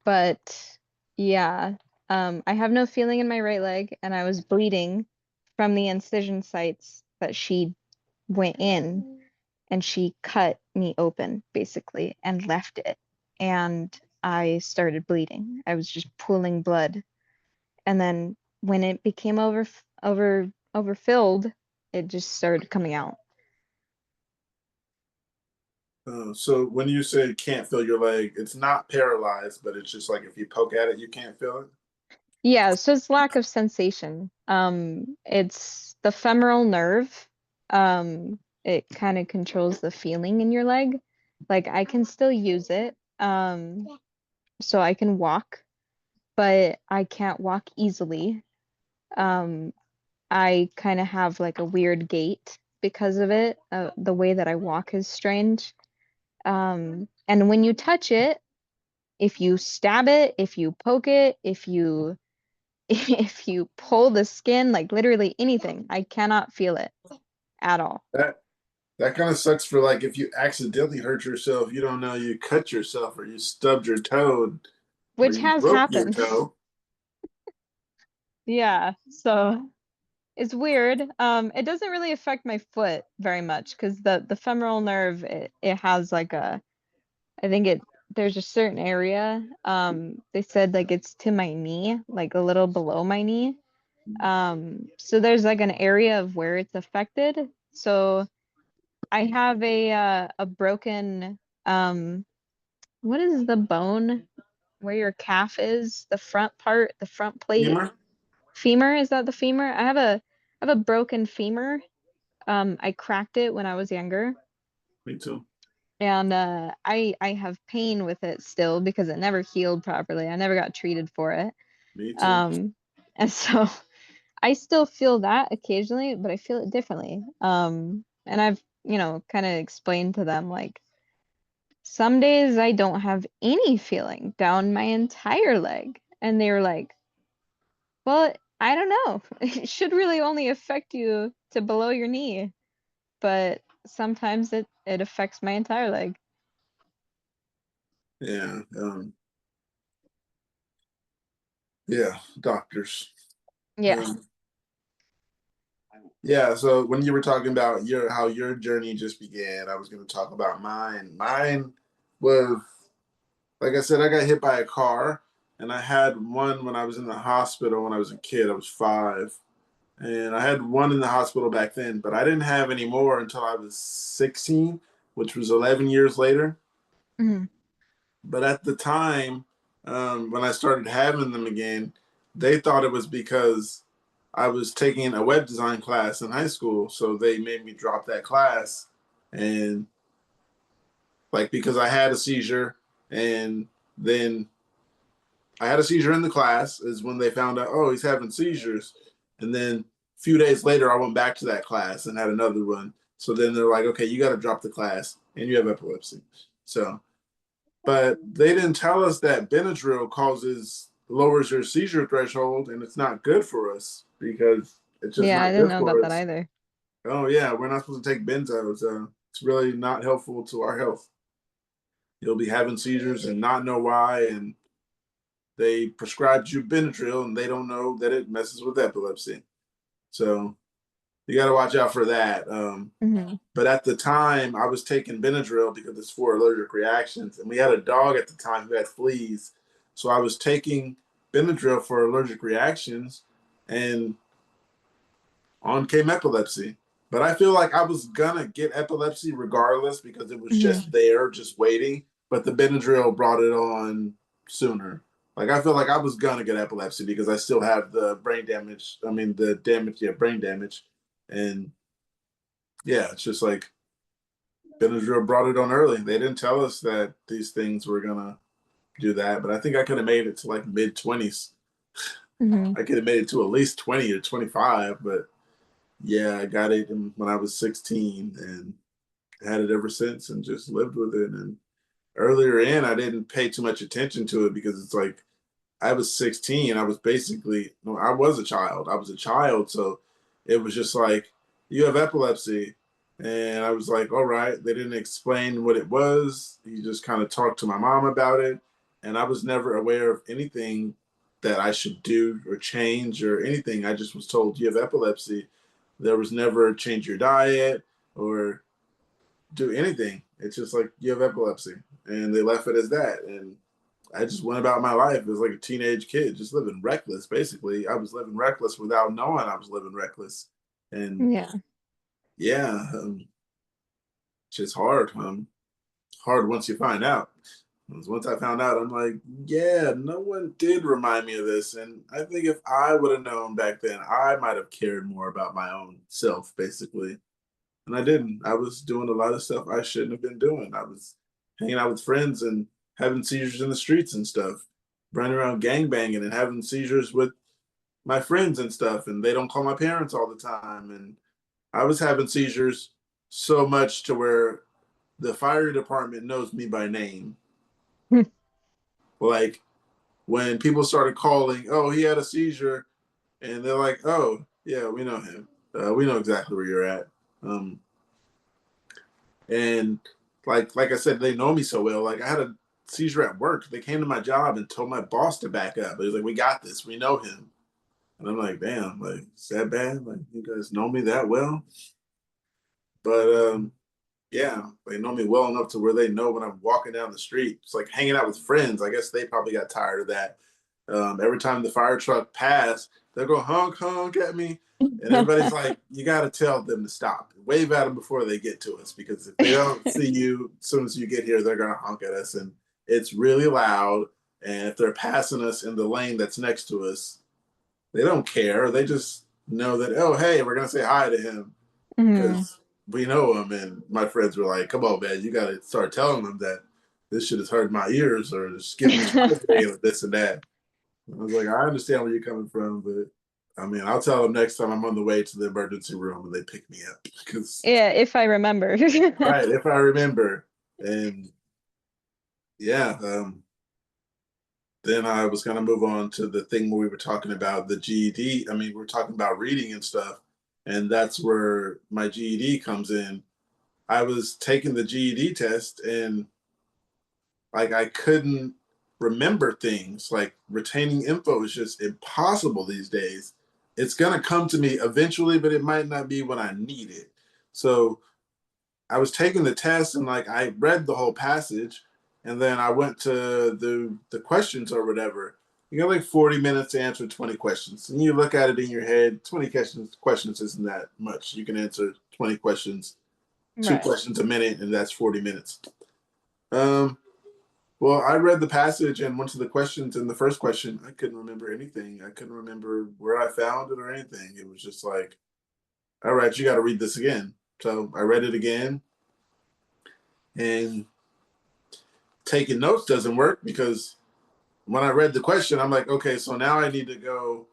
but yeah, I have no feeling in my right leg, and I was bleeding from the incision sites that she went in and she cut me open basically and left it. And I started bleeding. I was just pooling blood. And then when it became overfilled, it just started coming out. So when you say can't feel your leg, it's not paralyzed, but it's just like if you poke at it, you can't feel it. Yeah, so it's lack of sensation. It's the femoral nerve. It kind of controls the feeling in your leg. Like I can still use it. So I can walk, but I can't walk easily. Um, I kind of have like a weird gait because of it. The way that I walk is strange. And when you touch it, if you stab it, if you poke it, if you if you pull the skin, like literally anything, I cannot feel it at all. That kind of sucks for like if you accidentally hurt yourself, you don't know you cut yourself or you stubbed your toe or Which you has broke your happened. toe. Yeah, so it's weird. It doesn't really affect my foot very much because the femoral nerve it has like a I think it there's a certain area. They said like it's to my knee, like a little below my knee. So there's like an area of where it's affected. So I have a broken what is the bone where your calf is? The front part, the front plate. Femur? Femur, is that the femur? I have a broken femur. I cracked it when I was younger. Me too. And I have pain with it still because it never healed properly. I never got treated for it. Me too. And so I still feel that occasionally, but I feel it differently. And I've, kind of explained to them like some days I don't have any feeling down my entire leg. And they were like, well, I don't know. It should really only affect you to below your knee, but sometimes it affects my entire leg. Yeah. Yeah. Doctors. Yeah. Um, yeah. So when you were talking about how your journey just began, I was going to talk about mine. Mine was, like I said, I got hit by a car, and I had one when I was in the hospital when I was a kid. I was 5. And I had one in the hospital back then, but I didn't have any more until I was 16, which was 11 years later. Hmm. But at the time, when I started having them again, they thought it was because I was taking a web design class in high school. So they made me drop that class. And like, because I had a seizure, and then I had a seizure in the class is when they found out, oh, he's having seizures. And then a few days later, I went back to that class and had another one. So then they're like, okay, you got to drop the class and you have epilepsy. So, but they didn't tell us that Benadryl lowers your seizure threshold, and it's not good for us because it's just Yeah, I not didn't good know about for that us. either. Oh yeah, we're not supposed to take benzos. It's really not helpful to our health. You'll be having seizures and not know why, and they prescribed you Benadryl and they don't know that it messes with epilepsy. So you got to watch out for that. Hmm. But at the time, I was taking Benadryl because it's for allergic reactions. And we had a dog at the time who had fleas. So I was taking Benadryl for allergic reactions, and on came epilepsy. But I feel like I was going to get epilepsy regardless because it was Hmm. just there, just waiting. But the Benadryl brought it on sooner. Like I feel like I was gonna get epilepsy because I still have the brain damage. I mean the damage, yeah, brain damage, and yeah, it's just like Benadryl brought it on early. They didn't tell us that these things were gonna do that, but I think I could have made it to like mid-20s. Hmm. I could have made it to at least 20 or 25, but yeah, I got it when I was 16 and had it ever since and just lived with it. And earlier in, I didn't pay too much attention to it because it's like I was 16. I was basically, no, I was a child. I was a child. So it was just like, you have epilepsy. And I was like, all right. They didn't explain what it was. He just kind of talked to my mom about it. And I was never aware of anything that I should do or change or anything. I just was told you have epilepsy. There was never change your diet or do anything. It's just like you have epilepsy, and they left it as that. And I just went about my life as like a teenage kid, just living reckless. Basically, I was living reckless without knowing I was living reckless. And Yeah. yeah, it's just hard. Hard once you find out. Once I found out, I'm like, yeah, no one did remind me of this. And I think if I would have known back then, I might have cared more about my own self, basically. And I didn't. I was doing a lot of stuff I shouldn't have been doing. I was hanging out with friends and having seizures in the streets and stuff, running around gang banging and having seizures with my friends and stuff. And they don't call my parents all the time. And I was having seizures so much to where the fire department knows me by name. Like when people started calling, oh, he had a seizure, and they're like, oh, yeah, we know him. We know exactly where you're at. And like I said, they know me so well. Like I had a seizure at work. They came to my job and told my boss to back up. He was like, we got this. We know him. And I'm like, damn, like, is that bad? Like, you guys know me that well? But yeah, they know me well enough to where they know when I'm walking down the street. It's like hanging out with friends. I guess they probably got tired of that. Every time the fire truck passed, they'll go honk, honk at me. And everybody's like, you got to tell them to stop. Wave at them before they get to us. Because if they don't see you, as soon as you get here, they're going to honk at us. And it's really loud. And if they're passing us in the lane that's next to us, they don't care. They just know that, oh, hey, we're going to say hi to him. Because we know him. And my friends were like, come on, man, you got to start telling them that this shit has hurt my ears or just giving me migraine or this and that. I was like, I understand where you're coming from, but I mean, I'll tell them next time I'm on the way to the emergency room and they pick me up. Because Yeah, if I remember. right, if I remember. And yeah, then I was gonna move on to the thing where we were talking about the GED. I mean, we're talking about reading and stuff, and that's where my GED comes in. I was taking the GED test and like I couldn't remember things. Like retaining info is just impossible these days. It's gonna come to me eventually, but it might not be when I need it. So I was taking the test and like I read the whole passage and then I went to the questions or whatever. You got like 40 minutes to answer 20 questions. And you look at it in your head, 20 questions isn't that much. You can answer 20 questions, two Right. questions a minute, and that's 40 minutes. Well, I read the passage and went to the questions. And the first question, I couldn't remember anything. I couldn't remember where I found it or anything. It was just like, all right, you got to read this again. So I read it again. And taking notes doesn't work because when I read the question, I'm like, okay, so now I need to go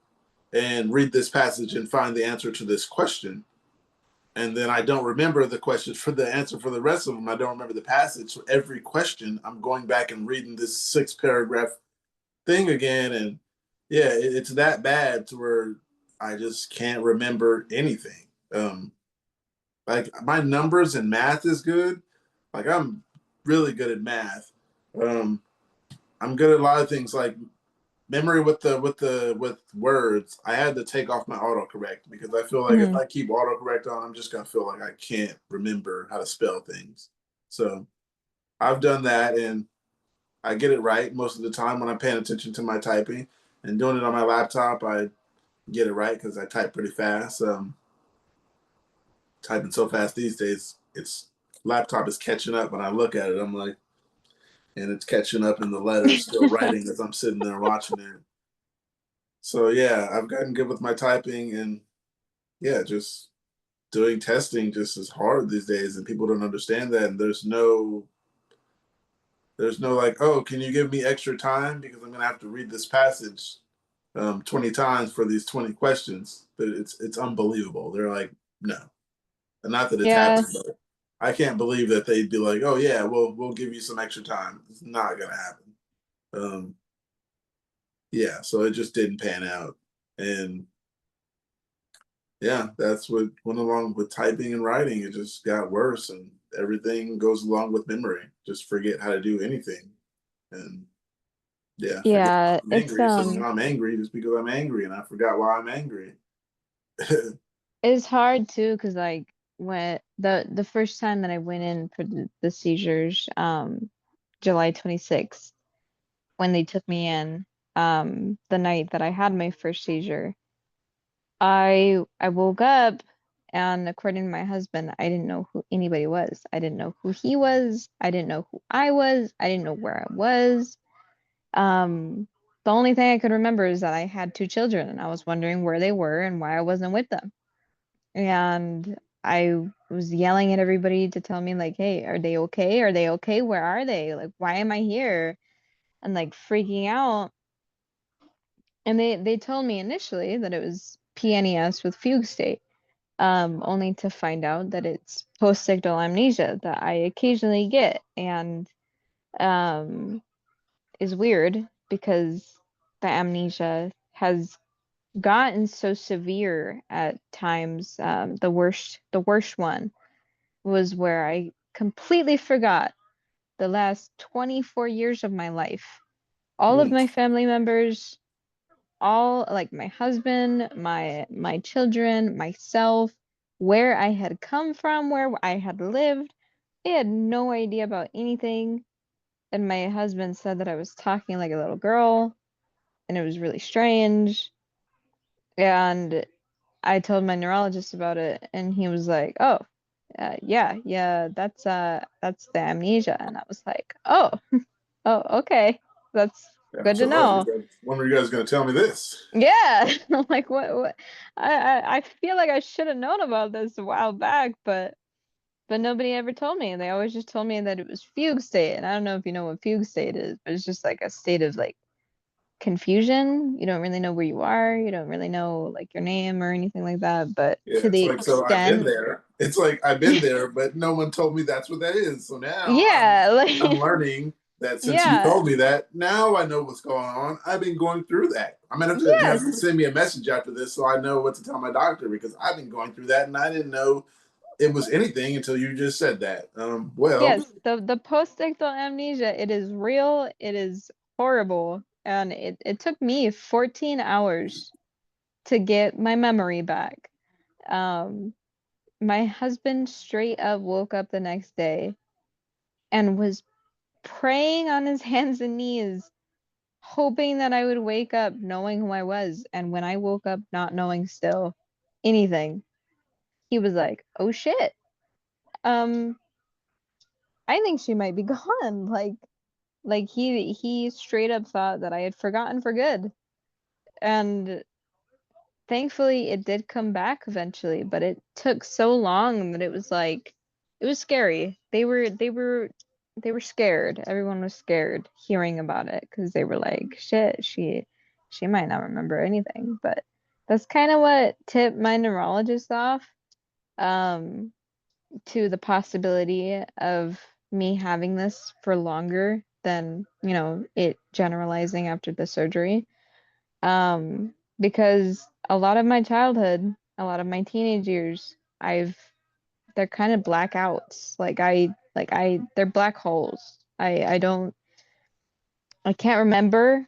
and read this passage and find the answer to this question. And then I don't remember the questions for the answer for the rest of them. I don't remember the passage. So every question, I'm going back and reading this 6-paragraph thing again. And yeah, it's that bad to where I just can't remember anything. Like my numbers and math is good. Like I'm really good at math. Um, I'm good at a lot of things like memory with words. I had to take off my autocorrect because I feel like if I keep autocorrect on, I'm just gonna feel like I can't remember how to spell things. So I've done that and I get it right most of the time when I'm paying attention to my typing and doing it on my laptop. I get it right because I type pretty fast. Typing so fast these days, it's laptop is catching up. When I look at it, I'm like, and it's catching up in the letters, still writing as I'm sitting there watching it. So yeah, I've gotten good with my typing, and yeah, just doing testing just is hard these days, and people don't understand that. And there's no like, oh, can you give me extra time because I'm gonna have to read this passage 20 times for these 20 questions. But it's unbelievable. They're like, no, and not that it's Yeah. happened, but I can't believe that they'd be like, oh yeah, we'll give you some extra time. It's not gonna happen. Um, yeah, so it just didn't pan out, and yeah, that's what went along with typing and writing. It just got worse, and everything goes along with memory. Just forget how to do anything, and yeah, forget Yeah, I'm it's angry. So now I'm angry just because I'm angry, and I forgot why I'm angry. It's hard too, because like when the first time that I went in for the seizures, July 26th, when they took me in, the night that I had my first seizure, I woke up and according to my husband, I didn't know who anybody was. I didn't know who he was. I didn't know who I was. I didn't know where I was. Um, the only thing I could remember is that I had two children and I was wondering where they were and why I wasn't with them. And I was yelling at everybody to tell me like, "Hey, are they okay? Are they okay? Where are they? Like, why am I here?" And like freaking out. And they told me initially that it was PNES with fugue state, only to find out that it's post-ictal amnesia that I occasionally get, and um, is weird because the amnesia has gotten so severe at times. The worst one was where I completely forgot the last 24 years of my life. All of Mm. my family members, all like my husband, my children, myself, where I had come from, where I had lived. They had no idea about anything. And my husband said that I was talking like a little girl, and it was really strange. And I told my neurologist about it, and he was like, "Oh, yeah, yeah, that's the amnesia." And I was like, "Oh, oh, okay, that's Yeah. good to So know." when were you guys going to tell me this? Yeah, I'm like, what? I feel like I should have known about this a while back, but nobody ever told me. They always just told me that it was fugue state, and I don't know if you know what fugue state is, but it's just like a state of like confusion. You don't really know where you are. You don't really know like your name or anything like that. But Yeah, to it's the like, so I've been extent, there. It's like I've been there, but no one told me that's what that is. So now yeah, I'm like learning that since you yeah, told me that, now I know what's going on. I've been going through that. I'm gonna have to you have to yes, send me a message after this so I know what to tell my doctor because I've been going through that and I didn't know it was anything until you just said that. Well, yes. The post-ictal amnesia, it is real. It is horrible, and it took me 14 hours to get my memory back. Um, my husband straight up woke up the next day and was praying on his hands and knees, hoping that I would wake up knowing who I was. And when I woke up not knowing still anything, he was like, "Oh shit. Um, I think she might be gone." Like he straight up thought that I had forgotten for good. And thankfully it did come back eventually, but it took so long that it was like it was scary. They were scared. Everyone was scared hearing about it because they were like, shit, she might not remember anything. But that's kind of what tipped my neurologist off um to the possibility of me having this for longer than, it generalizing after the surgery. Because a lot of my childhood, a lot of my teenage years, they're kind of blackouts. They're black holes. I can't remember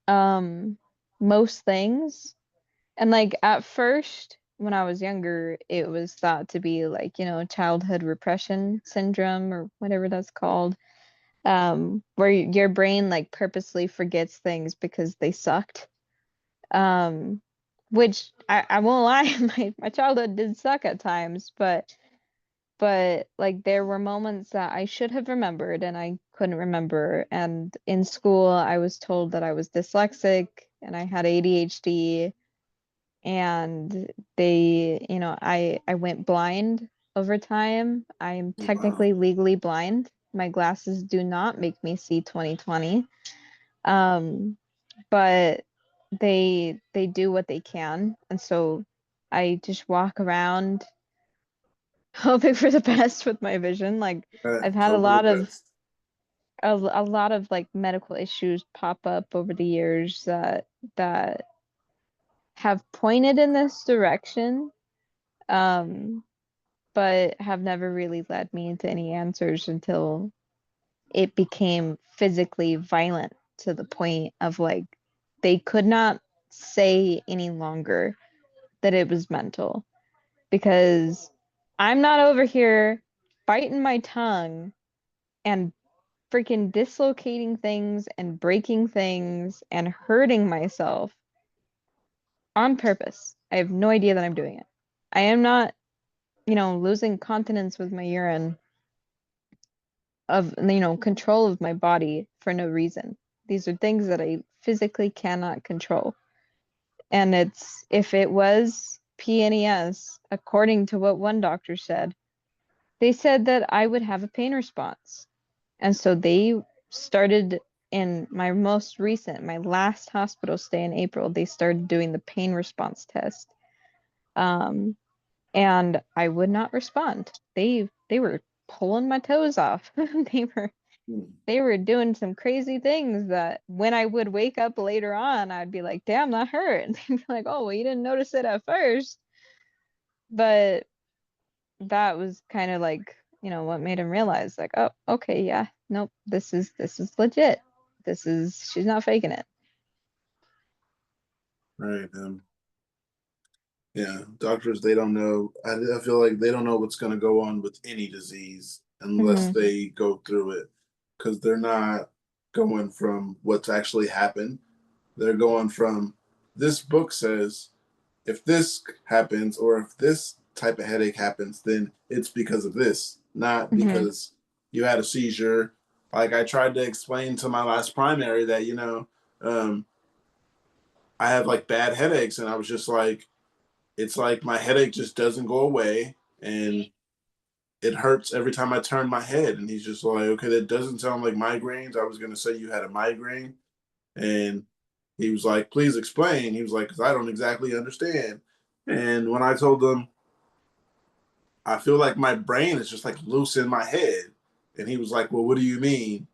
um most things. And like at first, when I was younger, it was thought to be like, childhood repression syndrome or whatever that's called, where your brain like purposely forgets things because they sucked. Um, which I won't lie, my childhood did suck at times, but like there were moments that I should have remembered and I couldn't remember. And in school, I was told that I was dyslexic and I had ADHD, and I went blind over time. I am wow. technically legally blind. My glasses do not make me see 2020. Um, but they do what they can, and so I just walk around hoping for the best with my vision. Like I've had a Hope for the lot of best. a lot of like medical issues pop up over the years that have pointed in this direction, um, but have never really led me into any answers until it became physically violent to the point of like they could not say any longer that it was mental, because I'm not over here biting my tongue and freaking dislocating things and breaking things and hurting myself on purpose. I have no idea that I'm doing it. I am not, losing continence with my urine, of, control of my body for no reason. These are things that I physically cannot control. And if it was PNES, according to what one doctor said, they said that I would have a pain response. And so they started in my last hospital stay in April, they started doing the pain response test. And I would not respond. They were pulling my toes off. They were doing some crazy things that when I would wake up later on, I'd be like, damn, that hurt. And they'd be like, oh, well, you didn't notice it at first. But that was kind of like, what made him realize, like, oh, okay, yeah, nope, this is legit. She's not faking it. Right. Yeah, doctors, they don't know. I feel like they don't know what's going to go on with any disease unless they go through it, because they're not going from what's actually happened. They're going from, this book says if this happens or if this type of headache happens, then it's because of this, not because you had a seizure. Like I tried to explain to my last primary that, I have like bad headaches, and I was just like, it's like my headache just doesn't go away and it hurts every time I turn my head. And he's just like, okay, that doesn't sound like migraines. I was going to say you had a migraine. And he was like, please explain. He was like, because I don't exactly understand. And when I told him, I feel like my brain is just like loose in my head. And he was like, well, what do you mean?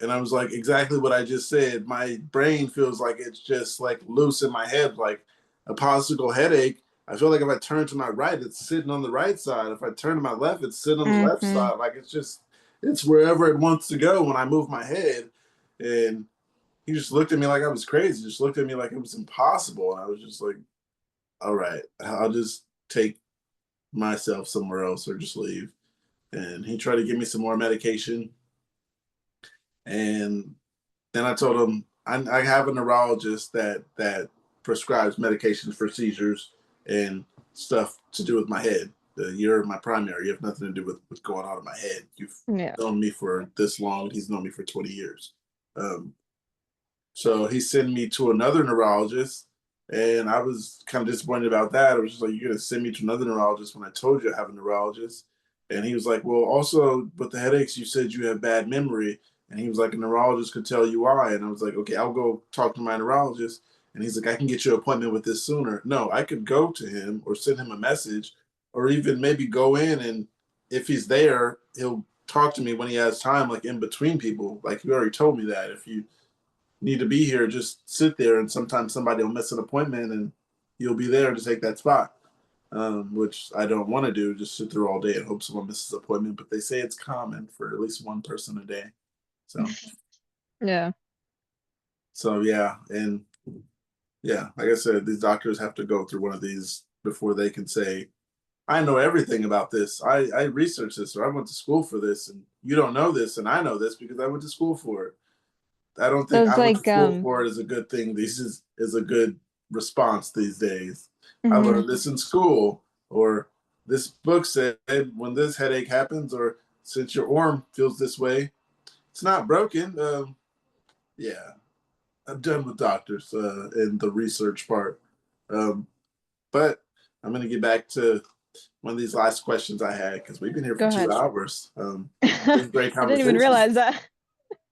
And I was like, exactly what I just said. My brain feels like it's just like loose in my head, like a popsicle headache. I feel like if I turn to my right, it's sitting on the right side. If I turn to my left, it's sitting on the left side. Like it's wherever it wants to go when I move my head. And he just looked at me like I was crazy, just looked at me like it was impossible. And I was just like, all right, I'll just take myself somewhere else or just leave. And he tried to give me some more medication. And then I told him, I have a neurologist that prescribes medications for seizures and stuff to do with my head. You're my primary. You have nothing to do with what's going on in my head. You've known me for this long. He's known me for 20 years. So he sent me to another neurologist, and I was kind of disappointed about that. I was just like, you're going to send me to another neurologist when I told you I have a neurologist? And he was like, well, also with the headaches, you said you have bad memory. And he was like, a neurologist could tell you why. And I was like, okay, I'll go talk to my neurologist. And he's like, I can get you an appointment with this sooner. No, I could go to him or send him a message or even maybe go in, and if he's there, he'll talk to me when he has time, like in between people. Like you already told me that if you need to be here, just sit there, and sometimes somebody will miss an appointment and you'll be there to take that spot, which I don't want to do, just sit there all day and hope someone misses an appointment. But they say it's common for at least one person a day. So yeah. So yeah, and yeah, like I said, these doctors have to go through one of these before they can say, I know everything about this. I researched this, or I went to school for this, and you don't know this, and I know this because I went to school for it. I don't think Those I went to like school for it is a good thing. This is a good response these days. I learned this in school, or this book said when this headache happens, or since your arm feels this way, it's not broken. Yeah, I'm done with doctors and the research part. But I'm going to get back to one of these last questions I had, because we've been here for Go 2 ahead. hours. It's been great I didn't even conversation. realize that.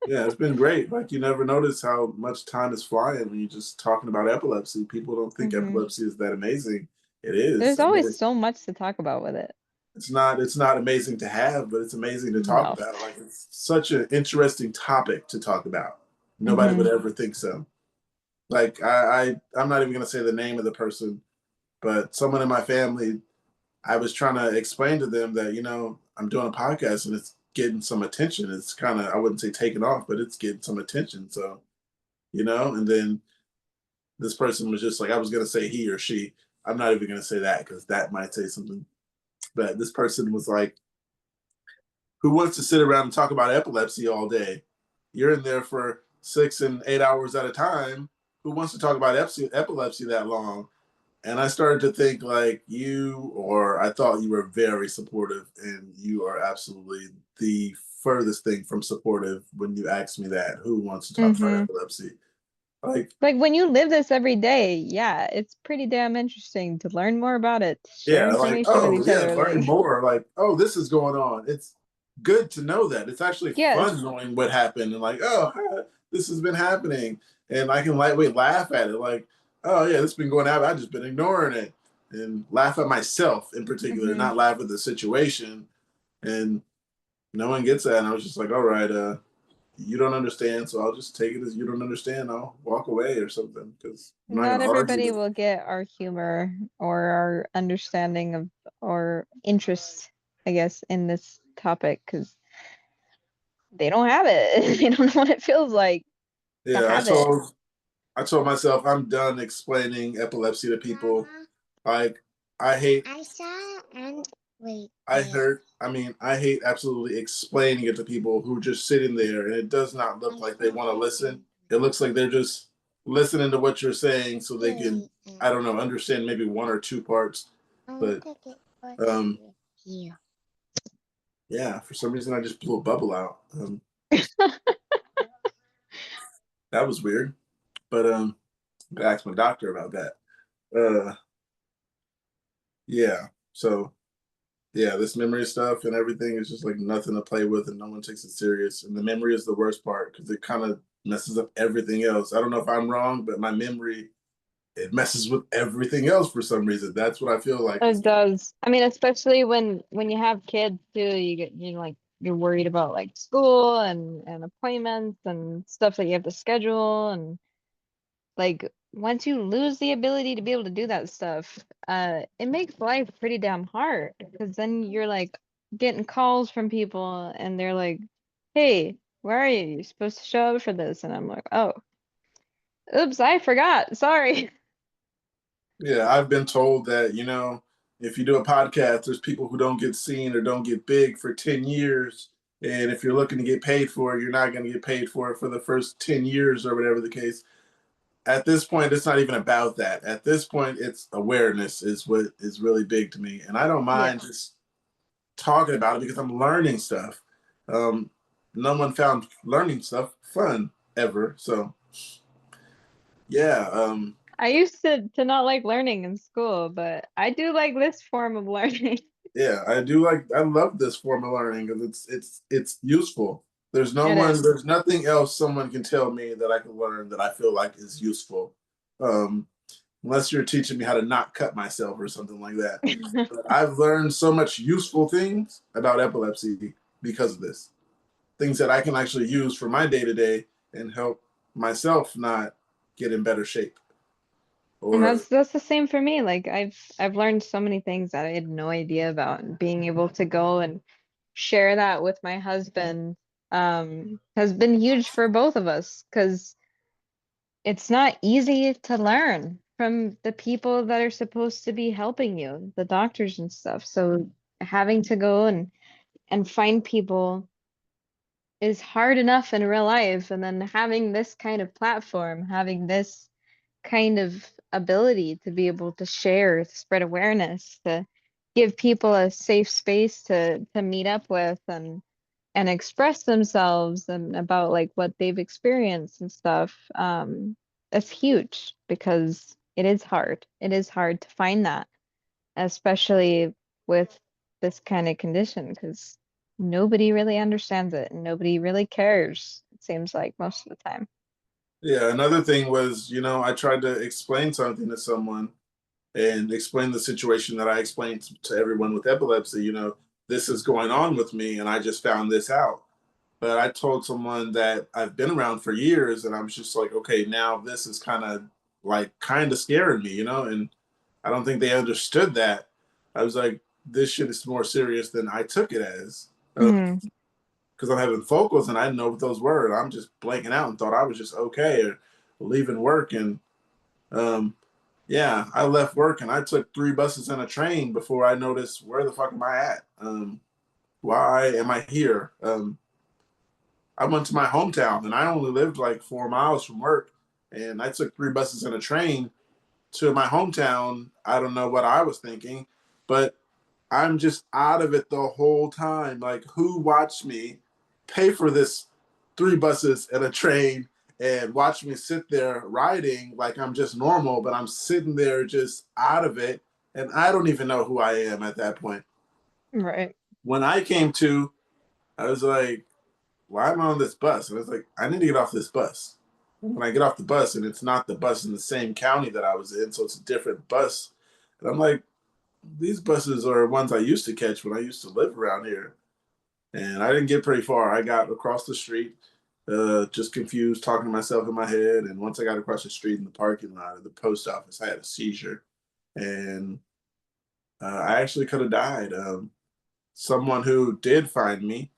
Yeah, it's been great. Like you never notice how much time is flying when you're just talking about epilepsy. People don't think epilepsy is that amazing. It is. There's I always mean, so much to talk about with it. it's not amazing to have, but it's amazing to talk No. about. Like it's such an interesting topic to talk about. Nobody would ever think so. Like I'm not even gonna say the name of the person, but someone in my family, I was trying to explain to them that, I'm doing a podcast and it's getting some attention. It's kind of, I wouldn't say taking off, but it's getting some attention. So, and then this person was just like, I was going to say he or she. I'm not even going to say that because that might say something. But this person was like, who wants to sit around and talk about epilepsy all day? You're in there for 6 and 8 hours at a time. Who wants to talk about epilepsy that long? And I started to think like I thought you were very supportive, and you are absolutely the furthest thing from supportive when you asked me that. Who wants to talk about epilepsy? Like when you live this every day, yeah, it's pretty damn interesting to learn more about it, share Yeah, like, information with oh, each yeah, other. learn Like, more. Like, oh, this is going on. It's good to know that. It's actually yes. fun knowing what happened and like, oh, this has been happening. And I can lightweight laugh at it. Like, oh, yeah, this has been going on. I've just been ignoring it and laugh at myself in particular, not laugh at the situation. And no one gets that. And I was just like, all right, you don't understand. So I'll just take it as you don't understand. I'll walk away or something because I'm not going Not to argue everybody with will get our humor or our understanding of or interest, I guess, in this topic because they don't have it. They don't know what it feels like to Yeah, have it. I told myself I'm done explaining epilepsy to people. Like I hate I saw and wait. I hate absolutely explaining it to people who are just sitting there and it does not look like they want to listen. It looks like they're just listening to what you're saying so they can, I don't know, understand maybe one or two parts. But yeah, for some reason I just blew a bubble out. That was weird. But I asked my doctor about that. Yeah. So yeah, this memory stuff and everything is just like nothing to play with, and no one takes it serious. And the memory is the worst part because it kind of messes up everything else. I don't know if I'm wrong, but my memory, it messes with everything else for some reason. That's what I feel like. It does. I mean, especially when you have kids too, you're worried about like school and appointments and stuff that you have to schedule and like once you lose the ability to be able to do that stuff, it makes life pretty damn hard because then you're like getting calls from people and they're like, "Hey, where are you? You're supposed to show up for this." And I'm like, "Oh, oops, I forgot. Sorry." Yeah, I've been told that, if you do a podcast, there's people who don't get seen or don't get big for 10 years. And if you're looking to get paid for it, you're not going to get paid for it for the first 10 years or whatever the case. At this point, it's not even about that. At this point, it's awareness is what is really big to me. And I don't mind just talking about it because I'm learning stuff. Um, no one found learning stuff fun ever. So, yeah. I used to not like learning in school, but I do like this form of learning. Yeah, I love this form of learning because it's useful. It is. There's nothing else someone can tell me that I can learn that I feel like is useful. Um, Unless you're teaching me how to not cut myself or something like that. But I've learned so much useful things about epilepsy because of this. Things that I can actually use for my day to day and help myself not get in better shape. And Or that's the same for me. Like I've learned so many things that I had no idea about, and being able to go and share that with my husband has been huge for both of us because it's not easy to learn from the people that are supposed to be helping you, the doctors and stuff. So having to go and find people is hard enough in real life, and then having this kind of platform, having this kind of ability to be able to share, to spread awareness, to give people a safe space to meet up with and express themselves and about like what they've experienced and stuff. That's huge because it is hard. It is hard to find that, especially with this kind of condition, because nobody really understands it and nobody really cares, it seems like most of the time. yeah, another thing was, I tried to explain something to someone and explain the situation that I explained to everyone with epilepsy. This is going on with me, and I just found this out. But I told someone that I've been around for years, and I was just like, okay, now this is kind of scaring me, and I don't think they understood that. I was like, this shit is more serious than I took it as. Mm. Because I'm having focals and I didn't know what those were. And I'm just blanking out and thought I was just okay or leaving work. And um, Yeah, I left work and I took 3 buses and a train before I noticed where the fuck am I at? Why am I here? I went to my hometown and I only lived like 4 miles from work, and I took 3 buses and a train to my hometown. I don't know what I was thinking, but I'm just out of it the whole time. Like, who watched me pay for this 3 buses and a train and watch me sit there riding like I'm just normal, but I'm sitting there just out of it. And I don't even know who I am at that point. Right. When I came to, I was like, why am I on this bus? And I was like, I need to get off this bus. When I get off the bus, and it's not the bus in the same county that I was in, so it's a different bus. And I'm like, these buses are ones I used to catch when I used to live around here. And I didn't get pretty far. I got across the street, just confused, talking to myself in my head. And once I got across the street in the parking lot of the post office, I had a seizure. And I actually could have died. Someone who did find me,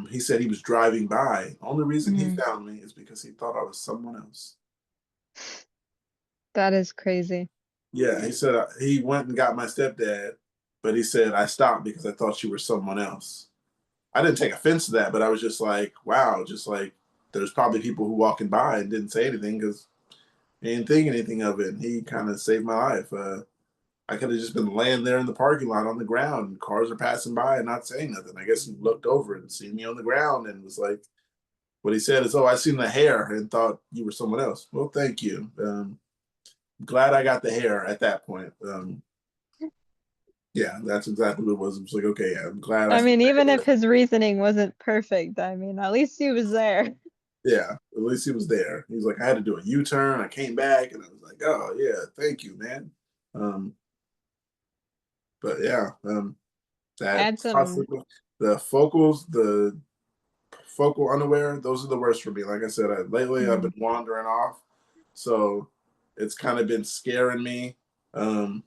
he said he was driving by. Only reason he Mhm. found me is because he thought I was someone else. That is crazy. Yeah, he said he went and got my stepdad, but he said I stopped because I thought you were someone else. I didn't take offense to that, but I was just like, wow, just like there's probably people who walking by and didn't say anything because he didn't think anything of it. And he kind of saved my life. I could have just been laying there in the parking lot on the ground, and cars are passing by and not saying nothing. I guess he looked over and seen me on the ground and was like, what he said is, "Oh, I seen the hair and thought you were someone else." Well, thank you. Glad I got the hair at that point. Yeah, that's exactly what it was. It was like, okay, yeah, I'm glad I I saw mean, the even if hair. his reasoning wasn't perfect, I mean, at least he was there. Yeah, at least he was there. He was like, I had to do a U-turn. I came back, and I was like, oh yeah, thank you, man. Um, but yeah, I that had some. the focals, the focal underwear, those are the worst for me. Like I said, lately I've Mhm. been wandering off, so it's kind of been scaring me um,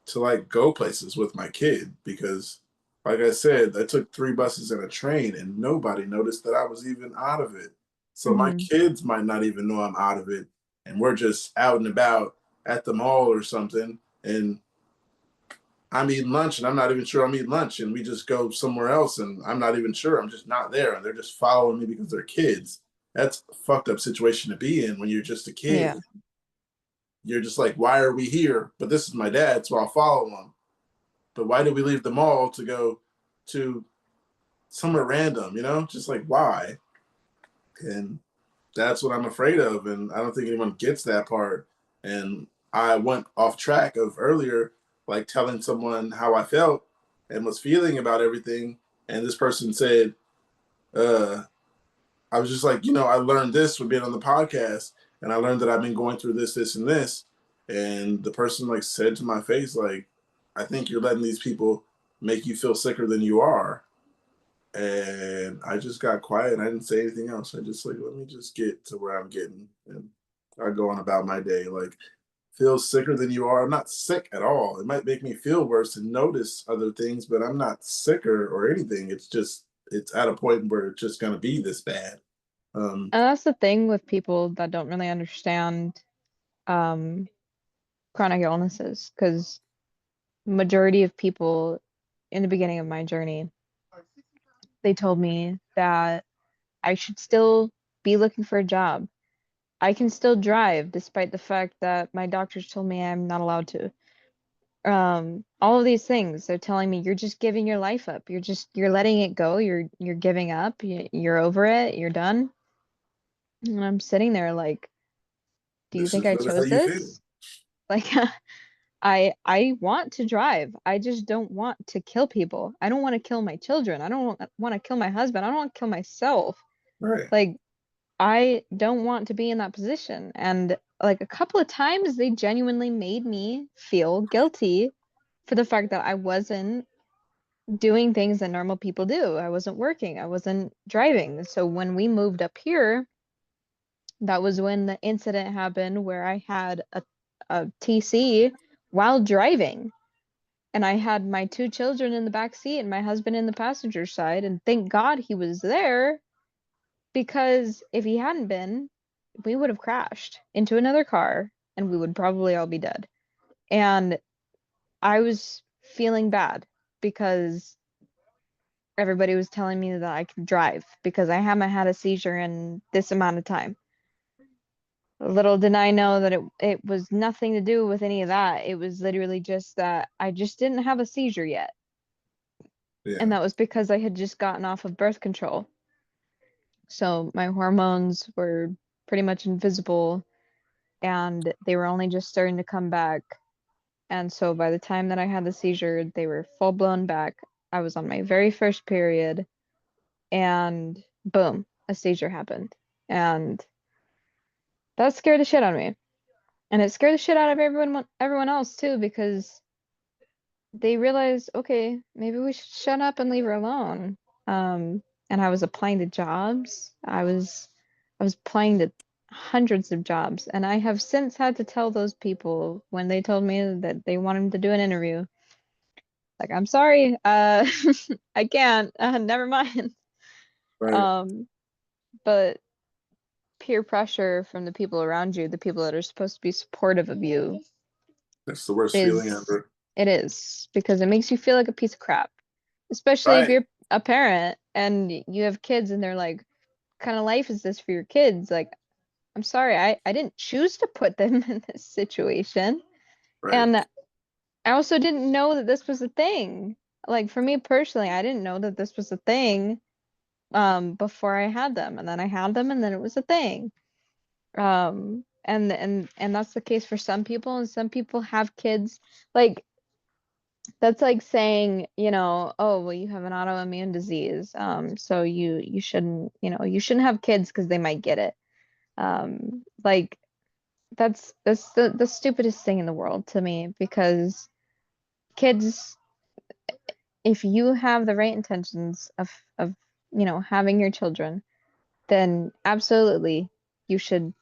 to like go places with my kid because, like I said, I took 3 buses and a train, and nobody noticed that I was even out of it. So my Mhm. kids might not even know I'm out of it, and we're just out and about at the mall or something, and I'm eating lunch and I'm not even sure I'm eating lunch, and we just go somewhere else and I'm not even sure. I'm just not there, and they're just following me because they're kids. That's a fucked up situation to be in when you're just a kid. Yeah. You're just like, why are we here? But this is my dad, so I'll follow him. But why did we leave the mall to go to somewhere random, Just like why? And that's what I'm afraid of. And I don't think anyone gets that part. And I went off track of earlier, like telling someone how I felt and was feeling about everything. And this person said, uh, I was just like, I learned this from being on the podcast, and I learned that I've been going through this, this, and this. And the person like said to my face, like, I think you're letting these people make you feel sicker than you are. And I just got quiet. I didn't say anything else. I just like, let me just get to where I'm getting, and I go on about my day. Like, feel sicker than you are. I'm not sick at all. It might make me feel worse and notice other things, but I'm not sicker or anything. It's just it's at a point where it's just gonna be this bad. Um, And that's the thing with people that don't really understand um chronic illnesses, because majority of people in the beginning of my journey, they told me that I should still be looking for a job. I can still drive despite the fact that my doctors told me I'm not allowed to. All of these things, they're telling me you're just giving your life up. You're letting it go. You're giving up. You're over it. You're done. And I'm sitting there like, do you this think is I really how chose you feel, this? Like, I want to drive. I just don't want to kill people. I don't want to kill my children. I don't want to kill my husband. I don't want to kill myself. right? Like, I don't want to be in that position. And like a couple of times they genuinely made me feel guilty for the fact that I wasn't doing things that normal people do. I wasn't working. I wasn't driving. So when we moved up here, that was when the incident happened where I had a TC while driving. And I had my 2 children in the back seat and my husband in the passenger side. And thank God he was there, because if he hadn't been, we would have crashed into another car and we would probably all be dead. And I was feeling bad because everybody was telling me that I could drive because I haven't had a seizure in this amount of time. Little did I know that it was nothing to do with any of that. It was literally just that I just didn't have a seizure yet. Yeah. And that was because I had just gotten off of birth control. So my hormones were pretty much invisible and they were only just starting to come back. And so by the time that I had the seizure, they were full blown back. I was on my very first period and boom, a seizure happened. And that scared the shit out of me. And it scared the shit out of everyone else too, because they realized, okay, maybe we should shut up and leave her alone. And I was applying to jobs. I was applying to hundreds of jobs, and I have since had to tell those people when they told me that they wanted to do an interview, like, I'm sorry, I can't. Never mind. Right. Um, but peer pressure from the people around you, the people that are supposed to be supportive of you, That's the worst feeling is ever. it is because it makes you feel like a piece of crap, especially if Right. you're a parent and you have kids and they're like, what kind of life is this for your kids? Like, I'm sorry, I didn't choose to put them in this situation. Right. And I also didn't know that this was a thing. Like for me personally, I didn't know that this was a thing before I had them. And then I had them and then it was a thing. And that's the case for some people, and some people have kids. Like that's like saying, oh, well, you have an autoimmune disease. So you shouldn't, you shouldn't have kids because they might get it. Like that's the stupidest thing in the world to me, because kids, if you have the right intentions of having your children, then absolutely you should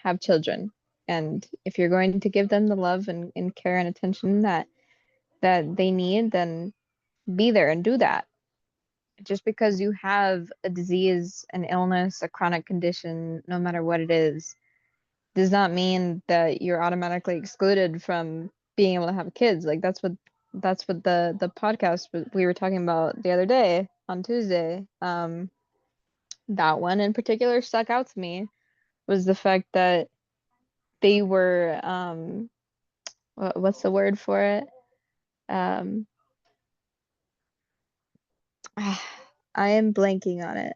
have children. And if you're going to give them the love and care and attention that they need, then be there and do that. Just because you have a disease, an illness, a chronic condition, no matter what it is, does not mean that you're automatically excluded from being able to have kids. Like that's what the podcast we were talking about the other day on Tuesday. That one in particular stuck out to me, was the fact that they were what's the word for it? Um I am blanking on it.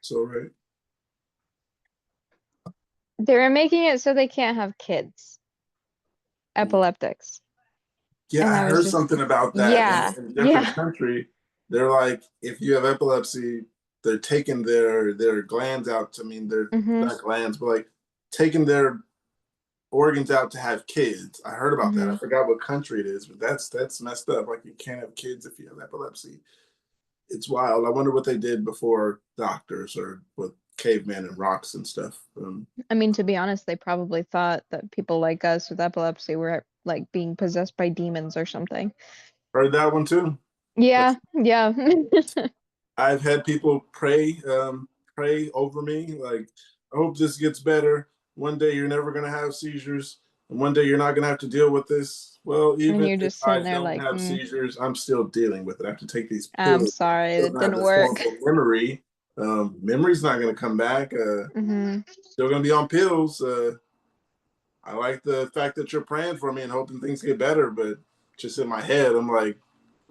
So right. They were making it so they can't have kids, epileptics. Yeah, And I I was heard just, something about that yeah, in a different yeah. country. They're like, if you have epilepsy, they're taking their glands out. I mean, they're Mm-hmm. not glands, but like taking their organs out to have kids. I heard about that. Mm-hmm. I forgot what country it is, but that's messed up. Like you can't have kids if you have epilepsy. It's wild. I wonder what they did before doctors or with cavemen and rocks and stuff. I mean, to be honest, they probably thought that people like us with epilepsy were like being possessed by demons or something. Heard that one too. Yeah, yeah. I've had people pray over me, like, I hope this gets better. One day you're never gonna have seizures, and one day you're not gonna have to deal with this. Well, And even you're if just I sitting there don't like, have seizures, I'm still dealing with it. I have to take these I'm pills. sorry, Still that gonna have didn't this work. horrible memory. Memory's not gonna come back. Hmm. Still gonna be on pills. I like the fact that you're praying for me and hoping things get better, but just in my head, I'm like,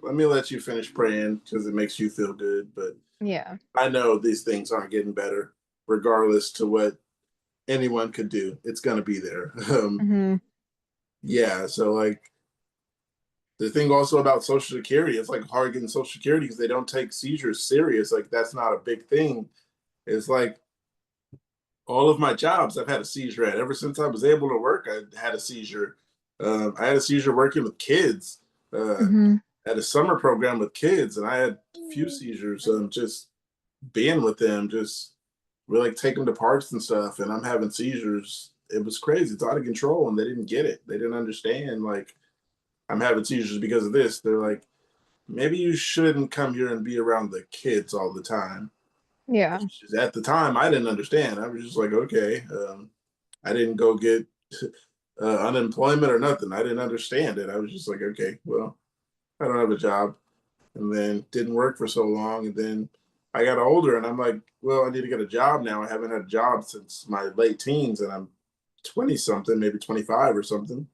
let me let you finish praying because it makes you feel good. But Yeah. I know these things aren't getting better, regardless to what anyone could do. It's gonna be there. Hmm. Yeah. So like the thing also about Social Security, it's like hard getting Social Security because they don't take seizures serious. Like that's not a big thing. It's like all of my jobs, I've had a seizure at. Ever since I was able to work, I had a seizure. I had a seizure working with kids. Hmm. At a summer program with kids, and I had a few seizures. Just being with them, just we like take them to parks and stuff, and I'm having seizures. It was crazy. It's out of control, and they didn't get it. They didn't understand. Like I'm having seizures because of this. They're like, maybe you shouldn't come here and be around the kids all the time. Yeah. At the time, I didn't understand. I was just like, okay. I didn't go get unemployment or nothing. I didn't understand it. I was just like, okay, well, I don't have a job. And then didn't work for so long. And then I got older and I'm like, well, I need to get a job now. I haven't had a job since my late teens and I'm 20 something, maybe 25 or something.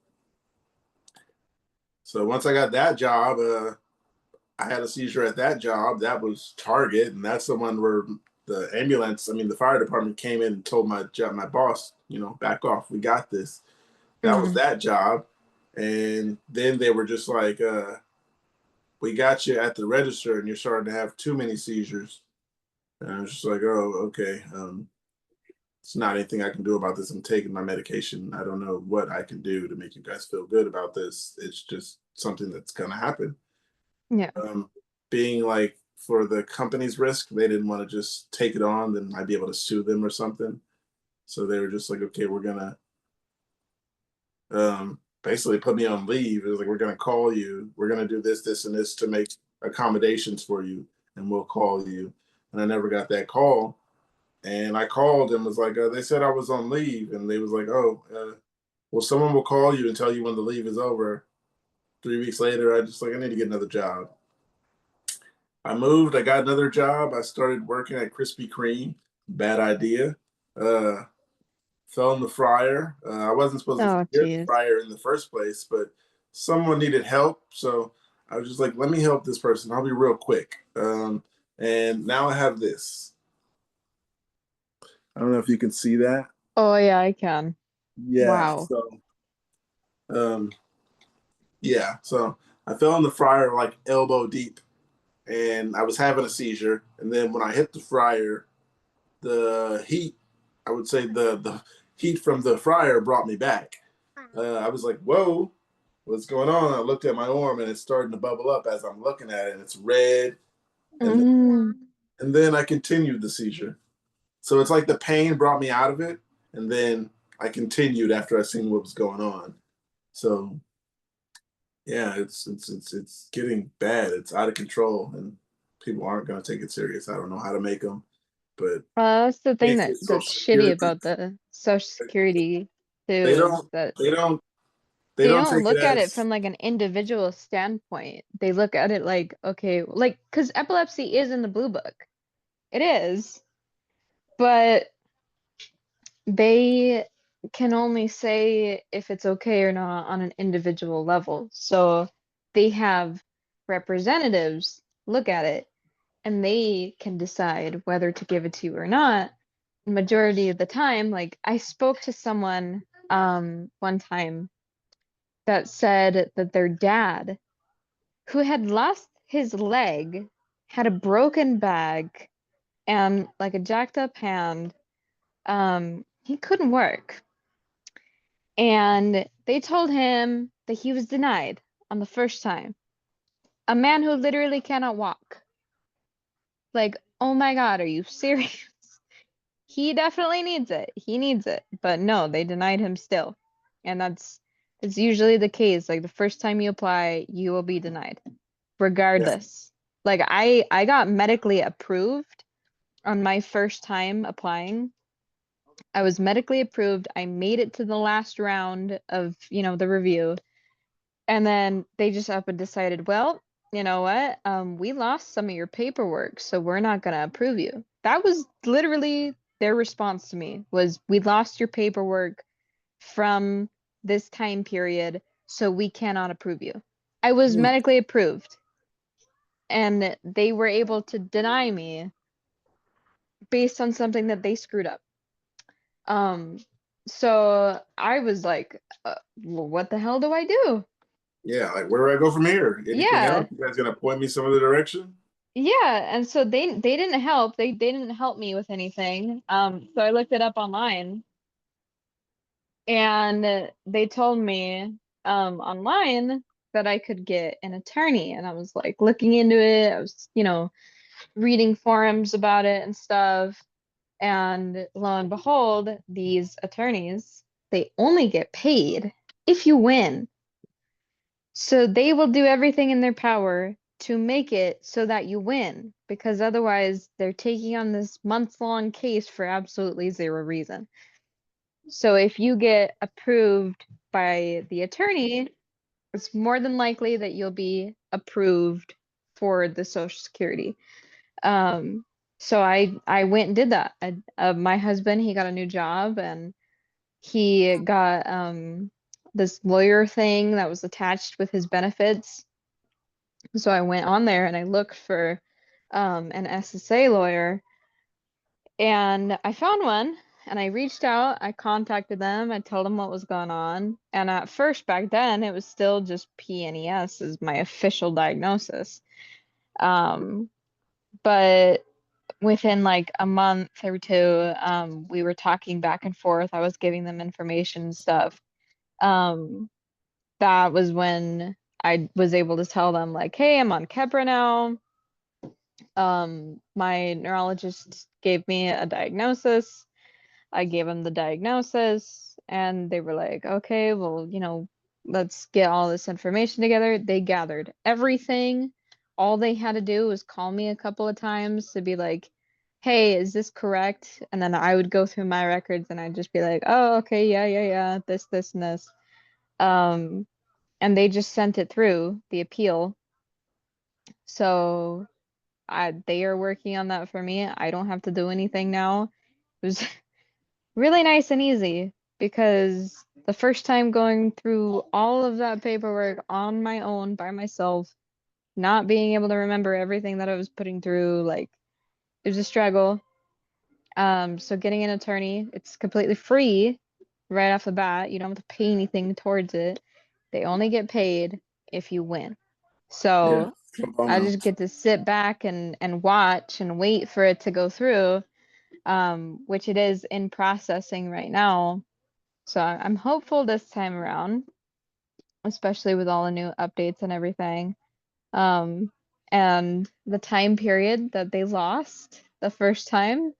So once I got that job, I had a seizure at that job. That was Target. And that's the one where the fire department came in and told my boss, back off. We got this. That was Mhm. that job. And then they were just like, we got you at the register and you're starting to have too many seizures. And I was just like, oh, okay. It's not anything I can do about this. I'm taking my medication. I don't know what I can do to make you guys feel good about this. It's just something that's going to happen. Yeah. Being like for the company's risk, they didn't want to just take it on, then I'd be able to sue them or something. So they were just like, okay, we're going to basically put me on leave. It was like, we're going to call you. We're going to do this, this, and this to make accommodations for you, and we'll call you. And I never got that call. And I called and was like, they said I was on leave. And they was like, oh, well, someone will call you and tell you when the leave is over. 3 weeks later, I need to get another job. I moved. I got another job. I started working at Krispy Kreme. Bad idea. Uh, Fell in the fryer. I wasn't supposed to Oh, get the geez. fryer in the first place, but someone needed help. So I was just like, let me help this person. I'll be real quick. And now I have this. I don't know if you can see that. Oh, yeah, I can. Yeah. Wow. So, um, yeah. So I fell in the fryer like elbow deep, and I was having a seizure. And then when I hit the fryer, the heat, I would say the heat from the fryer brought me back. I was like, whoa, what's going on? I looked at my arm and it's starting to bubble up as I'm looking at it, and it's red. And then, Mm. and then I continued the seizure. So it's like the pain brought me out of it, and then I continued after I seen what was going on. So yeah, it's getting bad. It's out of control, and people aren't going to take it serious. I don't know how to make them, but That's the thing basic that's Social shitty Security, about the Social Security they too, is don't that they don't they they don't don't take it look at it as from like an individual standpoint. They look at it like, okay, like, because epilepsy is in the blue book. It is, but they can only say if it's okay or not on an individual level. So they have representatives look at it and they can decide whether to give it to you or not. Majority of the time, like I spoke to someone one time that said that their dad, who had lost his leg, had a broken back and like a jacked up hand. He couldn't work. And they told him that he was denied on the first time. A man who literally cannot walk. Like, oh my God, are you serious? He definitely needs it. He needs it. But no, they denied him still. And that's usually the case. Like the first time you apply, you will be denied, yeah. regardless. Like I got medically approved on my first time applying. I was medically approved. I made it to the last round of, the review. And then they just up and decided, well, you know what? We lost some of your paperwork, so we're not gonna approve you. That was literally their response to me was, we lost your paperwork from this time period, so we cannot approve you. I was Hmm. medically approved, and they were able to deny me based on something that they screwed up. Um, so I was like, well, what the hell do I do? Yeah, like where do I go from here? Anything else? Yeah. You guys gonna point me some other direction? Yeah, and so they didn't help. They didn't help me with anything. So I looked it up online and they told me online that I could get an attorney, and I was like looking into it. I was, reading forums about it and stuff. And lo and behold, these attorneys, they only get paid if you win. So they will do everything in their power to make it so that you win, because otherwise they're taking on this month-long case for absolutely zero reason. So if you get approved by the attorney, it's more than likely that you'll be approved for the Social Security. So I went and did that. My husband, he got a new job, and he got this lawyer thing that was attached with his benefits. So I went on there and I looked for an SSA lawyer, and I found one, and I reached out, I contacted them, I told them what was going on. And at first, back then, it was still just PNES as my official diagnosis. But within like a month or two, we were talking back and forth. I was giving them information and stuff. Um, that was when I was able to tell them, like, hey, I'm on Keppra now. My neurologist gave me a diagnosis. I gave them the diagnosis, and they were like, okay, well, let's get all this information together. They gathered everything. All they had to do was call me a couple of times to be like, hey, is this correct? And then I would go through my records and I'd just be like, oh, okay, yeah, this, and this. And they just sent it through the appeal. So they are working on that for me. I don't have to do anything now. It was really nice and easy, because the first time going through all of that paperwork on my own by myself, not being able to remember everything that I was putting through, like, it was a struggle. So getting an attorney, it's completely free right off the bat. You don't have to pay anything towards it. They only get paid if you win. Yeah. So I No. just get to sit back and watch and wait for it to go through, which it is in processing right now. So I'm hopeful this time around, especially with all the new updates and everything. And the time period that they lost the first time,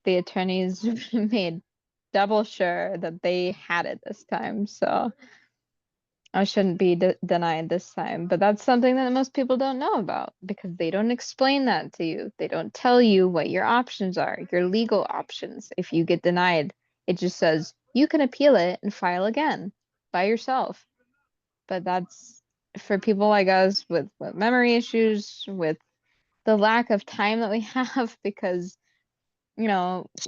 the attorneys made double sure that they had it this time. So I shouldn't be denied this time. But that's something that most people don't know about, because they don't explain that to you. They don't tell you what your options are, your legal options. If you get denied, it just says you can appeal it and file again by yourself. But that's for people like us with memory issues, with the lack of time that we have, because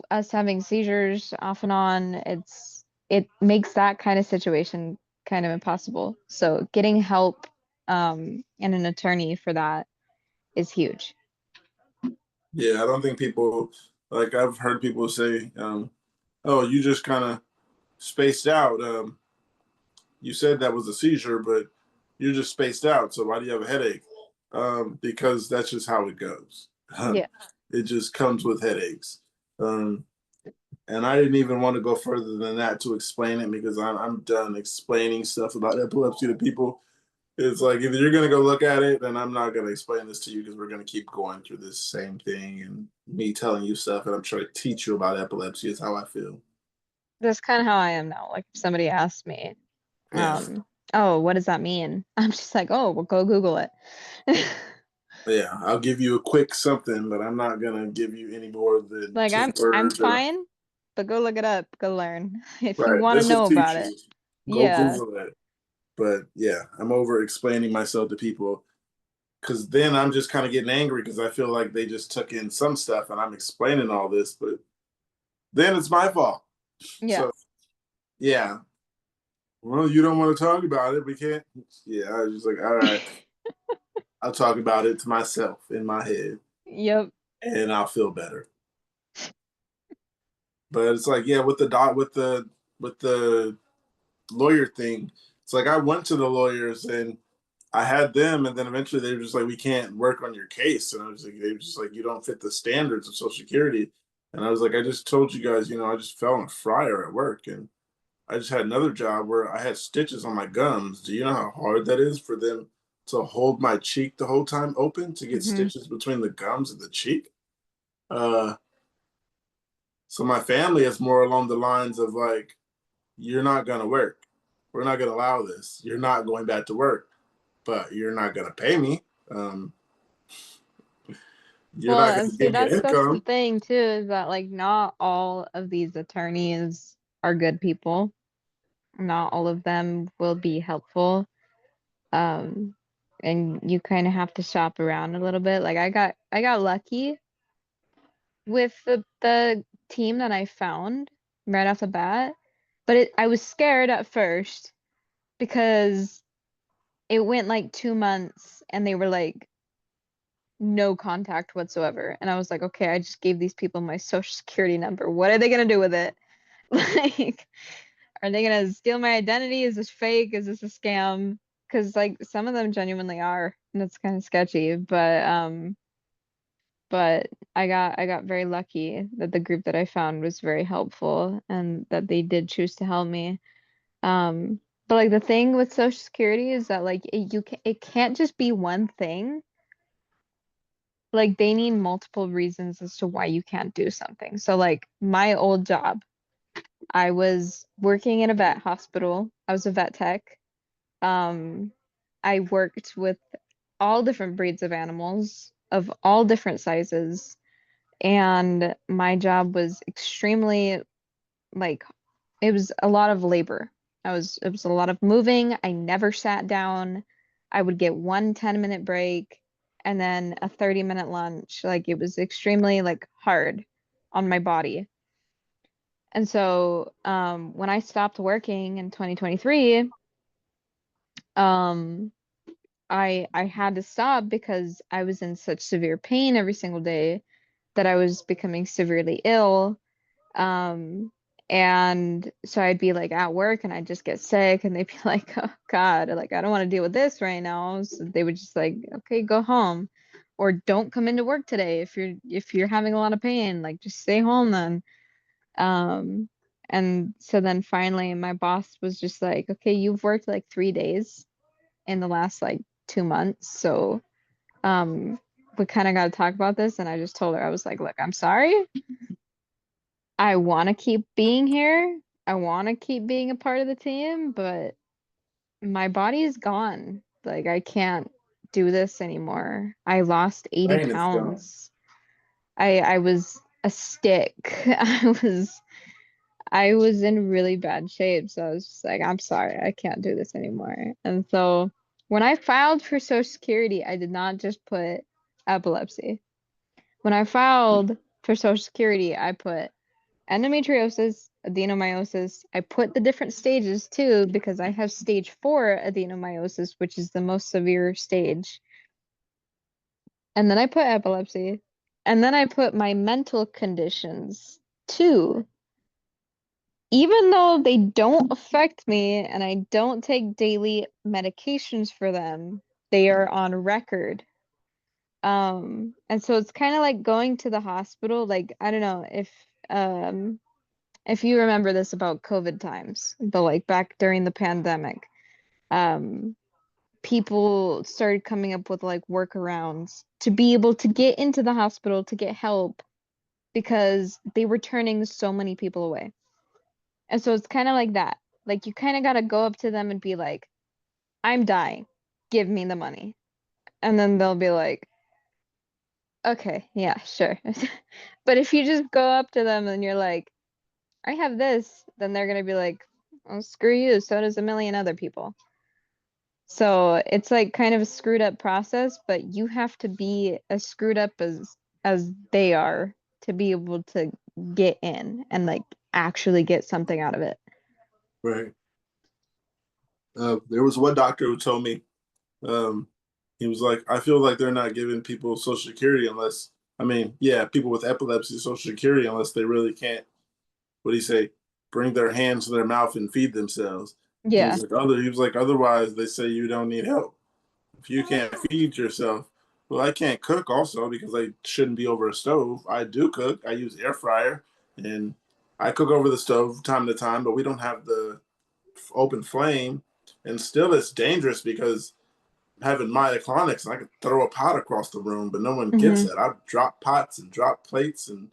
us having seizures off and on, it makes that kind of situation kind of impossible. So getting help and an attorney for that is huge. Yeah, I don't think people, like, I've heard people say, oh, you just kind of spaced out. You said that was a seizure, but you're just spaced out. So why do you have a headache? Because that's just how it goes. Yeah. It just comes with headaches. And I didn't even want to go further than that to explain it, because I'm done explaining stuff about epilepsy to people. It's like, if you're going to go look at it, then I'm not going to explain this to you, because we're going to keep going through this same thing, and me telling you stuff, and I'm trying to teach you about epilepsy is how I feel. That's kind of how I am now. Like, if somebody asks me, Yeah. oh, what does that mean? I'm just like, oh, well, go Google it. Yeah, I'll give you a quick something, but I'm not going to give you any more than Like, 10 I'm words. fine, but go look it up, go learn if you Right. want to This is know about it. teaching. Go Yeah. Google it. But yeah, I'm over explaining myself to people, because then I'm just kind of getting angry, because I feel like they just took in some stuff and I'm explaining all this, but then it's my fault. Yeah. So yeah. Well, you don't want to talk about it. We can't. Yeah, I was just like, all right, I'll talk about it to myself in my head, Yep. and I'll feel better. But it's like, yeah, with the lawyer thing, it's like I went to the lawyers and I had them, and then eventually they were just like, we can't work on your case. And I was like, they were just like, you don't fit the standards of Social Security. And I was like, I just told you guys, I just fell in a fryer at work, and I just had another job where I had stitches on my gums. Do you know how hard that is for them to hold my cheek the whole time open, to get Mm-hmm. stitches between the gums and the cheek? So my family is more along the lines of like, you're not going to work. We're not going to allow this. You're not going back to work, but you're not going to pay me. Um, you're Well, not going and to see, give me that's the income. thing too, is that like not all of these attorneys are good people. Not all of them will be helpful. Um, and you kind of have to shop around a little bit. Like I got lucky with the team that I found right off the bat, but I was scared at first because it went like 2 months and they were like no contact whatsoever. And I was like, okay, I just gave these people my social security number. What are they gonna do with it? Like, are they gonna steal my identity? Is this fake? Is this a scam? Because like some of them genuinely are, and it's kind of sketchy. But I got very lucky that the group that I found was very helpful and that they did choose to help me. But like the thing with Social Security is that like it can't just be one thing. Like they need multiple reasons as to why you can't do something. So like my old job, I was working in a vet hospital. I was a vet tech. Um, I worked with all different breeds of animals of all different sizes, and my job was extremely like it was a lot of labor. It was a lot of moving. I never sat down. I would get one 10-minute break and then a 30-minute lunch. Like it was extremely like hard on my body. And so when I stopped working in 2023, um I had to stop because I was in such severe pain every single day that I was becoming severely ill. Um, and so I'd be like at work and I'd just get sick and they'd be like, oh God, like I don't want to deal with this right now. So they would just like, okay, go home. Or don't come into work today if you're having a lot of pain, like just stay home then. Um, and so then finally my boss was just like, okay, you've worked like 3 days in the last like 2 months. So um we kind of got to talk about this. And I just told her, I was like, look, I'm sorry. I want to keep being here. I want to keep being a part of the team, but my body is gone. Like I can't do this anymore. I lost 80 Pain is gone. pounds. I was a stick. I was in really bad shape. So I was just like, I'm sorry, I can't do this anymore. And so when I filed for Social Security, I did not just put epilepsy. When I filed for Social Security, I put endometriosis, adenomyosis. I put the different stages too because I have stage 4 adenomyosis, which is the most severe stage. And then I put epilepsy. And then I put my mental conditions too. Even though they don't affect me and I don't take daily medications for them, they are on record. And so it's kind of like going to the hospital. Like, I don't know if you remember this about COVID times, but like back during the pandemic, um, people started coming up with like workarounds to be able to get into the hospital to get help because they were turning so many people away. And so it's kind of like that. Like you kind of got to go up to them and be like, I'm dying. Give me the money. And then they'll be like, okay, yeah, sure. But if you just go up to them and you're like, I have this, then they're gonna be like, oh, screw you. So does a million other people. So it's like kind of a screwed up process, but you have to be as screwed up as they are to be able to get in and like actually get something out of it. Right. There was one doctor who told me, um, he was like, I feel like they're not giving people Social Security unless, I mean, yeah, people with epilepsy Social Security unless they really can't, what do you say, bring their hands to their mouth and feed themselves. Yeah. He was like, otherwise they say you don't need help. If you can't feed yourself, well, I can't cook also because I shouldn't be over a stove. I do cook. I use air fryer and I cook over the stove time to time, but we don't have the open flame. And still, it's dangerous because I'm having myoclonics and I could throw a pot across the room, but no one gets Hmm. it. I've dropped pots and dropped plates and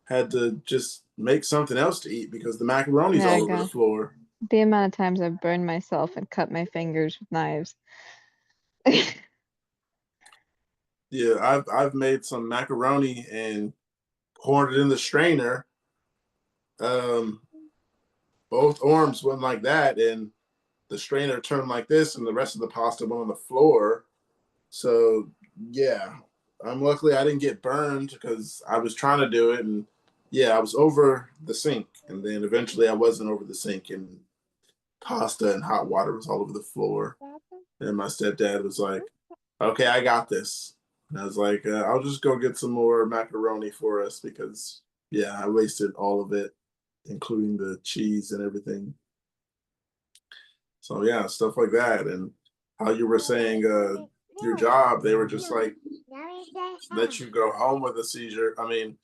had to just make something else to eat because the macaroni's Yeah, all over the God. floor. The amount of times I've burned myself and cut my fingers with knives. Yeah, I've made some macaroni and poured it in the strainer. Um, both arms went like that, and the strainer turned like this, and the rest of the pasta went on the floor. So yeah, I'm luckily I didn't get burned because I was trying to do it, and yeah, I was over the sink, and then eventually I wasn't over the sink, and pasta and hot water was all over the floor. And my stepdad was like, "Okay, I got this." And I was like, "I'll just go get some more macaroni for us because yeah, I wasted all of it, including the cheese and everything." So yeah, stuff like that, and how you were saying your job, they were just like let you go home with a seizure. I mean,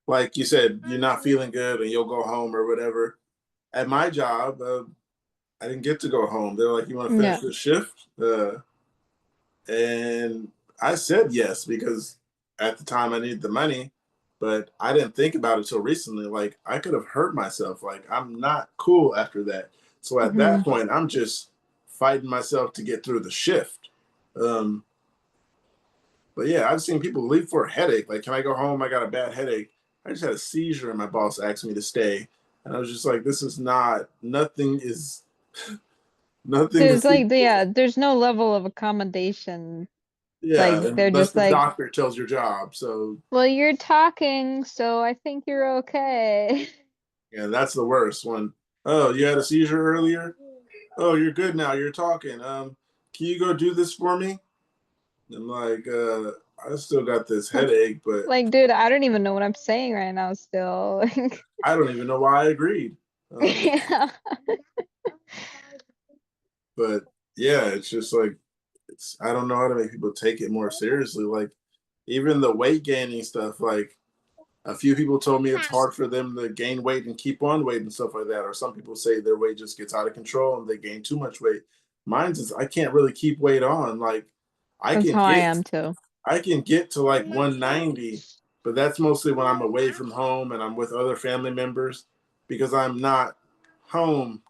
like you said, you're not feeling good and you'll go home or whatever. At my job, I didn't get to go home. They're like, "You want to finish Yeah. the shift?" And I said yes because at the time I needed the money, but I didn't think about it till recently. Like I could have hurt myself. Like I'm not cool after that. So at that Mhm. point, I'm just fighting myself to get through the shift. Um, but yeah, I've seen people leave for a headache. Like, can I go home? I got a bad headache. I just had a seizure, and my boss asked me to stay. And I was just like, this is not. Nothing is. Nothing There's is. like yeah, there's no level of accommodation. Like Yeah, they're unless just the like, doctor tells your job. So well, you're talking, so I think you're okay. yeah, that's the worst one. Oh, you had a seizure earlier? Oh, you're good now. You're talking. Can you go do this for me? I'm like, I still got this headache, but Like, dude, I don't even know what I'm saying right now still. I don't even know why I agreed. Um, Yeah. but yeah, it's just like it's I don't know how to make people take it more seriously. Like even the weight gaining stuff, like a few people told me it's hard for them to gain weight and keep on weight and stuff like that. Or some people say their weight just gets out of control and they gain too much weight. Mine's is I can't really keep weight on. Like I That's can how I get am too. I can get to like 190, but that's mostly when I'm away from home and I'm with other family members because I'm not home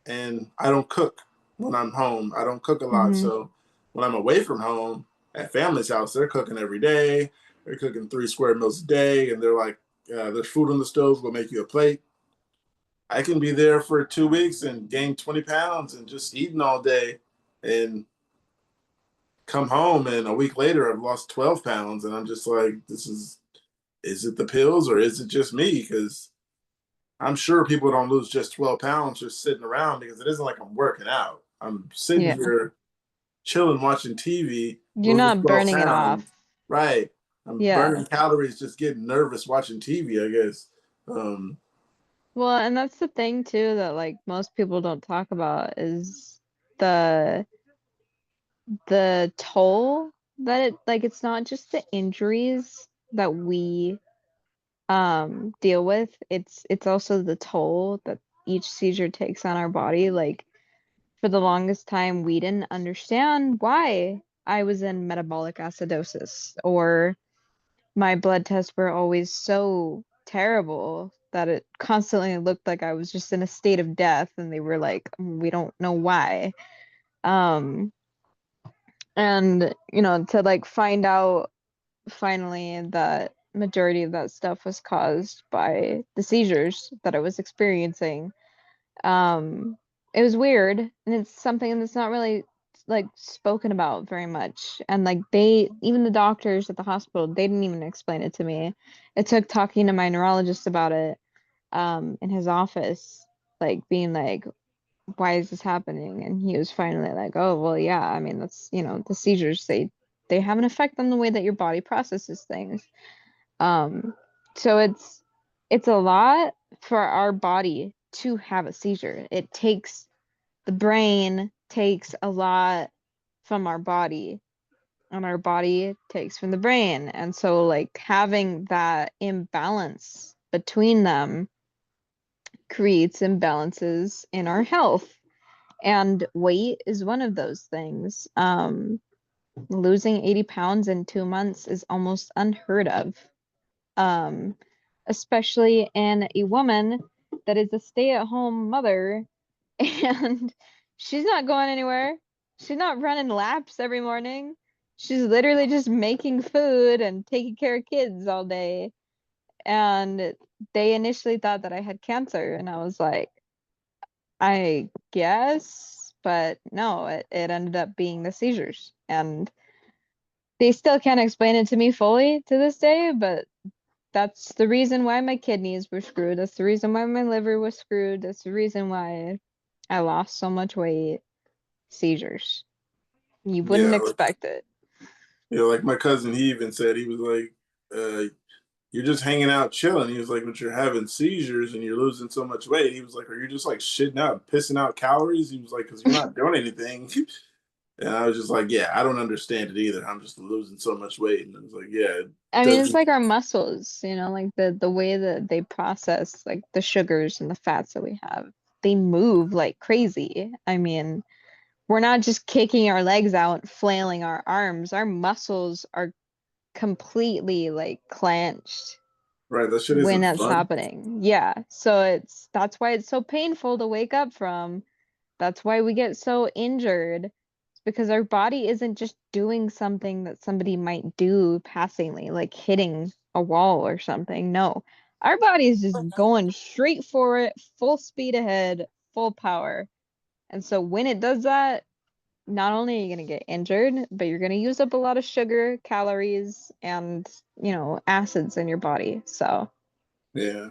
and I don't cook when I'm home. I don't cook a lot. Hmm. So when I'm away from home at family's house, they're cooking every day. They're cooking 3 square meals a day. And they're like, there's food on the stove. We'll make you a plate. I can be there for 2 weeks and gain 20 pounds and just eating all day and come home. And a week later, I've lost 12 pounds. And I'm just like, is it the pills or is it just me? Because I'm sure people don't lose just 12 pounds just sitting around because it isn't like I'm working out. I'm sitting Yeah. here chilling, watching TV, You're losing not 12 burning it pounds. off. Right. I'm Yeah. burning calories, just getting nervous watching TV, I guess. Um, Well, and that's the thing too that like most people don't talk about is the the toll that it like it's not just the injuries that we deal with. It's also the toll that each seizure takes on our body. Like for the longest time we didn't understand why I was in metabolic acidosis or my blood tests were always so terrible that it constantly looked like I was just in a state of death and they were like, we don't know why." Um, and to like find out finally that majority of that stuff was caused by the seizures that I was experiencing. Um, it was weird, and it's something that's not really like spoken about very much. And like even the doctors at the hospital, they didn't even explain it to me. It took talking to my neurologist about it, in his office, like being like, why is this happening? And he was finally like, oh, well, yeah, I mean, that's, the seizures, they have an effect on the way that your body processes things. Um, so it's a lot for our body to have a seizure. The brain takes a lot from our body, and our body takes from the brain. And so like having that imbalance between them creates imbalances in our health. And weight is one of those things. Losing 80 pounds in 2 months is almost unheard of, um, especially in a woman that is a stay-at-home mother and she's not going anywhere. She's not running laps every morning. She's literally just making food and taking care of kids all day. And they initially thought that I had cancer, and I was like, I guess, but no, it ended up being the seizures. And they still can't explain it to me fully to this day, but that's the reason why my kidneys were screwed. That's the reason why my liver was screwed. That's the reason why I lost so much weight. Seizures. You wouldn't Yeah, expect it. like my cousin, he even said he was like, "You're just hanging out chilling." He was like, "But you're having seizures and you're losing so much weight." He was like, "Are you just like shitting out, pissing out calories?" He was like, "Because you're not doing anything." And I was just like, "Yeah, I don't understand it either. I'm just losing so much weight." And I was like, "Yeah, it I mean, it's doesn't." like our muscles, like the way that they process like the sugars and the fats that we have. They move like crazy. I mean, we're not just kicking our legs out, flailing our arms. Our muscles are completely like clenched Right, that shit when isn't that's fun. happening. Yeah. So that's why it's so painful to wake up from. That's why we get so injured. It's because our body isn't just doing something that somebody might do passingly, like hitting a wall or something. No. Our body is just going straight for it, full speed ahead, full power. And so when it does that, not only are you going to get injured, but you're going to use up a lot of sugar, calories, and, acids in your body. So, Yeah,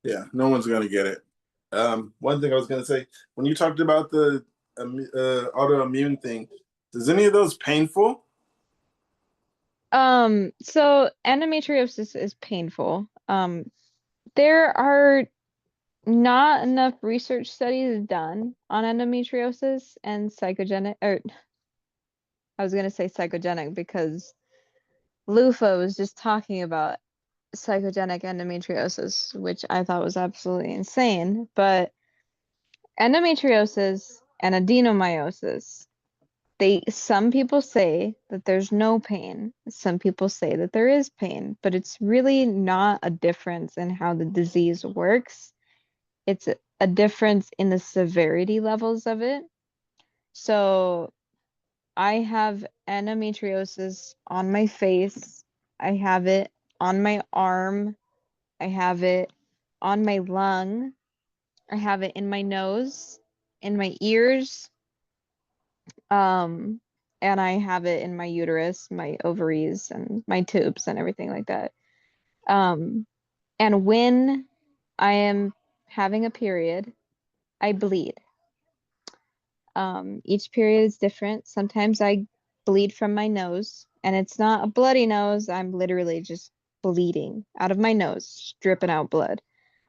yeah, no one's gonna get it. One thing I was gonna say, when you talked about the autoimmune thing, is any of those painful? so endometriosis is painful. There are not enough research studies done on endometriosis and psychogenic, or I was going to say psychogenic because Lufa was just talking about psychogenic endometriosis, which I thought was absolutely insane. But endometriosis and adenomyosis, some people say that there's no pain. Some people say that there is pain, but it's really not a difference in how the disease works. It's a difference in the severity levels of it. So I have endometriosis on my face. I have it on my arm. I have it on my lung. I have it in my nose, in my ears, um, and I have it in my uterus, my ovaries, and my tubes and everything like that. Um, and when I am having a period, I bleed. Each period is different. Sometimes I bleed from my nose, and it's not a bloody nose. I'm literally just bleeding out of my nose, dripping out blood.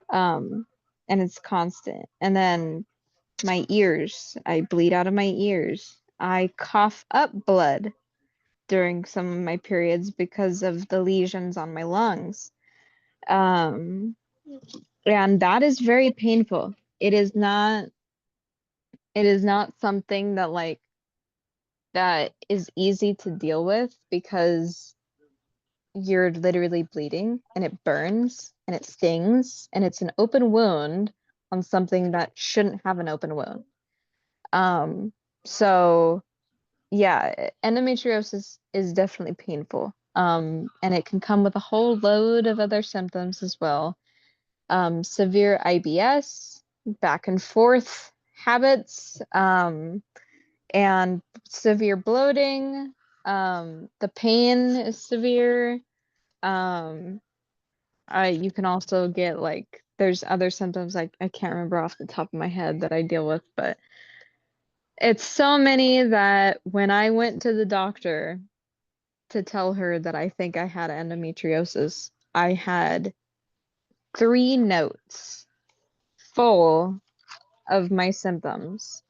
Um, and it's constant. And then my ears, I bleed out of my ears. I cough up blood during some of my periods because of the lesions on my lungs. Um, and that is very painful. It is not something that is easy to deal with because you're literally bleeding and it burns and it stings and it's an open wound on something that shouldn't have an open wound. Um, so yeah, endometriosis is definitely painful. And it can come with a whole load of other symptoms as well. Severe IBS, back and forth habits, and severe bloating. The pain is severe. Um, you can also get like there's other symptoms I can't remember off the top of my head that I deal with, but it's so many that when I went to the doctor to tell her that I think I had endometriosis, I had 3 notes full of my symptoms.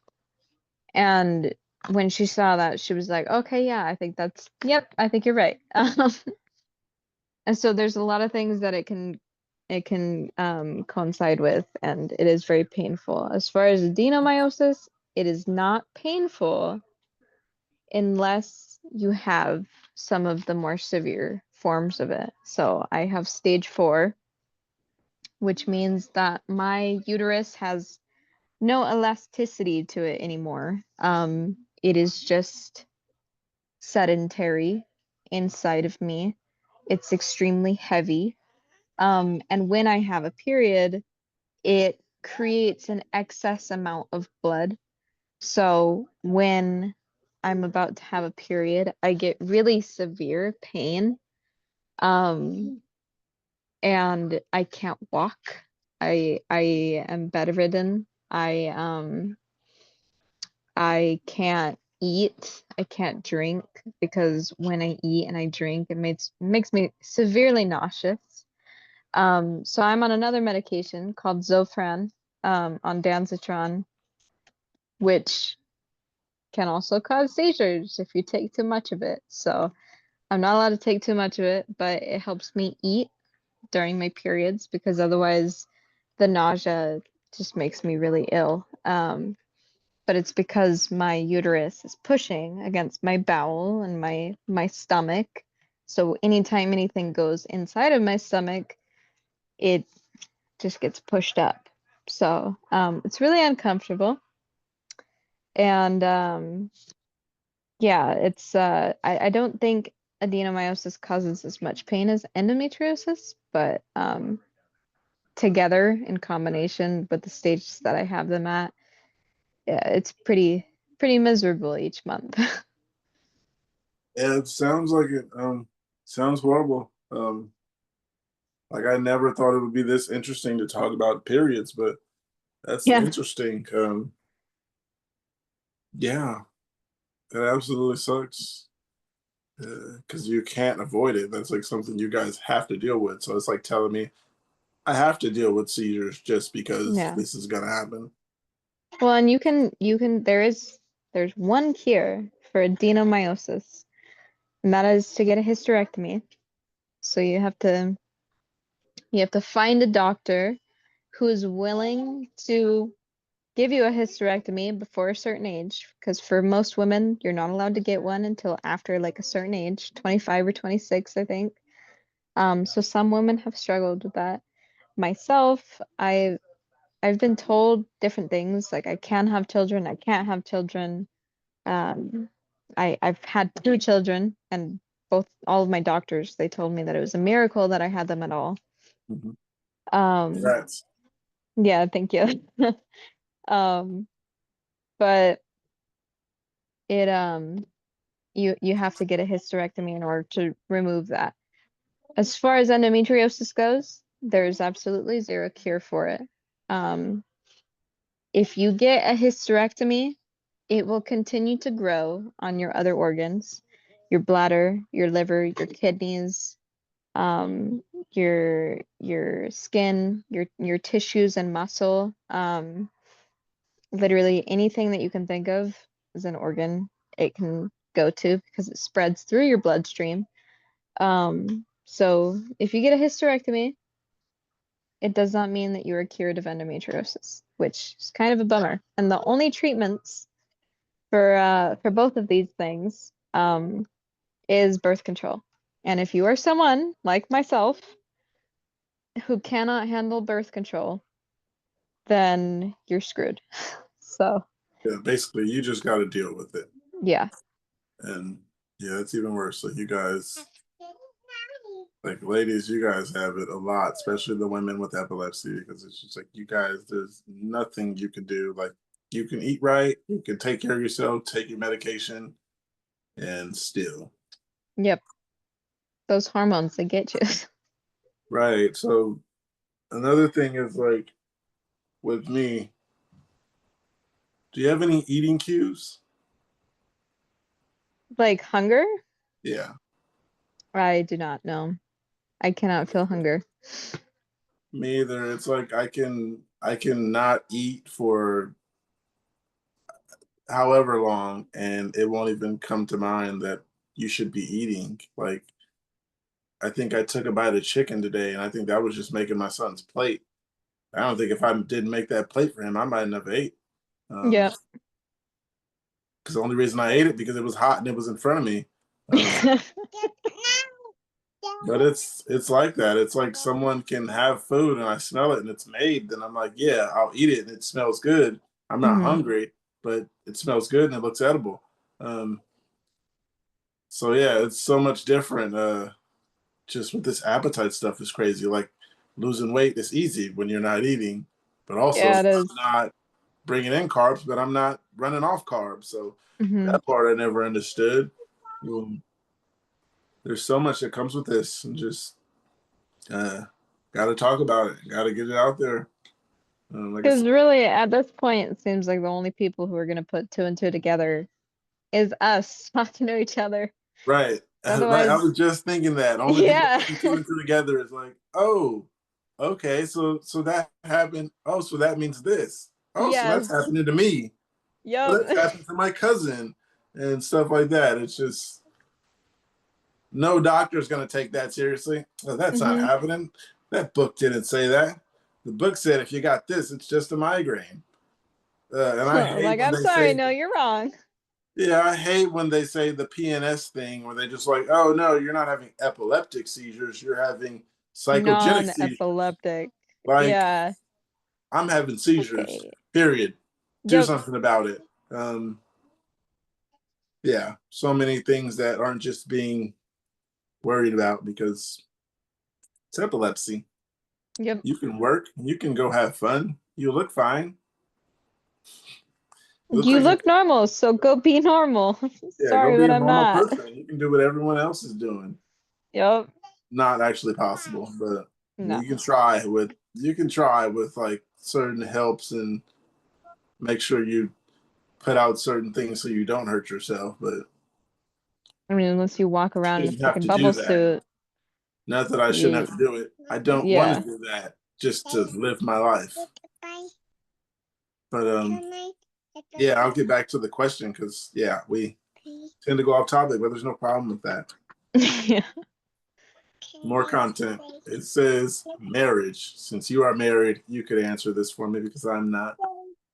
And when she saw that, she was like, okay, yeah, yep, I think you're right. And so there's a lot of things that it can coincide with, and it is very painful. As far as adenomyosis, it is not painful unless you have some of the more severe forms of it. So I have stage 4, which means that my uterus has no elasticity to it anymore. It is just sedentary inside of me. It's extremely heavy. And when I have a period, it creates an excess amount of blood. So when I'm about to have a period, I get really severe pain. Um, and I can't walk. I am bedridden. I can't eat. I can't drink because when I eat and I drink, it makes me severely nauseous. So I'm on another medication called Zofran, on Danzatron, which can also cause seizures if you take too much of it. So I'm not allowed to take too much of it, but it helps me eat during my periods because otherwise the nausea just makes me really ill. But it's because my uterus is pushing against my bowel and my stomach. So anytime anything goes inside of my stomach, it just gets pushed up. So it's really uncomfortable. And yeah, I don't think adenomyosis causes as much pain as endometriosis, but together in combination with the stages that I have them at, yeah, it's pretty miserable each month. Yeah, it sounds like it. Sounds horrible. Like I never thought it would be this interesting to talk about periods, but that's Yeah. interesting. Yeah, it absolutely sucks because you can't avoid it. That's like something you guys have to deal with. So it's like telling me I have to deal with seizures just because Yeah. this is gonna happen. Well, and there's one cure for adenomyosis, and that is to get a hysterectomy. So you have to find a doctor who is willing to give you a hysterectomy before a certain age, because for most women, you're not allowed to get one until after like a certain age, 25 or 26, I think. So some women have struggled with that. Myself, I've been told different things, like I can have children, I can't have children. Um, I've had two children, and all of my doctors, they told me that it was a miracle that I had them at all. Mhm. Um, Congrats. yeah, thank you. Um, but it you have to get a hysterectomy in order to remove that. As far as endometriosis goes, there's absolutely zero cure for it. Um, if you get a hysterectomy, it will continue to grow on your other organs, your bladder, your liver, your kidneys, um, your skin, your tissues and muscle. Literally anything that you can think of as an organ, it can go to because it spreads through your bloodstream. So if you get a hysterectomy, it does not mean that you are cured of endometriosis, which is kind of a bummer. And the only treatments for both of these things is birth control. And if you are someone like myself who cannot handle birth control, then you're screwed. So, Yeah, basically, you just got to deal with it. yeah. And yeah, it's even worse. So you guys, like ladies, you guys have it a lot, especially the women with epilepsy, because it's just like you guys, there's nothing you can do. Like you can eat right, you can take care of yourself, take your medication, and still. Yep. Those hormones, they get you. Right. So another thing is like with me, do you have any eating cues? Like hunger? Yeah, I do not know. I cannot feel hunger. me either. It's like I can not eat for however long and it won't even come to mind that you should be eating. Like I think I took a bite of chicken today and I think that was just making my son's plate. I don't think if I didn't make that plate for him, I might never ate. Yep. Because the only reason I ate it because it was hot and it was in front of me. Um, but it's like that. It's like someone can have food and I smell it and it's made, then I'm like, yeah, I'll eat it and it smells good. I'm not hmm hungry, but it smells good and it looks edible. Um, So yeah, it's so much different. Just with this appetite stuff is crazy. Like losing weight is easy when you're not eating, but also Yeah, it I'm is. not bringing in carbs, but I'm not running off carbs. So Hmm. that part I never understood. Um, there's so much that comes with this, and just uh, got to talk about it. Got to get it out there. Like I Because said, really, at this point, it seems like the only people who are going to put two and two together is us, not to know each other. right, right. I Otherwise, was just thinking that only people yeah, putting two and two together is like, oh, okay, so that happened. Oh, so that means this. Oh, so that's yes, happening to me. Oh, yep. that's happened to my cousin and stuff like that. It's just no doctor's going to take that seriously. Oh, that's not Hmm. happening. That book didn't say that. The book said if you got this, it's just a migraine. And I hate Like, when I'm they sorry, say, no, you're wrong. yeah, I hate when they say the PNS thing where they just like, oh no, you're not having epileptic seizures, you're having psychogenic seizures. Non-epileptic. Like Yeah. I'm having seizures. Okay. Period. Do Yep. something about it. Yeah, so many things that aren't just being worried about because it's epilepsy. Yep. You can work, you can go have fun. You look fine. You look You like a look normal, so go be normal. yeah, go Sorry, be but a I'm normal not. person. You can do what everyone else is doing. Yep. Not actually possible, but No. you can try with like certain helps and make sure you put out certain things so you don't hurt yourself, but I mean, unless you walk around in a shouldn't have freaking to do bubble that. suit. Not that I shouldn't You, have to do it. I don't want to yeah. do that just to live my life. But yeah, I'll get back to the question because yeah, we tend to go off topic, but there's no problem with that. Yeah. More content. It says marriage. Since you are married, you could answer this for me because I'm not.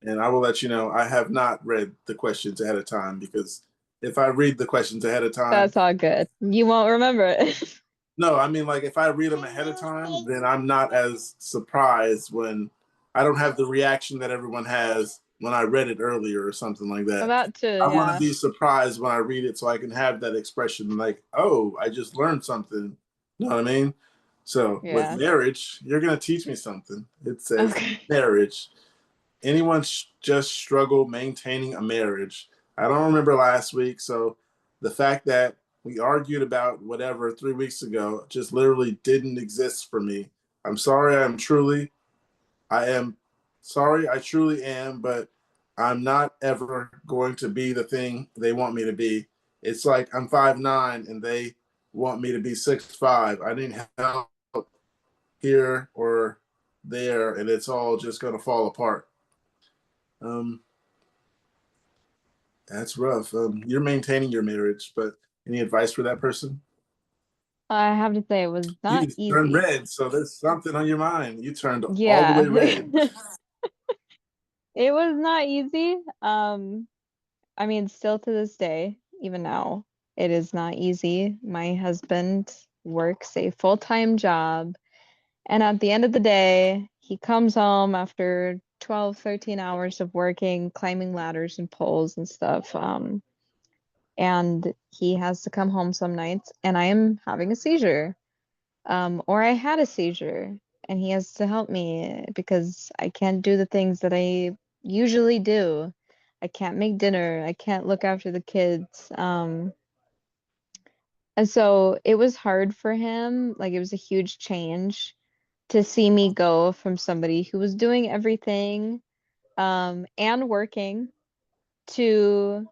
And I will let you know I have not read the questions ahead of time because if I read the questions ahead of time, That's all good. You won't remember it. no, I mean like if I read them ahead of time, then I'm not as surprised when I don't have the reaction that everyone has when I read it earlier or something like that. About to, I want to yeah. be surprised when I read it so I can have that expression like, oh, I just learned something. You know what I mean? So with Yeah. marriage, you're going to teach me something. It says Okay. marriage. Anyone just struggle maintaining a marriage? I don't remember last week. So the fact that we argued about whatever 3 weeks ago just literally didn't exist for me. I'm sorry. I am sorry. I truly am, but I'm not ever going to be the thing they want me to be. It's like I'm 5'9" and they want me to be 6'5". I need help here or there, and it's all just going to fall apart. Um, that's rough. You're maintaining your marriage, but any advice for that person? I have to say, it was You not just turned easy. red, so there's something on your mind. You turned all the Yeah. way red. It was not easy. I mean, still to this day, even now, it is not easy. My husband works a full-time job, and at the end of the day, he comes home after 12, 13 hours of working, climbing ladders and poles and stuff. And he has to come home some nights, and I am having a seizure. Or I had a seizure, and he has to help me because I can't do the things that I usually do. I can't make dinner. I can't look after the kids. And so it was hard for him. Like it was a huge change to see me go from somebody who was doing everything, and working to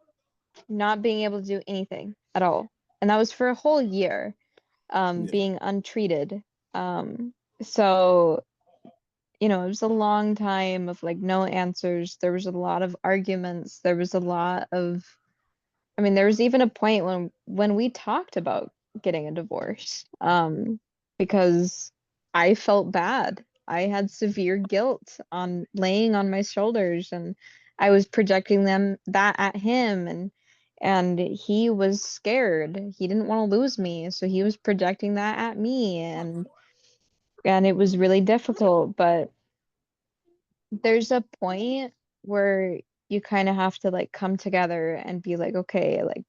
not being able to do anything at all. And that was for a whole year, Yeah, being untreated. Um, so it was a long time of like no answers. There was a lot of arguments. There was a lot of, I mean, there was even a point when we talked about getting a divorce, because I felt bad. I had severe guilt on laying on my shoulders, and I was projecting them that at him, and he was scared. He didn't want to lose me, so he was projecting that at me, and it was really difficult, but there's a point where you kind of have to like come together and be like, okay, like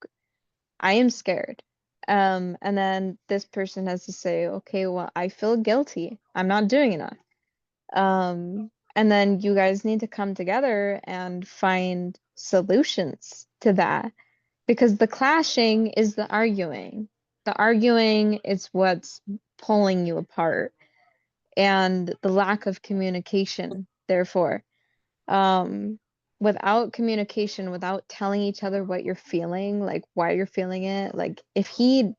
I am scared. And then this person has to say, okay, well, I feel guilty. I'm not doing enough. And then you guys need to come together and find solutions to that because the clashing is the arguing. The arguing is what's pulling you apart and the lack of communication, therefore. Um, without communication, without telling each other what you're feeling, like why you're feeling it, like if he,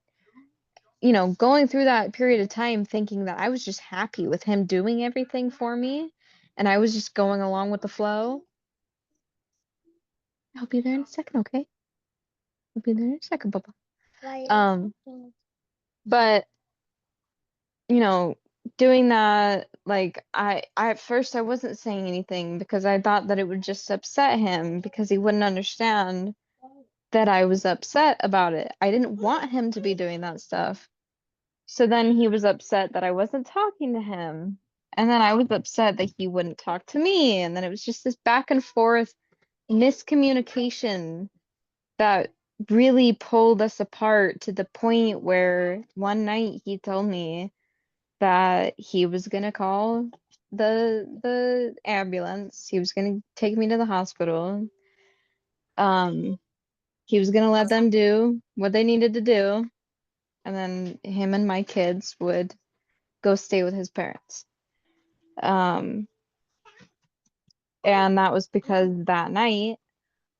going through that period of time thinking that I was just happy with him doing everything for me and I was just going along with the flow. I'll be there in a second, okay? I'll be there in a second, Papa. Why? But you know, doing that, like I at first I wasn't saying anything because I thought that it would just upset him because he wouldn't understand that I was upset about it. I didn't want him to be doing that stuff. So then he was upset that I wasn't talking to him. And then I was upset that he wouldn't talk to me. And then it was just this back and forth miscommunication that really pulled us apart to the point where one night he told me that he was gonna call the ambulance. He was gonna take me to the hospital. Um, he was gonna let them do what they needed to do, and then him and my kids would go stay with his parents. Um, and that was because that night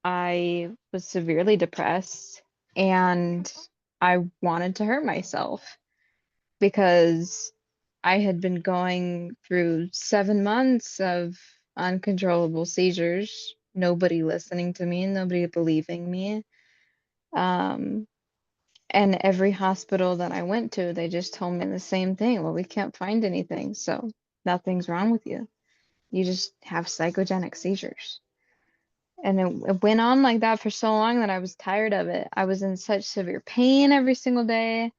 I was severely depressed and I wanted to hurt myself because I had been going through 7 months of uncontrollable seizures, nobody listening to me, nobody believing me. Um, and every hospital that I went to, they just told me the same thing. Well, we can't find anything, so nothing's wrong with you. You just have psychogenic seizures. And it went on like that for so long that I was tired of it. I was in such severe pain every single day.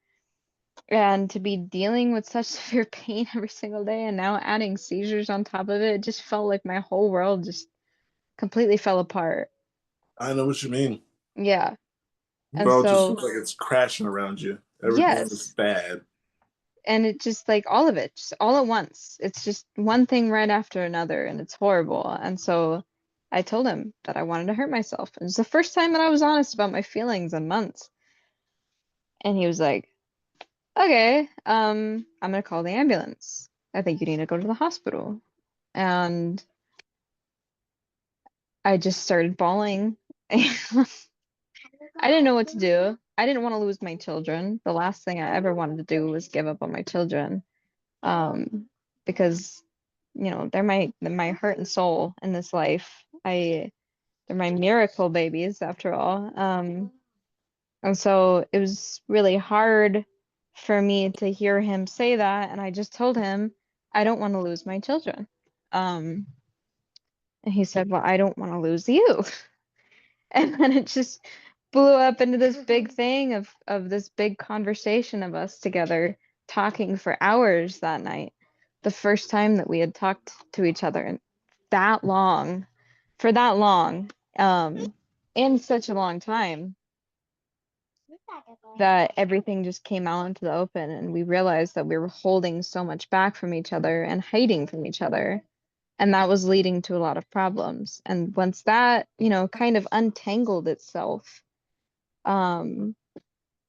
And to be dealing with such severe pain every single day and now adding seizures on top of it, it just felt like my whole world just completely fell apart. I know what you mean. Yeah. It And all just so, feels like it's crashing around you. Everything is yes. bad. And it just like all of it, just all at once. It's just one thing right after another, and it's horrible. And so I told him that I wanted to hurt myself. It was the first time that I was honest about my feelings in months. And he was like, okay, I'm gonna call the ambulance. I think you need to go to the hospital. And I just started bawling. I didn't know what to do. I didn't want to lose my children. The last thing I ever wanted to do was give up on my children. Um, because, they're my heart and soul in this life. They're my miracle babies after all. And so it was really hard for me to hear him say that, and I just told him I don't want to lose my children. Um, and he said, "Well, I don't want to lose you." And then it just blew up into this big thing of this big conversation of us together talking for hours that night. The first time that we had talked to each other in that long, for that long, in such a long time that everything just came out into the open and we realized that we were holding so much back from each other and hiding from each other. And that was leading to a lot of problems. And once that, kind of untangled itself, um,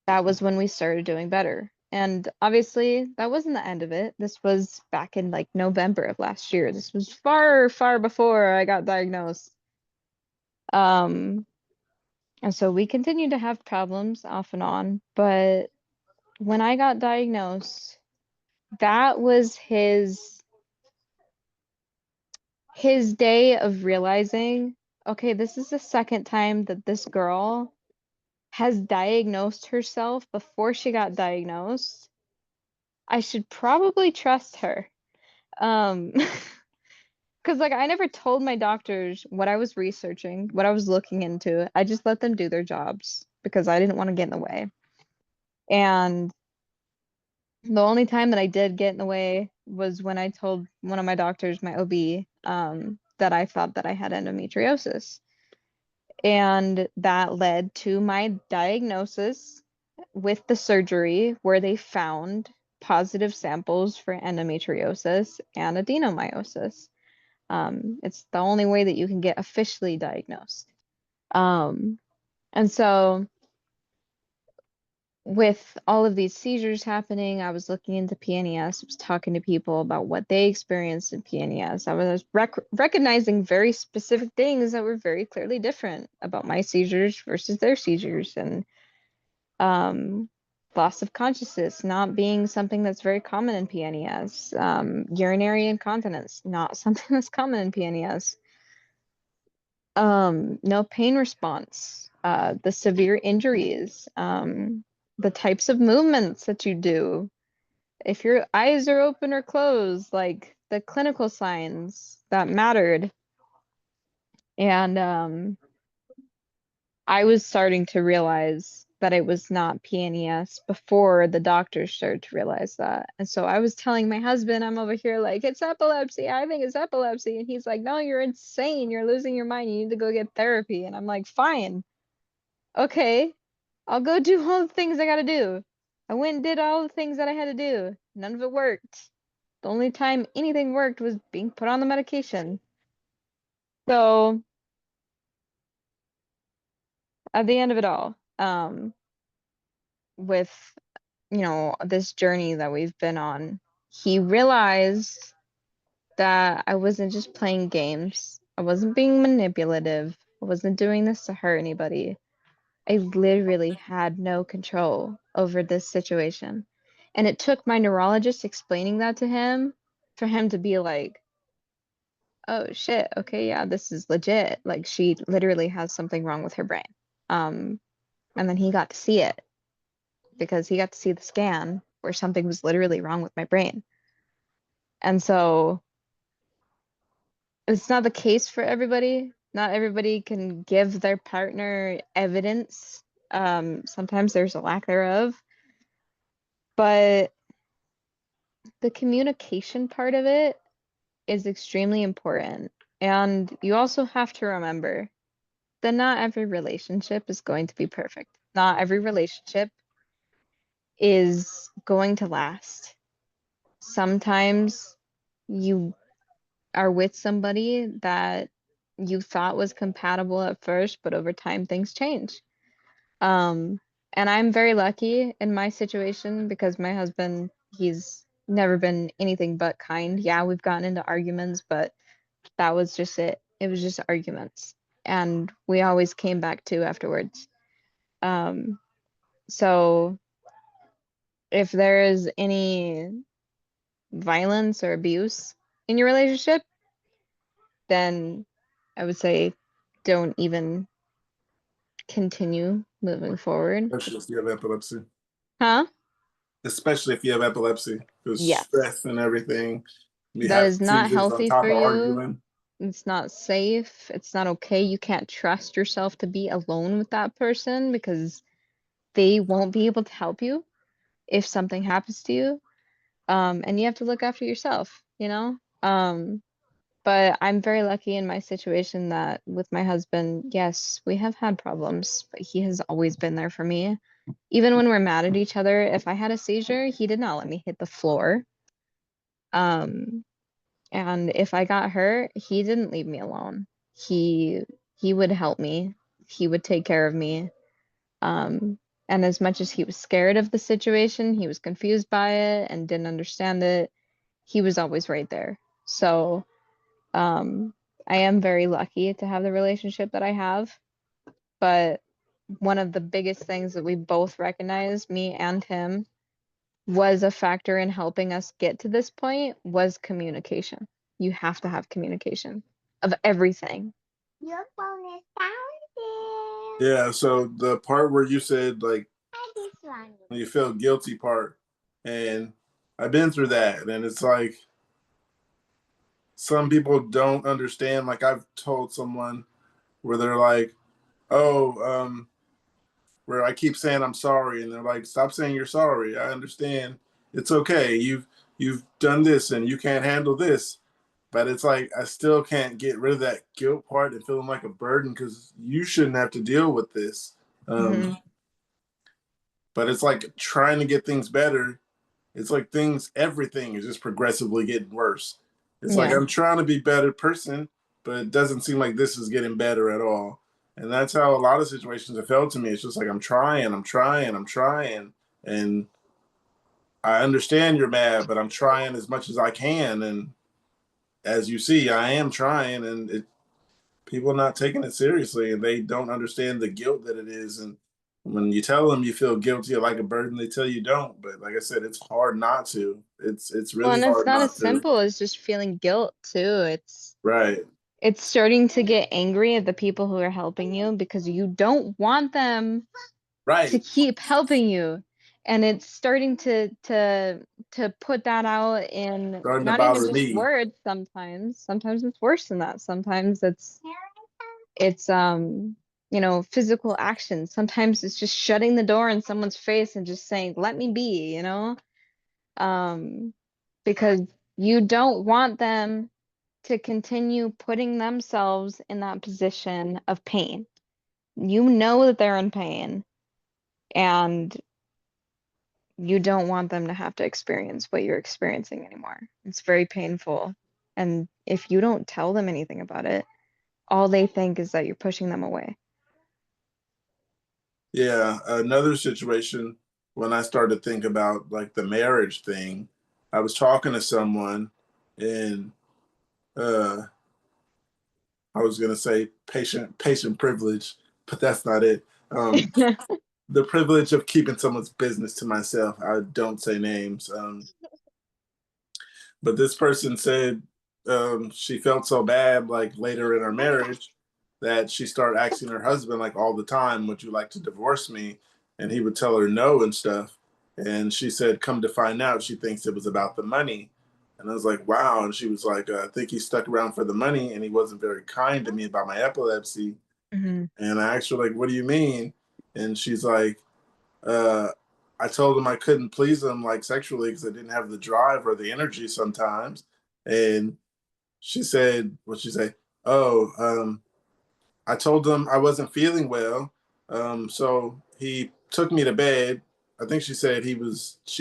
that was when we started doing better. And obviously, that wasn't the end of it. This was back in like November of last year. This was far, far before I got diagnosed. Um, and so we continued to have problems off and on. But when I got diagnosed, that was his day of realizing, okay, this is the second time that this girl has diagnosed herself before she got diagnosed. I should probably trust her. Um, because like I never told my doctors what I was researching, what I was looking into. I just let them do their jobs because I didn't want to get in the way. And the only time that I did get in the way was when I told one of my doctors, my OB, that I thought that I had endometriosis. And that led to my diagnosis with the surgery where they found positive samples for endometriosis and adenomyosis. It's the only way that you can get officially diagnosed. And so with all of these seizures happening, I was looking into PNES, was talking to people about what they experienced in PNES. I was recognizing very specific things that were very clearly different about my seizures versus their seizures, and loss of consciousness not being something that's very common in PNES, urinary incontinence not something that's common in PNES, no pain response, the severe injuries, the types of movements that you do, if your eyes are open or closed, like the clinical signs that mattered. And I was starting to realize that it was not PNES before the doctors started to realize that. And so I was telling my husband, I'm over here like, it's epilepsy. I think it's epilepsy. And he's like, no, you're insane. You're losing your mind. You need to go get therapy. And I'm like, fine. Okay. I'll go do all the things I gotta do. I went and did all the things that I had to do. None of it worked. The only time anything worked was being put on the medication. So at the end of it all, with this journey that we've been on, he realized that I wasn't just playing games. I wasn't being manipulative. I wasn't doing this to hurt anybody. I literally had no control over this situation. And it took my neurologist explaining that to him for him to be like, oh shit, okay, yeah, this is legit. Like she literally has something wrong with her brain. Um, and then he got to see it because he got to see the scan where something was literally wrong with my brain. And so it's not the case for everybody. Not everybody can give their partner evidence. Sometimes there's a lack thereof. But the communication part of it is extremely important. And you also have to remember that not every relationship is going to be perfect. Not every relationship is going to last. Sometimes you are with somebody that you thought was compatible at first, but over time things change. Um, and I'm very lucky in my situation because my husband, he's never been anything but kind. Yeah, we've gotten into arguments, but that was just it. It was just arguments. And we always came back to afterwards. Um, so if there is any violence or abuse in your relationship, then I would say don't even continue moving forward. Especially if you have epilepsy. Huh? Especially if you have epilepsy. There's Yes. stress and everything. You That have is not seizures on healthy top for of you. arguing. It's not safe. It's not okay. You can't trust yourself to be alone with that person because they won't be able to help you if something happens to you. And you have to look after yourself, you know? But I'm very lucky in my situation that with my husband, yes, we have had problems, but he has always been there for me. Even when we're mad at each other, if I had a seizure, he did not let me hit the floor. Um, and if I got hurt, he didn't leave me alone. He he would help me. He would take care of me. Um, and as much as he was scared of the situation, he was confused by it and didn't understand it, he was always right there. So, um, I am very lucky to have the relationship that I have. But one of the biggest things that we both recognized, me and him, was a factor in helping us get to this point was communication. You have to have communication of everything. Your phone is down Yeah, so the part where you said like I just want you feel guilty part, and I've been through that, and it's like some people don't understand. Like I've told someone where they're like, "Oh, where I keep saying I'm sorry," and they're like, "Stop saying you're sorry. I understand. It's okay. You've done this, and you can't handle this." But it's like I still can't get rid of that guilt part and feeling like a burden because you shouldn't have to deal with this. Mhm. But it's like trying to get things better. It's like everything is just progressively getting worse. It's like Yeah. I'm trying to be a better person, but it doesn't seem like this is getting better at all. And that's how a lot of situations have felt to me. It's just like I'm trying. And I understand you're mad, but I'm trying as much as I can. And as you see, I am trying, and people are not taking it seriously, and they don't understand the guilt that it is. And when you tell them you feel guilty or like a burden, they tell you don't. But like I said, it's hard not to. It's Well, really and it's hard not as not to. simple as just feeling guilt too. Right. It's starting to get angry at the people who are helping you because you don't want them to Right. keep helping you. And it's starting to put that out in Starting to not even bother just me. words sometimes. Sometimes it's worse than that. Sometimes it's you know, physical action. Sometimes it's just shutting the door in someone's face and just saying, "Let me be," you know? Um, because you don't want them to continue putting themselves in that position of pain. You know that they're in pain and you don't want them to have to experience what you're experiencing anymore. It's very painful. And if you don't tell them anything about it, all they think is that you're pushing them away. Yeah. Another situation when I started to think about like the marriage thing, I was talking to someone and uh I was gonna say patient privilege, but that's not it. The privilege of keeping someone's business to myself. I don't say names. But this person said she felt so bad, like later in her marriage, that she started asking her husband like all the time, "Would you like to divorce me?" And he would tell her no and stuff. And she said, "Come to find out, she thinks it was about the money." And I was like, "Wow." And she was like, "I think he stuck around for the money, and he wasn't very kind to me about my epilepsy." Mhm. And I asked her like, "What do you mean?" And she's like, uh, I told him I couldn't please him like sexually because I didn't have the drive or the energy sometimes. And she said, what she say? Oh, I told him I wasn't feeling well. So he took me to bed. I think she said she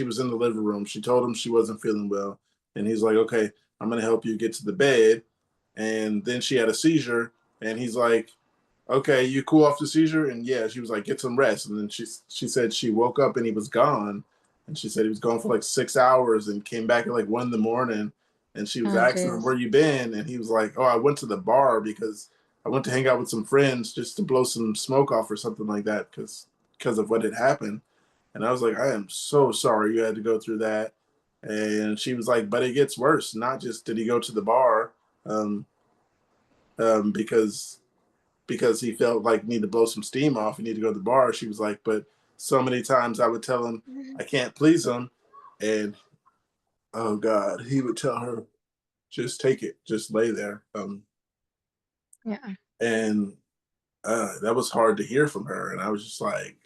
was in the living room. She told him she wasn't feeling well. And he's like, okay, I'm gonna help you get to the bed. And then she had a seizure, and he's like, okay, you cool off the seizure? And yeah, she was like, get some rest. And then she said she woke up and he was gone. And she said he was gone for like 6 hours and came back at like 1 in the morning. And she was Oh, asking him, jeez. where you been? And he was like, oh, I went to the bar because I went to hang out with some friends just to blow some smoke off or something like that because of what had happened. And I was like, I am so sorry you had to go through that. And she was like, but it gets worse. Not just did he go to the bar, um, because he felt like need to blow some steam off, he need to go to the bar. She was like, but so many times I would tell him I can't please him, and oh God, he would tell her, just take it, just lay there. Yeah. And that was hard to hear from her, and I was just like,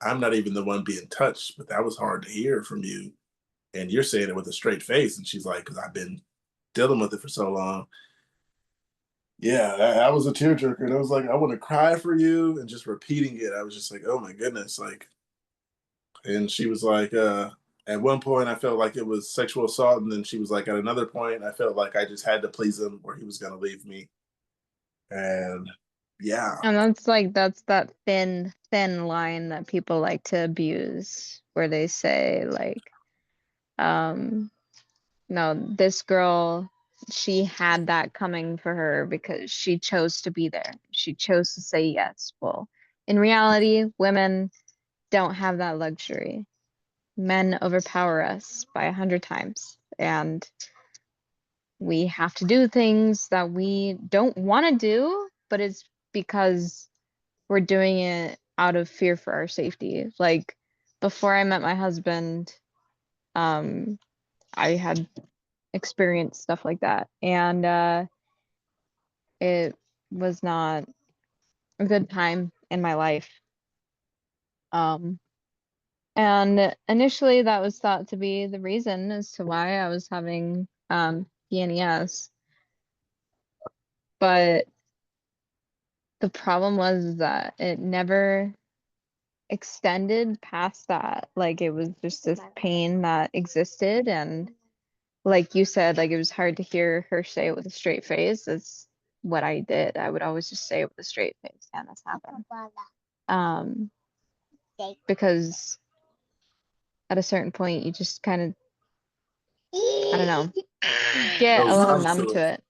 I'm not even the one being touched, but that was hard to hear from you, and you're saying it with a straight face. And she's like, because I've been dealing with it for so long. Yeah, that was a tearjerker, and I was like, I want to cry for you, and just repeating it, I was just like, oh my goodness, like. And she was like, at one point I felt like it was sexual assault, and then she was like, at another point I felt like I just had to please him or he was gonna leave me. And yeah. And that's that thin line that people like to abuse where they say like um no, this girl, she had that coming for her because she chose to be there. She chose to say yes. Well, in reality, women don't have that luxury. Men overpower us by 100 times, and we have to do things that we don't want to do, but it's because we're doing it out of fear for our safety. Like before I met my husband, um, I had experienced stuff like that, and it was not a good time in my life. Um, and initially that was thought to be the reason as to why I was having PNES. But the problem was that it never extended past that. Like it was just this pain that existed, and like you said, like it was hard to hear her say it with a straight face. That's what I did. I would always just say it with a straight face, and this happened. Um, because at a certain point you just kind of, I don't know, get a Goes little numb numb to to it. it.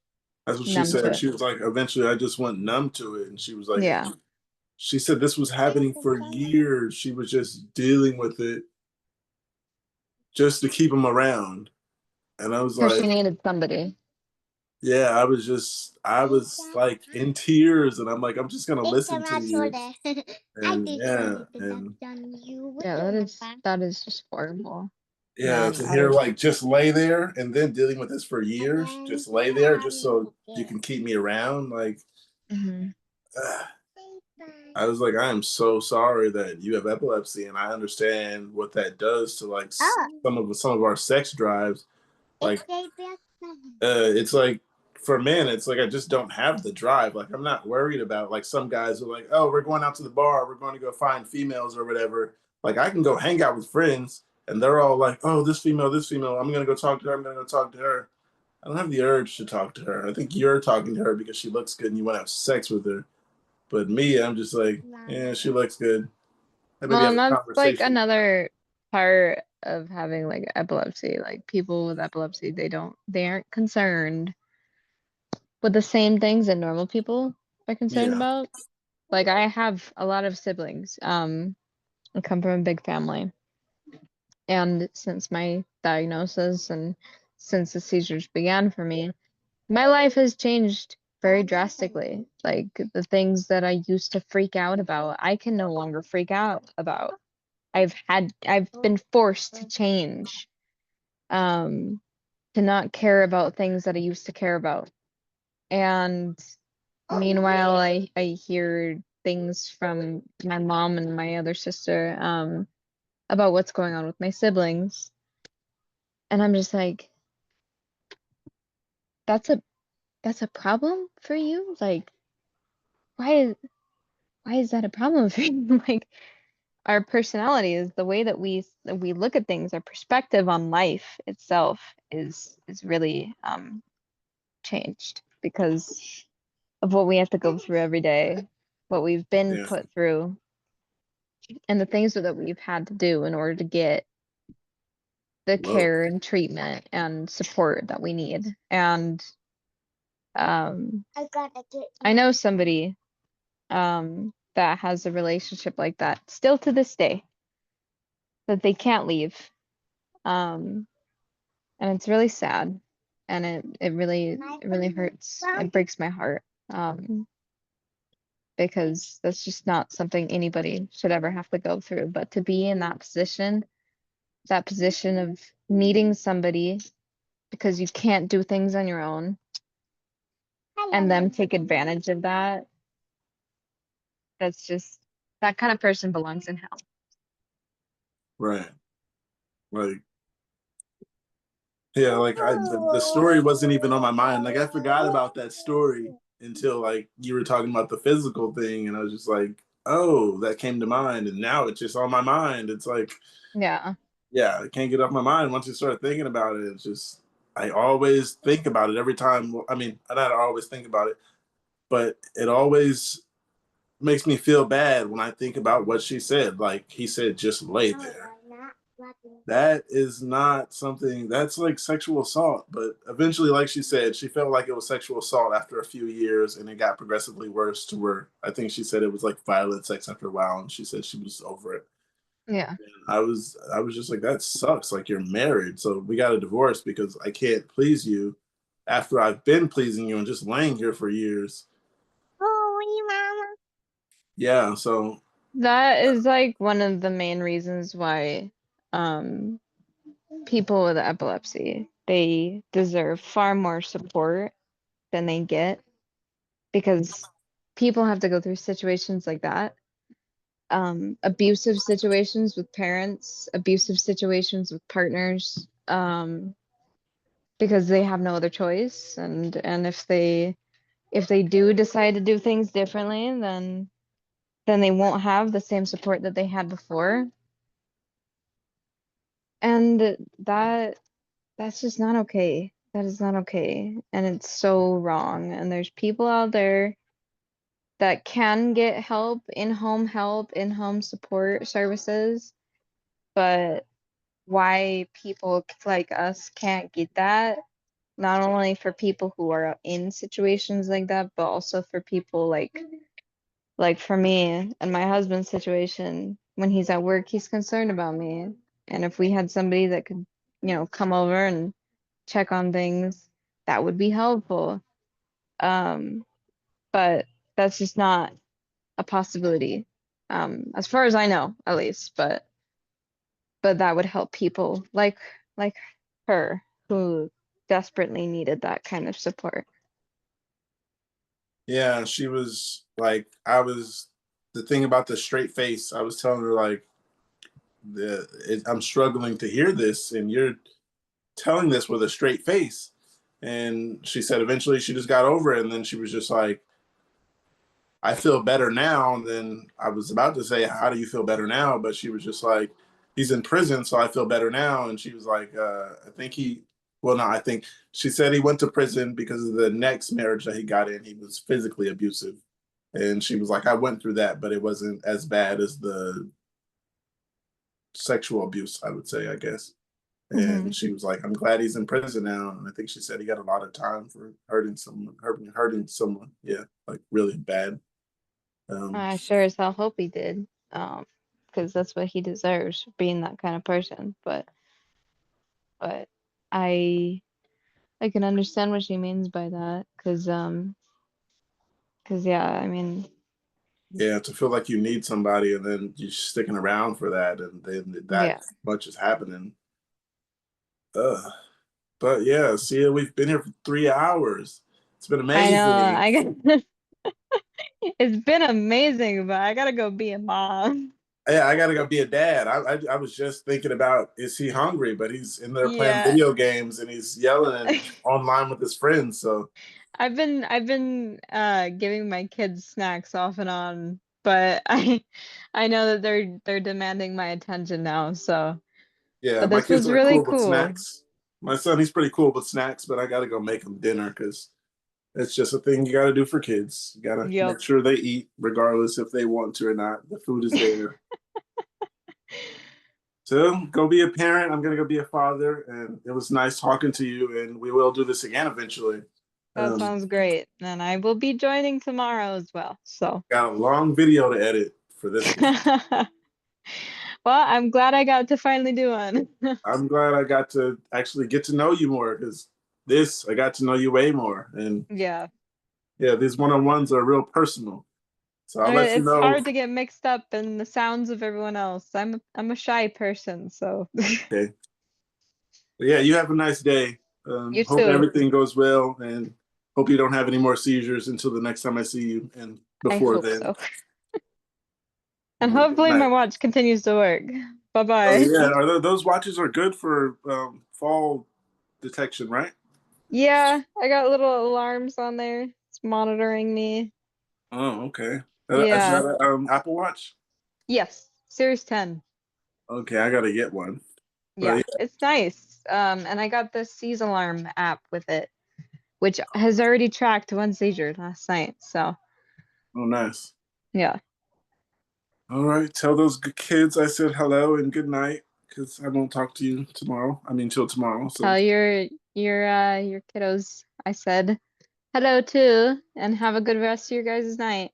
That's what she Numb to said. it. She was like, eventually I just went numb to it. And she was like, Yeah. she said this was happening for years. She was just dealing with it just to keep him around. And I was Because like, she needed somebody. yeah, I was like in tears. And I'm like, I'm just going to listen to you. And yeah, and Yeah, that is just horrible. yeah, And to I hear don't, like just lay there and then dealing with this for years, just lay there just so you can keep me around. Like, Mhm. I was like, I am so sorry that you have epilepsy, and I understand what that does to like some of our sex drives. Like, it's like for men, it's like I just don't have the drive. Like, I'm not worried about like some guys are like, oh, we're going out to the bar, we're going to go find females or whatever. Like, I can go hang out with friends, and they're all like, oh, this female, I'm gonna go talk to her, I'm gonna go talk to her. I don't have the urge to talk to her. I think you're talking to her because she looks good and you want to have sex with her. But me, I'm just like, yeah, she looks good. I maybe Well, have and a that's like conversation. another part of having like epilepsy. Like people with epilepsy, they aren't concerned with the same things that normal people are concerned Yeah, about. Like I have a lot of siblings. I come from a big family. And since my diagnosis and since the seizures began for me, my life has changed very drastically. Like the things that I used to freak out about, I can no longer freak out about. I've been forced to change, um, to not care about things that I used to care about. And meanwhile, I hear things from my mom and my other sister, about what's going on with my siblings. And I'm just like, that's a that's a problem for you? Like, why is why is that a problem for you? Like, our personalities, the way that we look at things, our perspective on life itself is really changed because of what we have to go through every day, what we've been yeah. put through, and the things that we've had to do in order to get the Whoa. care and treatment and support that we need. And um, I know somebody that has a relationship like that still to this day that they can't leave. Um, and it's really sad, and it really hurts. It breaks my heart. Because that's just not something anybody should ever have to go through. But to be in that position of needing somebody because you can't do things on your own and them take advantage of that, that's just that kind of person belongs in hell. Right. Like, yeah, like the story wasn't even on my mind. Like I forgot about that story until like you were talking about the physical thing, and I was just like, oh, that came to mind, and now it's just on my mind. It's like, Yeah. yeah, I can't get off my mind once you start thinking about it. It's just I always think about it every time. I mean, I don't always think about it, but it always makes me feel bad when I think about what she said. Like he said, just lay there. That is not something that's like sexual assault. But eventually, like she said, she felt like it was sexual assault after a few years, and it got progressively worse to where I think she said it was like violent sex after a while, and she said she was over it. Yeah. I was just like, that sucks. Like you're married, so we got a divorce because I can't please you after I've been pleasing you and just laying here for years. Yeah, so That is like one of the main reasons why um people with epilepsy, they deserve far more support than they get because people have to go through situations like that. Abusive situations with parents, abusive situations with partners, because they have no other choice. And if they do decide to do things differently, then they won't have the same support that they had before. And that's just not okay. That is not okay. And it's so wrong. And there's people out there that can get help, in-home support services, but why people like us can't get that, not only for people who are in situations like that, but also for people like for me and my husband's situation, when he's at work, he's concerned about me. And if we had somebody that could, come over and check on things, that would be helpful. Um, but that's just not a possibility, as far as I know, at least. But that would help people like her who desperately needed that kind of support. Yeah, she was like, the thing about the straight face, I was telling her like, I'm struggling to hear this, and you're telling this with a straight face. And she said eventually she just got over it, and then she was just like, I feel better now. And then I was about to say, how do you feel better now? But she was just like, he's in prison, so I feel better now. And she was like, I think well, no, I think she said he went to prison because of the next marriage that he got in. He was physically abusive. And she was like, I went through that, but it wasn't as bad as the sexual abuse, I would say, I guess. Mm-hmm. And she was like, I'm glad he's in prison now. And I think she said he got a lot of time for hurting someone. Yeah, like really bad. I sure as hell hope he did, because that's what he deserves, being that kind of person. But I I can understand what she means by that, because yeah, I mean, Yeah, to feel like you need somebody and then you're sticking around for that, and then that yeah, much is happening. Ugh. But yeah, see, we've been here for 3 hours. It's been I know, amazing. it's been amazing, but I gotta go be a mom. Yeah, I gotta go be a dad. I was just thinking about, is he hungry? But he's in there playing Yeah. video games and he's yelling and online with his friends. So I've been giving my kids snacks off and on, but I know that they're demanding my attention now, so yeah, but my this kids was are really cool with cool. snacks. My son, he's pretty cool with snacks, but I gotta go make him dinner because it's just a thing you gotta do for kids. You gotta Yep. make sure they eat, regardless if they want to or not. The food is there. So go be a parent. I'm gonna go be a father, and it was nice talking to you. And we will do this again eventually. That sounds great. And I will be joining tomorrow as well. So Got a long video to edit for this one. well, I'm glad I got to finally do one. I'm glad I got to actually get to know you more, because this I got to know you way more. And Yeah. yeah, these one-on-ones are real personal. So I'll I mean, let you it's know. hard to get mixed up in the sounds of everyone else. I'm a shy person, so Okay. But yeah, you have a nice day. you Hope too. everything goes well, and hope you don't have any more seizures until the next time I see you. And I before hope then, so. And have a good hopefully my night. watch continues to work. Bye Oh bye. yeah, those watches are good for fall detection, right? Yeah, I got little alarms on there. It's monitoring me. Oh, okay. Is Yeah. that Apple Watch? Yes. Series 10. Okay, I gotta get one. But Yeah, it's nice. And I got the Seize Alarm app with it, which has already tracked one seizure last night. So, oh, nice. yeah. All right, tell those kids I said hello and good night, because I won't talk to you tomorrow. I mean, till tomorrow. So Tell your kiddos I said hello too, and have a good rest of your guys' night.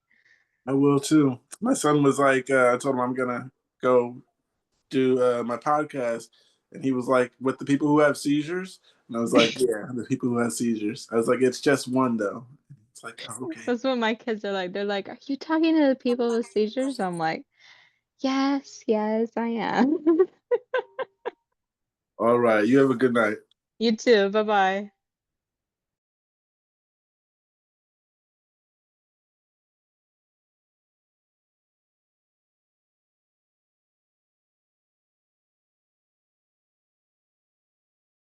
I will too. My son was like, I told him I'm gonna go do my podcast, and he was like, with the people who have seizures, and I was like, yeah, the people who have seizures. I was like, it's just one though. It's like, oh, okay. That's what my kids are like. They're like, "Are you talking to the people with seizures?" I'm like, "Yes, yes, I am." All right, you have a good night. You too. Bye bye.